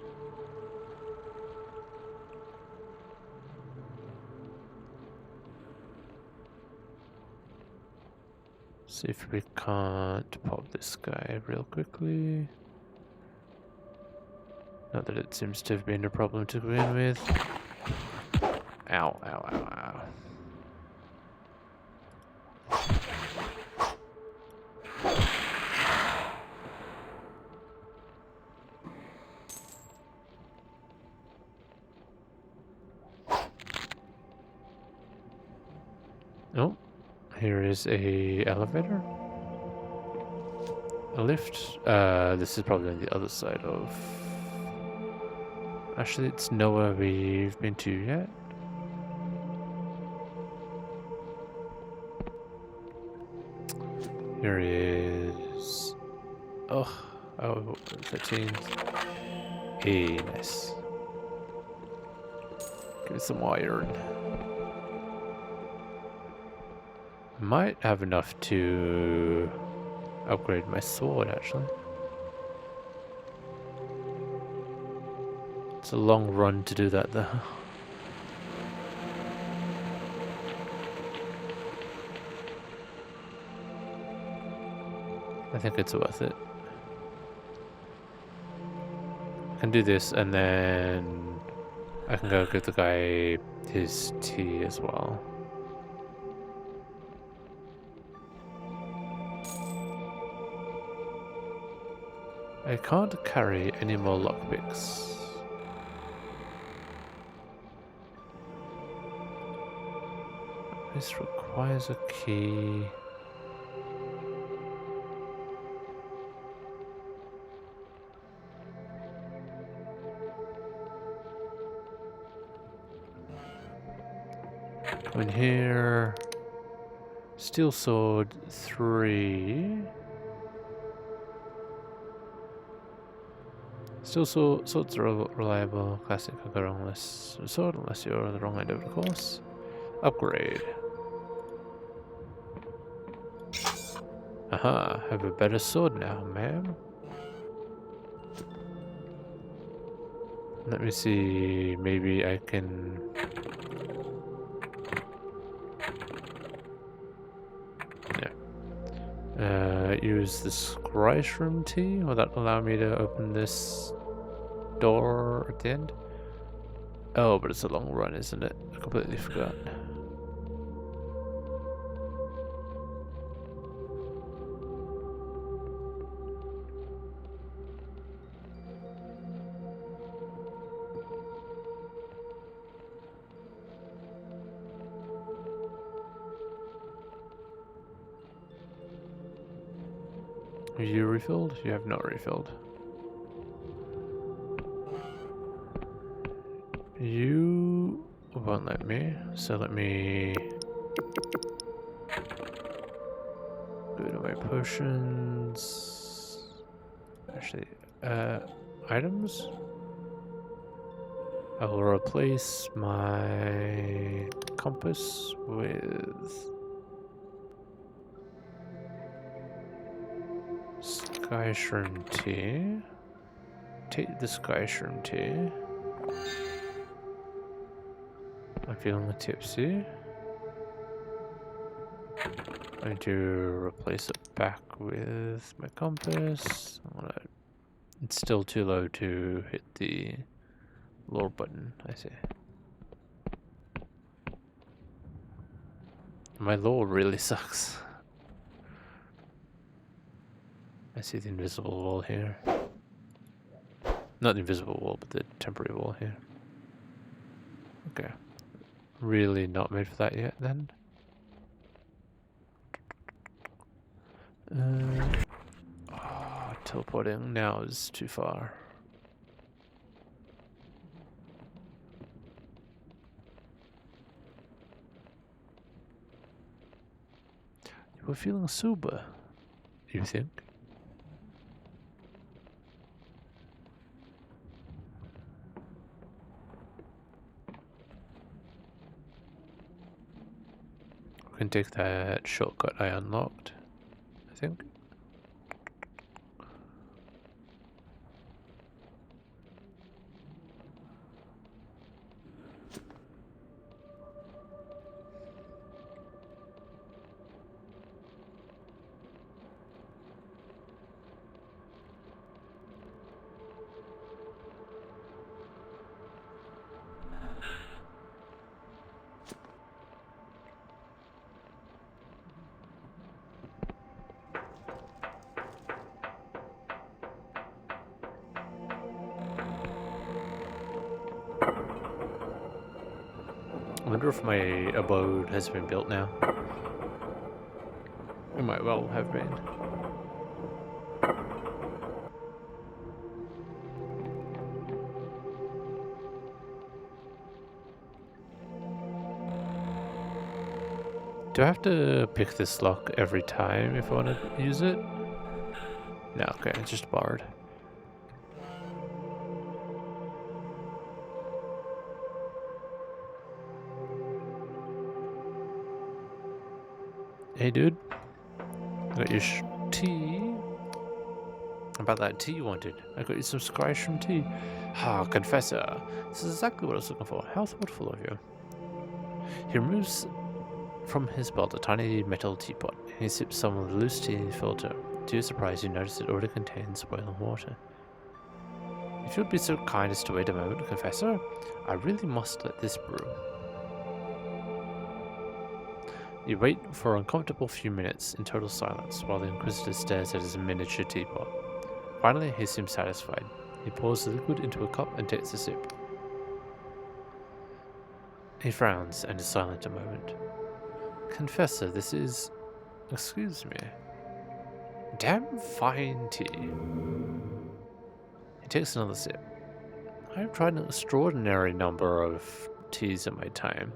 See if we can't pop this guy real quickly. Not that it seems to have been a problem to begin with. Ow, ow, ow, ow. Oh, here is a elevator. A lift. This is probably on the other side of... Actually, it's nowhere we've been to yet. Here is... Oh, 13. Hey, nice. Give me some iron. Might have enough to upgrade my sword, actually. It's a long run to do that, though. I think it's worth it. I can do this, and then I can go give the guy his tea as well. I can't carry any more lockpicks. This requires a key. Come in here. Steel sword 3. Steel swords are reliable. Classic can go wrong unless sword unless you're on the wrong end of the course. Upgrade. Aha, have a better sword now, ma'am. Let me see, maybe I can... Yeah. Use the scry room key. Will that allow me to open this door at the end? Oh, but it's a long run, isn't it? I completely forgot. Are you refilled? You have not refilled. You won't let me, so let me go to my potions. Actually, items? I will replace my compass with Sky Shroom tea. Take the Sky Shroom tea. I'm feeling tipsy. I'm going to replace it back with my compass. It's still too low to hit the lower button, I see. My lore really sucks. I see the invisible wall here. Not the invisible wall, but the temporary wall here. Okay. Really not made for that yet, then. Teleporting now is too far. You were feeling sober, you think? We can take that shortcut I unlocked, I think. wonder if my abode has been built now. It might well have been. Do I have to pick this lock every time if I want to use it? No, okay, it's just barred. Hey dude, I got your tea. About that tea you wanted. I got you some Skyrim tea. Ah, Confessor. This is exactly what I was looking for. How thoughtful of you. He removes from his belt a tiny metal teapot. He sips some of the loose tea filter. To your surprise, you notice it already contains boiling water. If you'd be so kind as to wait a moment, Confessor, I really must let this brew. You wait for an uncomfortable few minutes in total silence while the Inquisitor stares at his miniature teapot. Finally, he seems satisfied. He pours the liquid into a cup and takes a sip. He frowns and is silent a moment. Confessor, this is... excuse me. Damn fine tea. He takes another sip. I have tried an extraordinary number of teas in my time.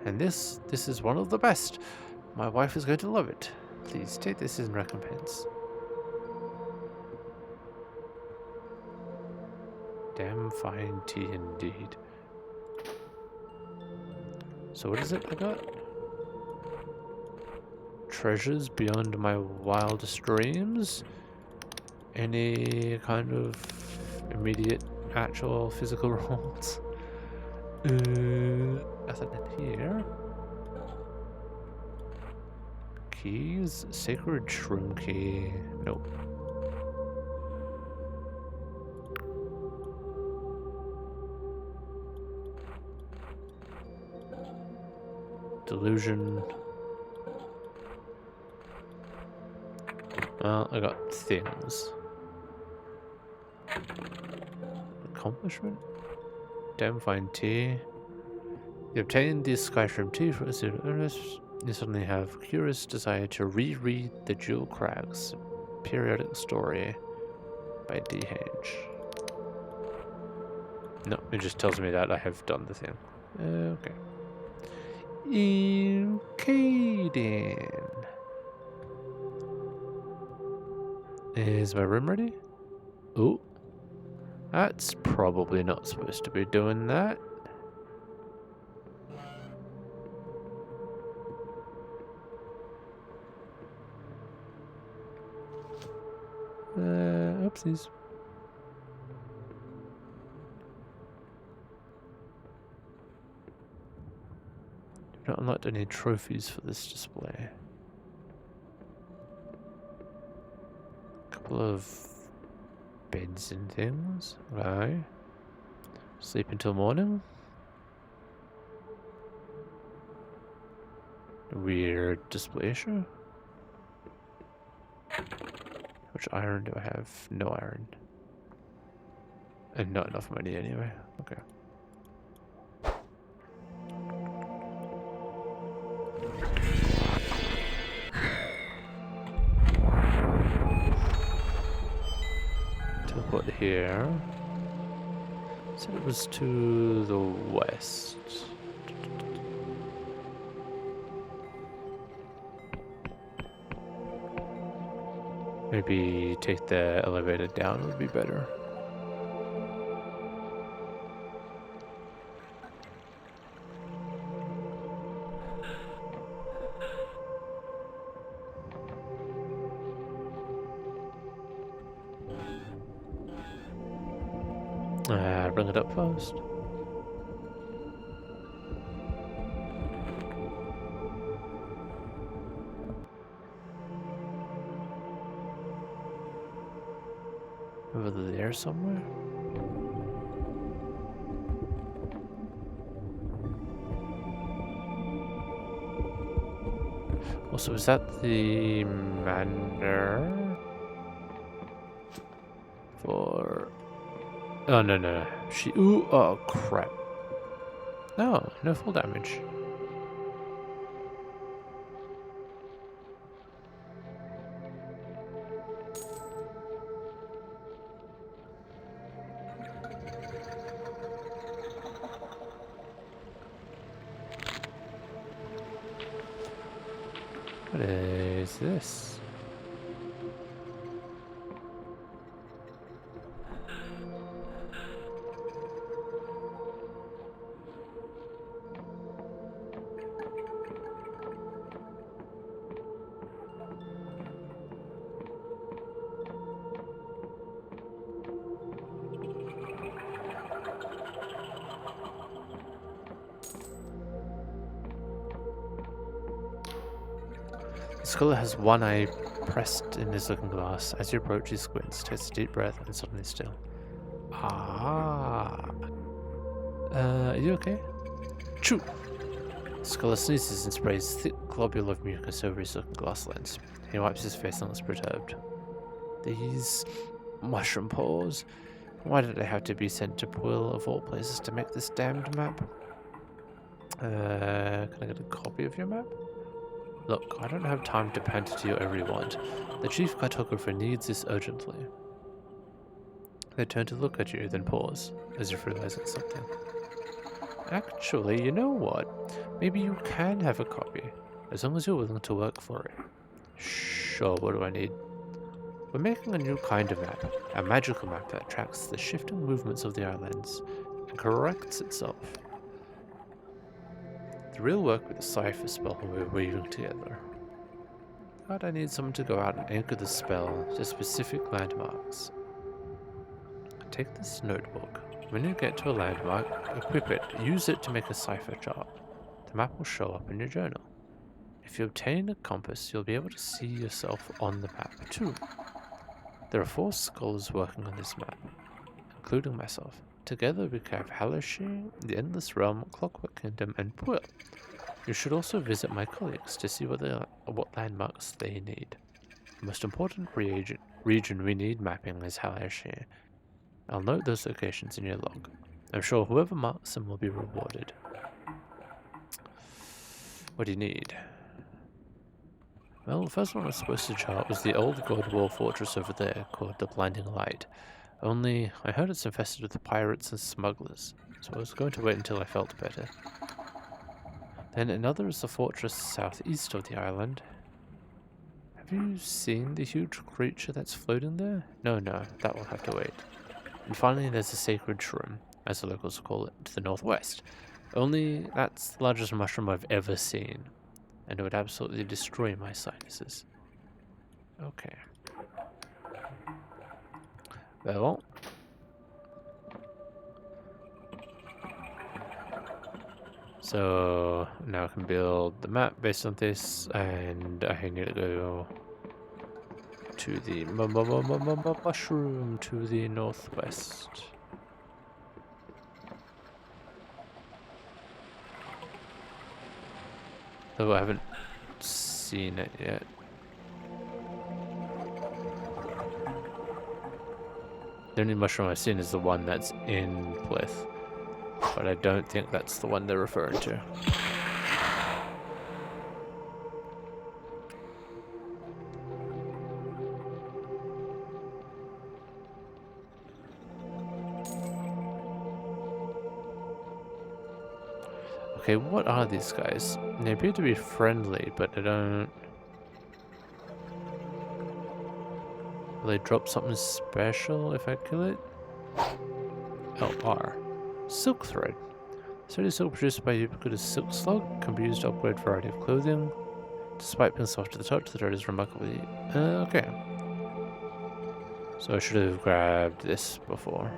And this is one of the best. My wife is going to love it. Please take this in recompense. Damn fine tea indeed. So what is it I got? Treasures beyond my wildest dreams? Any kind of immediate, actual physical rolls? Nothing in here. Keys? Sacred shroom key. Nope. Delusion. Well, I got things. Accomplishment? Damn fine tea. You obtained the Skyrim tea for a student earnest. You suddenly have a curious desire to reread the Jewel Crags periodic story by D.H. No, it just tells me that I have done the thing. Okay. Okay then. Is my room ready? Oh. That's probably not supposed to be doing that. Oopsies. I've not unlocked any trophies for this display. A couple of beds and things. Right. Sleep until morning. Weird display issue. Which iron do I have? No iron. And not enough money anyway. Okay. Teleport here. Said it was to the west. Maybe take the elevator down would be better. Bring it up first. Over there somewhere? Also, is that the manor? For... Oh, no. Ooh, oh, crap. Oh, no full damage. What is this? The scholar has one eye pressed in his looking glass. As you approach, he squints, takes a deep breath, and suddenly still. Ah. Are you okay? Choo! The scholar sneezes and sprays a thick globule of mucus over his looking glass lens. He wipes his face and looks perturbed. These mushroom paws. Why did they have to be sent to Quill of all places to make this damned map? Can I get a copy of your map? Look, I don't have time to pander to your every want. The chief cartographer needs this urgently. They turn to look at you, then pause, as if realizing something. Actually, you know what? Maybe you can have a copy, as long as you're willing to work for it. Sure, what do I need? We're making a new kind of map, a magical map that tracks the shifting movements of the islands and corrects itself. The real work with the cipher spell we're weaving together. But I need someone to go out and anchor the spell to specific landmarks. Take this notebook. When you get to a landmark, equip it, use it to make a cipher chart. The map will show up in your journal. If you obtain a compass, you'll be able to see yourself on the map too. There are 4 scholars working on this map, including myself. Together we carve Hallershi, the Endless Realm, Clockwork Kingdom, and Puil. You should also visit my colleagues to see what landmarks they need. The most important region we need mapping is Hallershi. I'll note those locations in your log. I'm sure whoever marks them will be rewarded. What do you need? Well, the first one I was supposed to chart was the old God Wall fortress over there, called the Blinding Light. Only, I heard it's infested with pirates and smugglers, so I was going to wait until I felt better. Then another is the fortress southeast of the island. Have you seen the huge creature that's floating there? No, that will have to wait. And finally, there's the sacred shroom, as the locals call it, to the northwest. Only, that's the largest mushroom I've ever seen, and it would absolutely destroy my sinuses. Okay. Well, so now I can build the map based on this, and I need to go to the mushroom to the northwest. Though I haven't seen it yet. The only mushroom I've seen is the one that's in Plith, but I don't think that's the one they're referring to. Okay, what are these guys? They appear to be friendly, but I don't... Will they drop something special if I kill it? LR. Silk thread. Sturdy silk produced by ubiquitous silk slug can be used to upgrade a variety of clothing. Despite being soft to the touch, the thread is remarkably... okay. So I should have grabbed this before.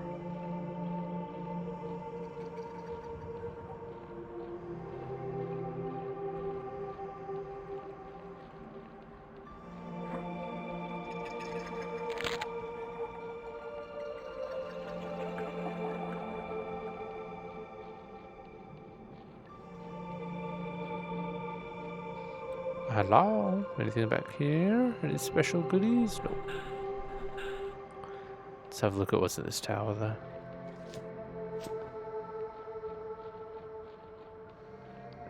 Hello? Anything back here? Any special goodies? No. Let's have a look at what's in this tower there.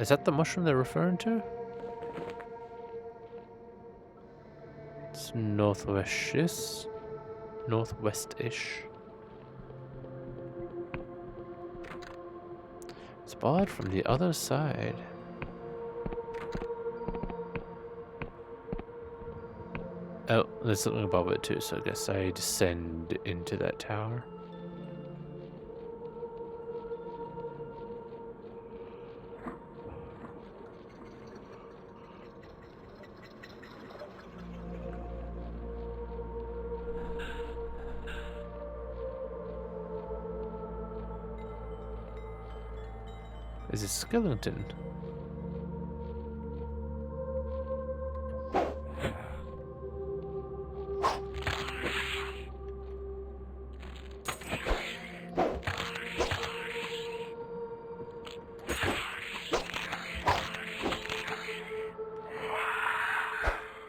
Is that the mushroom they're referring to? It's northwest-ish. Northwest-ish. It's barred from the other side. Oh, there's something above it too, so I guess I descend into that tower. Is it skeleton?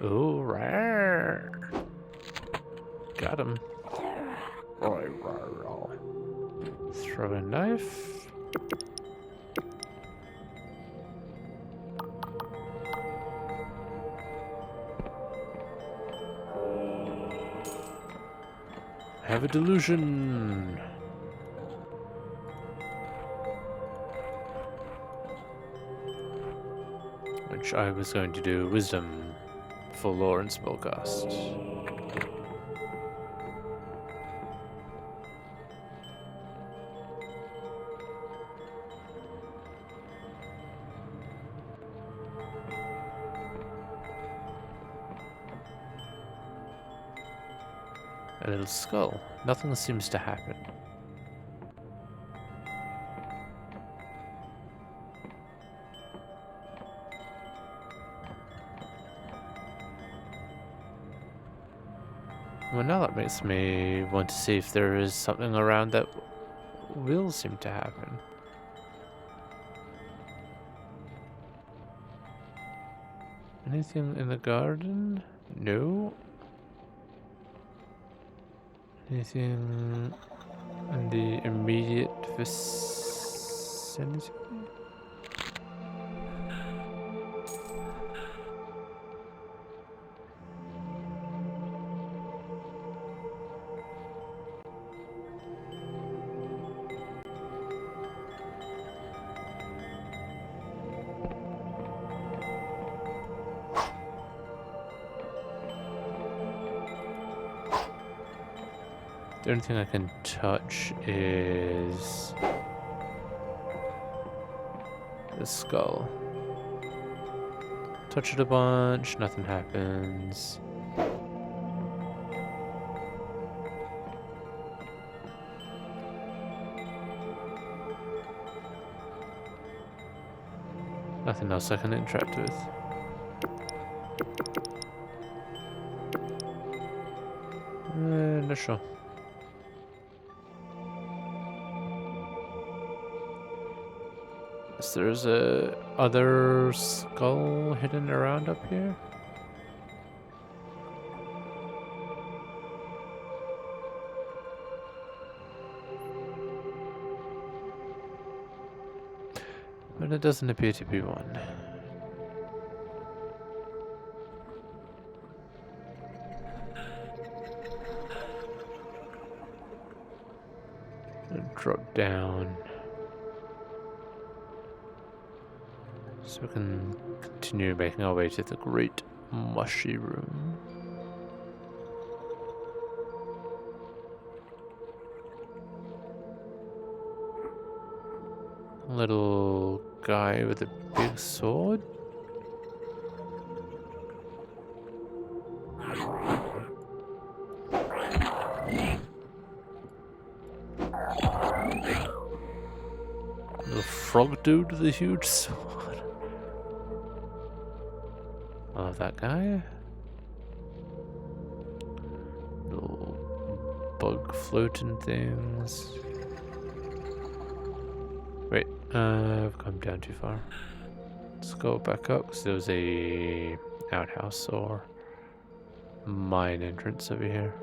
Oh, rare. Got him. Throw a knife. Have a delusion. Which I was going to do wisdom for lore and spellcast. A little skull. Nothing seems to happen. Well, now that makes me want to see if there is something around that will seem to happen. Anything in the garden? No. Anything in the immediate vicinity? The only thing I can touch is the skull. Touch it a bunch, nothing happens. Nothing else I can interact with. Not sure. There's a other skull hidden around up here. But it doesn't appear to be one. Drop down. So we can continue making our way to the great mushy room. Little guy with a big sword. Little frog dude with a huge sword. I love that guy. Little bug floating things. Wait, I've come down too far. Let's go back up because there was a outhouse or mine entrance over here.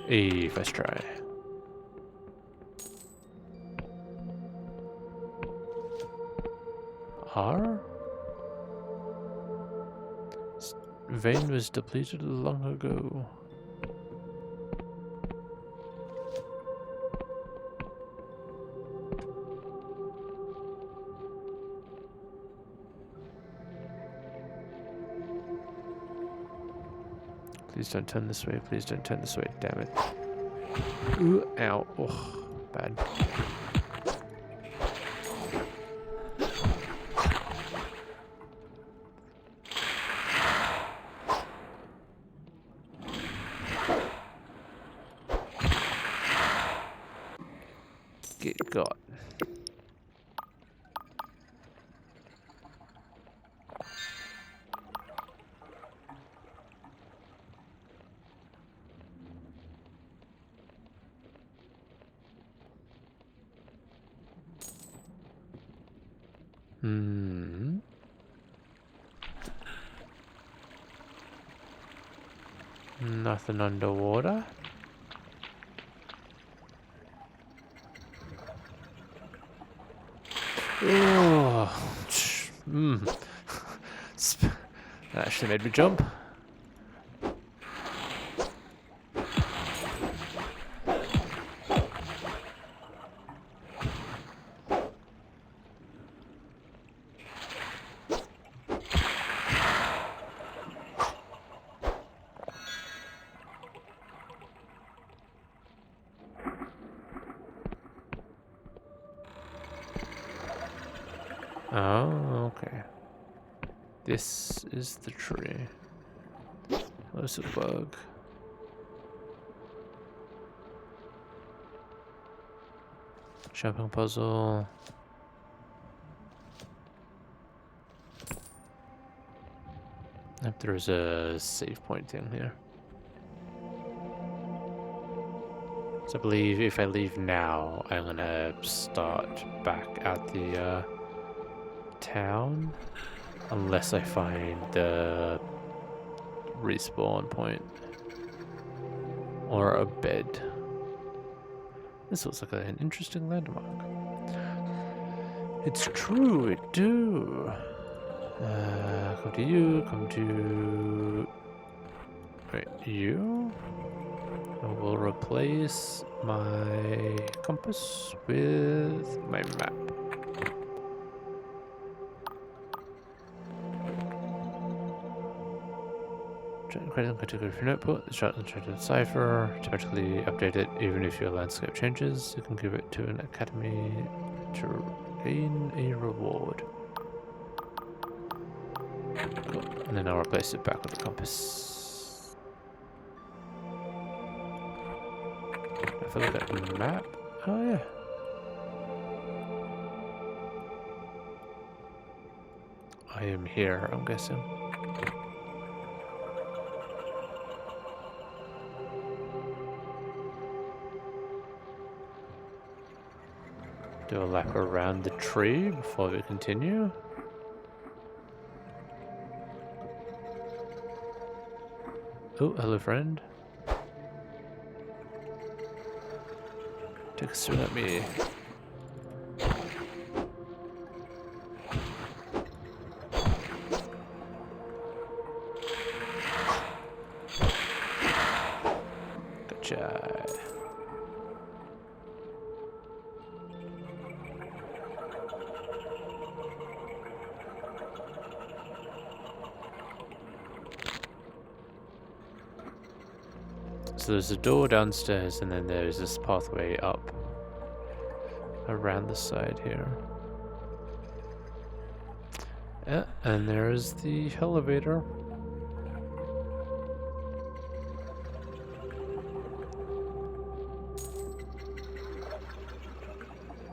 First try. R? Vein was depleted long ago. Please don't turn this way, please don't turn this way, damn it. Ooh, ow, oh, bad. Get got. Nothing underwater. Oh, that actually made me jump. Oh, okay. This is the tree. Where's the bug? Jumping puzzle. If there's a save point thing here. So I believe if I leave now, I'm gonna start back at the town. Unless I find the respawn point. Or a bed. This looks like an interesting landmark. It's true, it do. Come to you, come to... Wait, you? I will replace my compass with my map. Credit category for notebook, the shot to decipher, automatically update it even if your landscape changes. You can give it to an academy to gain a reward. Cool. And then I'll replace it back with the compass. If I look at the map, oh yeah. I am here, I'm guessing. Do a lap around the tree before we continue. Oh, hello friend. Take a swing at me. Gotcha. So there's a door downstairs and then there's this pathway up around the side here. Yeah, and there's the elevator.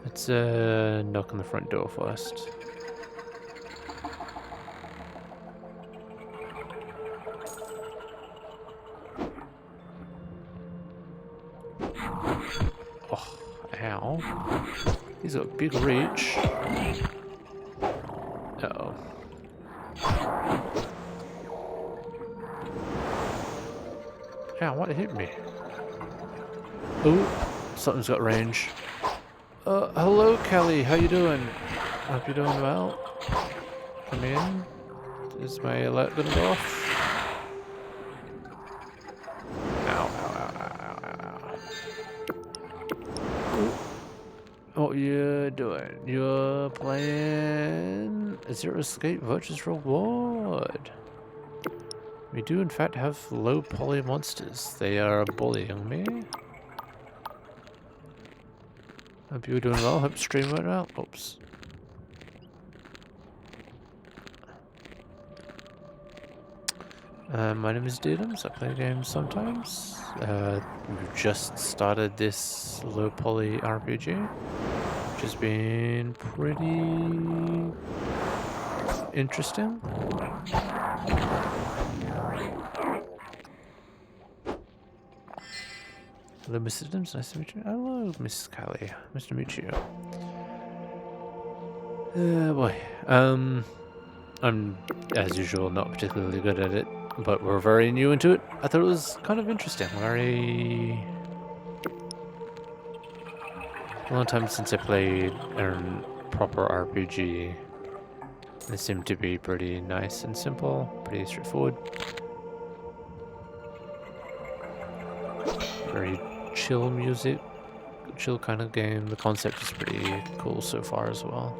Let's knock on the front door first. Oh, ow. He's got a big reach. Uh-oh. Ow, what hit me? Ooh, something's got range. Hello, Kelly. How you doing? Hope you're doing well. Come in. Is my alert gonna go off? Ow, ow, ow, ow, ow, ow. What are you doing? You're playing Zero Escape Virtuous Reward. We do in fact have low poly monsters. They are bullying me. Hope you're doing well. Hope stream went well. Oops. My name is Delusion. I play games sometimes. We've just started this low poly RPG, which has been pretty interesting. Hello, Mr. Adams. Nice to meet you. Hello, Miss Callie. Nice to meet you. Boy. I'm, as usual, not particularly good at it, but we're very new into it. I thought it was kind of interesting. Very long time since I played a proper RPG. They seem to be pretty nice and simple, pretty straightforward. Very chill music, chill kind of game. The concept is pretty cool so far as well.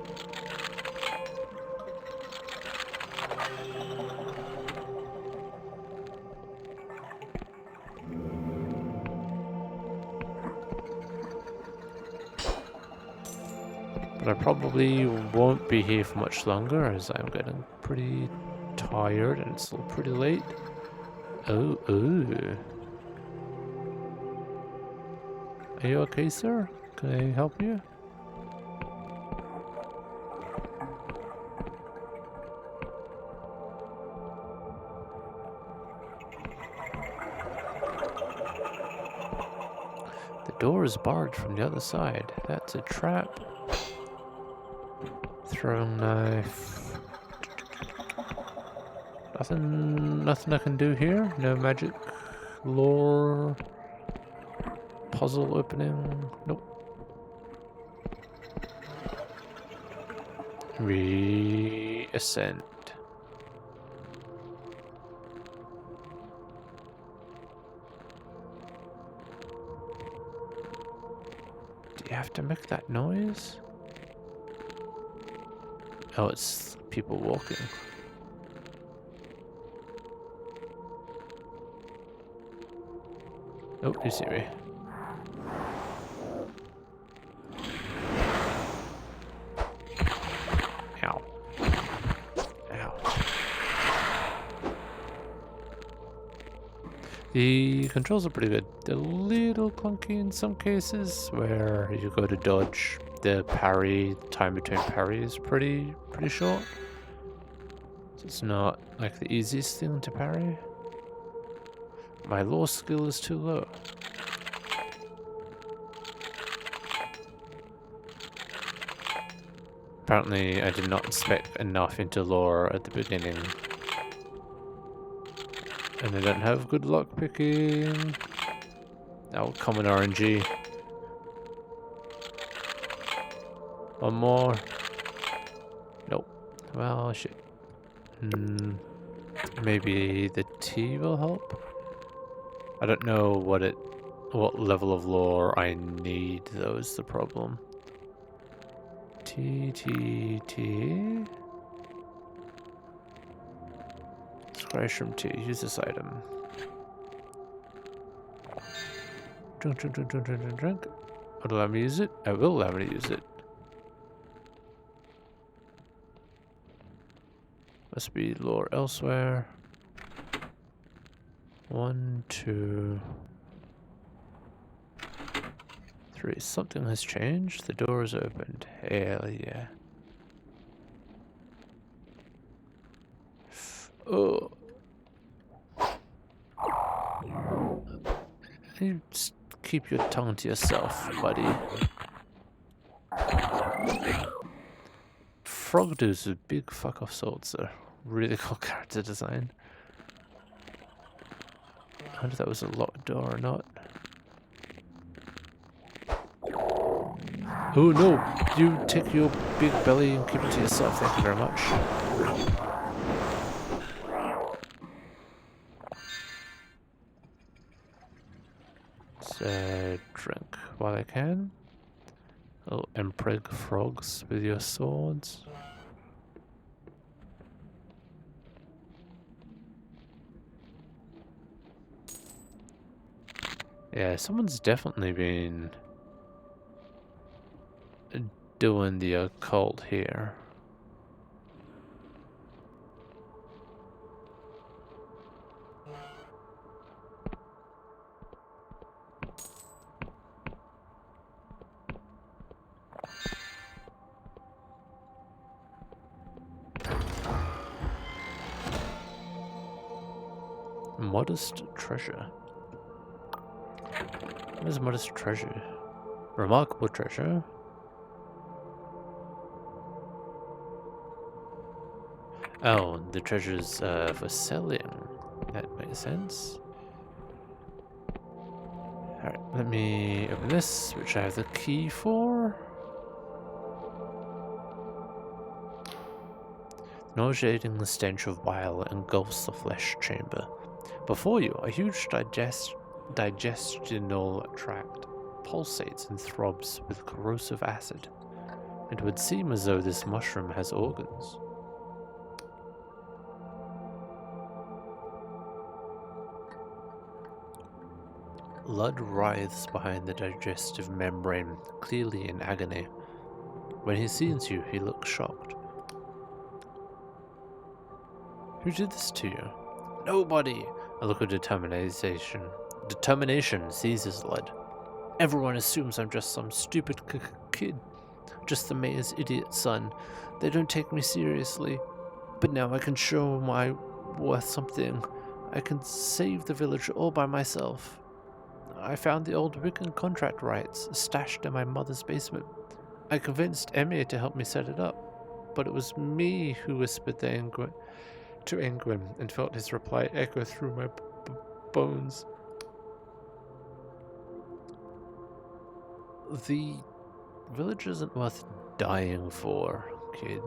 But I probably won't be here for much longer as I'm getting pretty tired and it's still pretty late. Oh, ooh. Are you okay, sir? Can I help you? The door is barred from the other side. That's a trap. Throwing knife. Nothing I can do here? No magic lore puzzle opening? Nope. Reascend. Do you have to make that noise? Oh, it's people walking. Oh, you see me. Ow. Ow. The controls are pretty good. They're a little clunky in some cases where you go to dodge. The parry, time between parry is pretty short. So it's not like the easiest thing to parry. My lore skill is too low. Apparently I did not spec enough into lore at the beginning. And I don't have good luck picking. That will come in RNG. One more. Nope. Well, shit. Maybe the T will help? I don't know what level of lore I need though is the problem. T. Scratch from T. Use this item. Drink. Would allow me to use it? I will allow me to use it. Must be lore elsewhere. 1, 2, 3. Something has changed. The door is opened. Hell yeah. Oh. You just keep your tongue to yourself, buddy. Frog dudes with big fuck off swords are really cool character design. I wonder if that was a locked door or not. Oh no! You take your big belly and keep it to yourself, thank you very much. Let's drink while I can. Oh, and prig frogs with your swords. Yeah, someone's definitely been doing the occult here. Modest treasure. What is modest treasure? Remarkable treasure. Oh, the treasure's for selling. That makes sense. Alright, let me open this, which I have the key for. Nauseating the stench of bile engulfs the flesh chamber. Before you, a huge digestional tract pulsates and throbs with corrosive acid. It would seem as though this mushroom has organs. Blood writhes behind the digestive membrane, clearly in agony. When he sees you, he looks shocked. Who did this to you? Nobody! A look of determination seizes Lud. Everyone assumes I'm just some stupid kid. Just the mayor's idiot son. They don't take me seriously. But now I can show my worth something. I can save the village all by myself. I found the old Wiccan contract rights stashed in my mother's basement. I convinced Emmy to help me set it up. But it was me who whispered to Ingwin and felt his reply echo through my bones. The village isn't worth dying for, kid.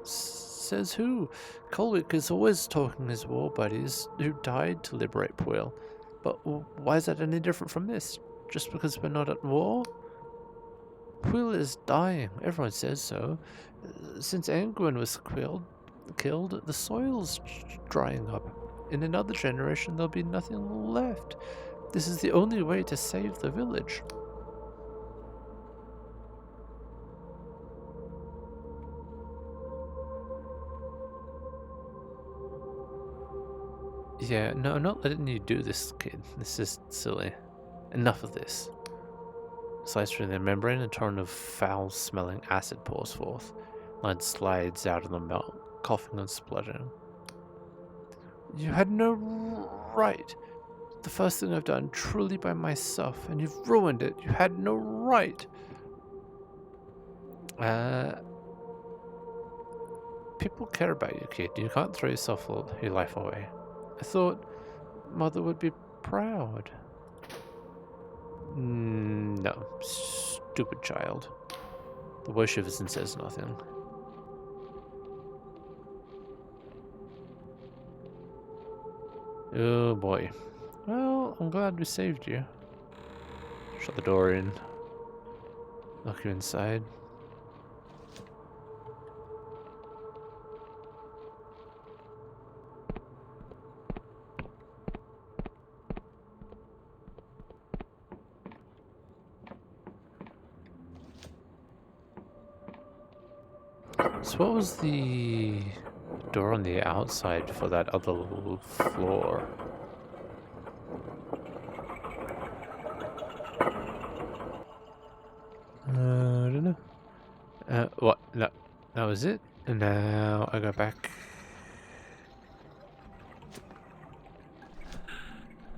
Says who? Colwick is always talking his war buddies who died to liberate Puel. But why is that any different from this? Just because we're not at war? Puel is dying, everyone says so. Since Angwin was killed, the soil's drying up. In another generation, there'll be nothing left. This is the only way to save the village. Yeah, no, I'm not letting you do this, kid. This is silly. Enough of this. Sliced through the membrane, a torrent of foul-smelling acid pours forth. Blood slides out of the mouth, coughing and spluttering. You had no right. The first thing I've done truly by myself, and you've ruined it. You had no right. People care about you, kid. You can't throw your life away. I thought Mother would be proud. No, stupid child. The boy shivers and says nothing. Oh boy. Well, I'm glad we saved you. Shut the door in. Lock you inside. So what was the door on the outside for that other little floor? I don't know. What? No, that was it. And now I go back.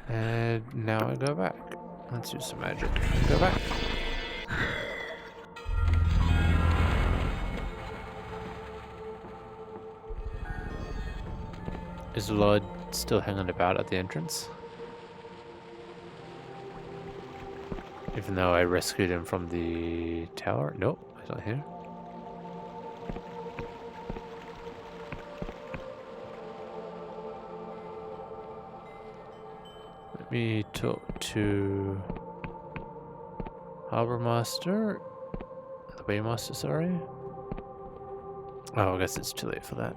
And now I go back. Let's use some magic. Go back. Is Lord still hanging about at the entrance? Even though I rescued him from the tower. Nope, he's not here. Let me talk to Harbor Master. The Waymaster, sorry. Oh, I guess it's too late for that.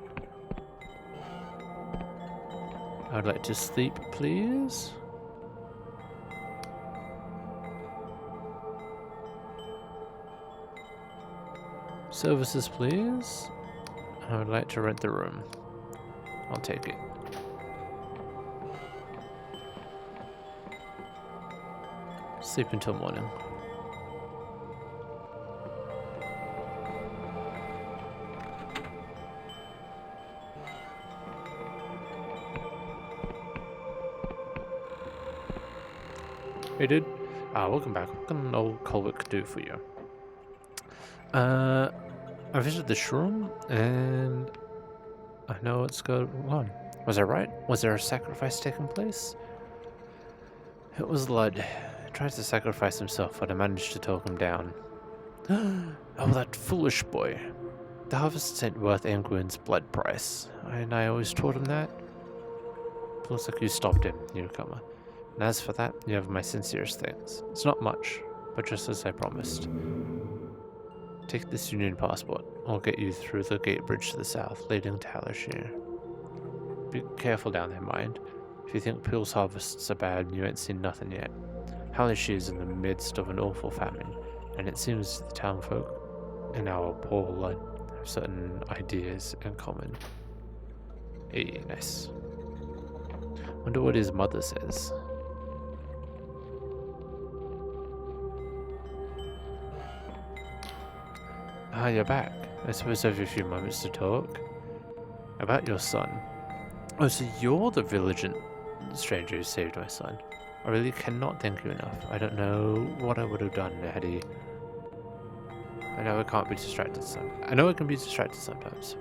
I'd like to sleep, please. Services, please. I would like to rent the room. I'll take it. Sleep until morning. Hey, dude. Welcome back. What can an old Colwick do for you? I visited the shroom, and I know what's going on. Was I right? Was there a sacrifice taking place? It was Lud. He tried to sacrifice himself, but I managed to talk him down. Oh, that foolish boy. The harvest ain't worth Anguin's blood price. And I always told him that. Looks like you stopped him, newcomer. And as for that, you have my sincerest thanks. It's not much, but just as I promised. Take this Union passport. I'll get you through the gate bridge to the south, leading to Halashir. Be careful down there, mind. If you think Peel's harvests are bad, you ain't seen nothing yet. Halashir is in the midst of an awful famine, and it seems the townfolk and our poor Lud have certain ideas in common. Hey, nice. Wonder what his mother says. Ah, you're back. I suppose I have a few moments to talk. About your son. Oh, so you're the vigilant stranger who saved my son. I really cannot thank you enough. I don't know what I would have done had he... I know I can't be distracted sometimes. I know I can be distracted sometimes.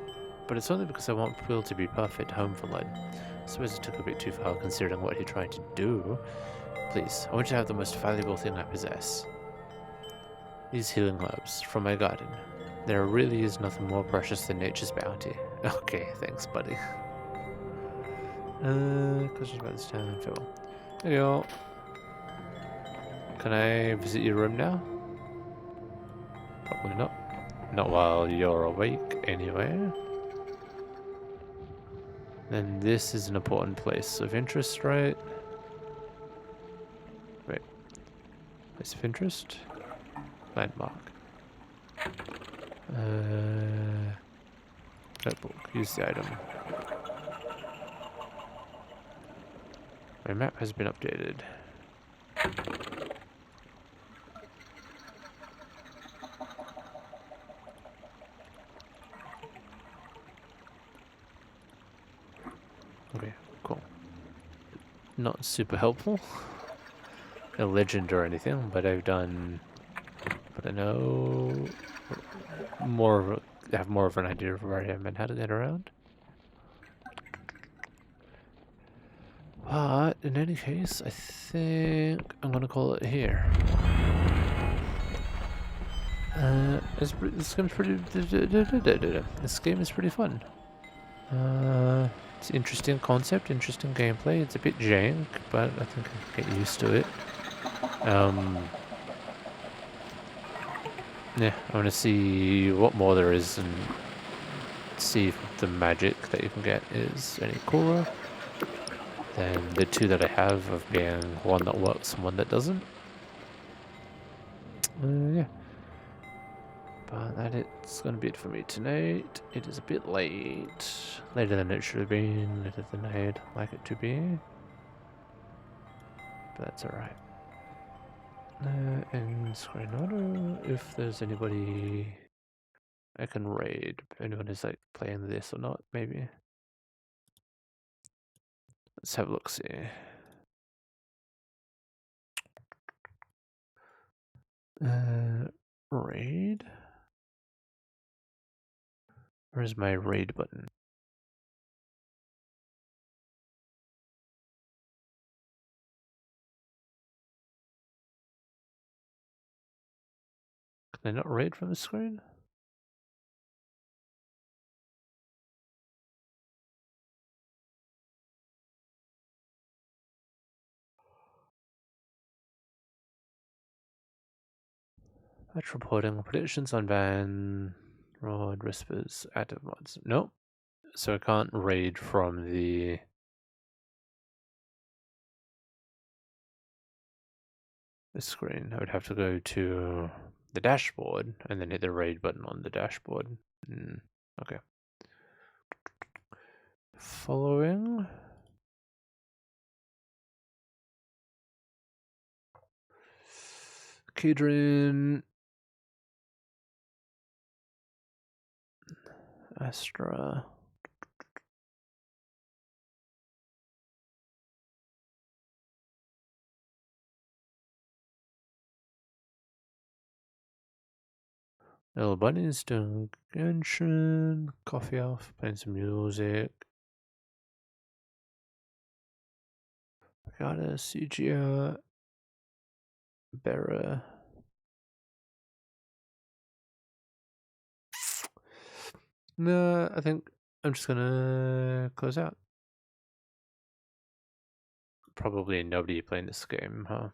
But it's only because I want Quill to be perfect home for Lud. I suppose it took a bit too far considering what he tried to do. Please, I want you to have the most valuable thing I possess. These healing herbs from my garden. There really is nothing more precious than nature's bounty. Okay, thanks, buddy. Questions about this town, Phil. Hey, y'all. Can I visit your room now? Probably not. Not while you're awake, anyway. Then this is an important place of interest, right? Wait. Place of interest? Landmark. Notebook. Use the item. My map has been updated. Okay, cool. Not super helpful. No legend or anything, but I've done... But I know... more of a, have more of an idea of where I am and how to get around. But in any case, I think I'm gonna call it here. This game's pretty. This game is pretty fun. It's an interesting concept, interesting gameplay. It's a bit jank, but I think I can get used to it. Yeah, I want to see what more there is and see if the magic that you can get is any cooler than the two that I have of being one that works and one that doesn't. Yeah. But that it's gonna be it for me tonight. It is a bit late. Later than it should have been, later than I'd like it to be. But that's alright. And Screenauto, if there's anybody I can raid, if anyone is like playing this or not, maybe. Let's have a look, see. Raid? Where's my raid button? Can I not raid from the screen? Batch reporting predictions on ban. Rod whispers active mods. Nope. So I can't raid from the screen. I would have to go to the dashboard and then hit the raid button on the dashboard. Okay. Following. Kedron. Astra. Little bunnies doing Genshin. Coffee off. Playing some music. Got a CGR. Bera. No, I think I'm just gonna close out. Probably nobody playing this game, huh?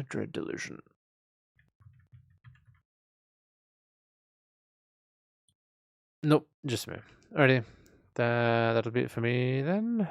Dread Delusion. Nope, just me. Alrighty. That'll be it for me then. No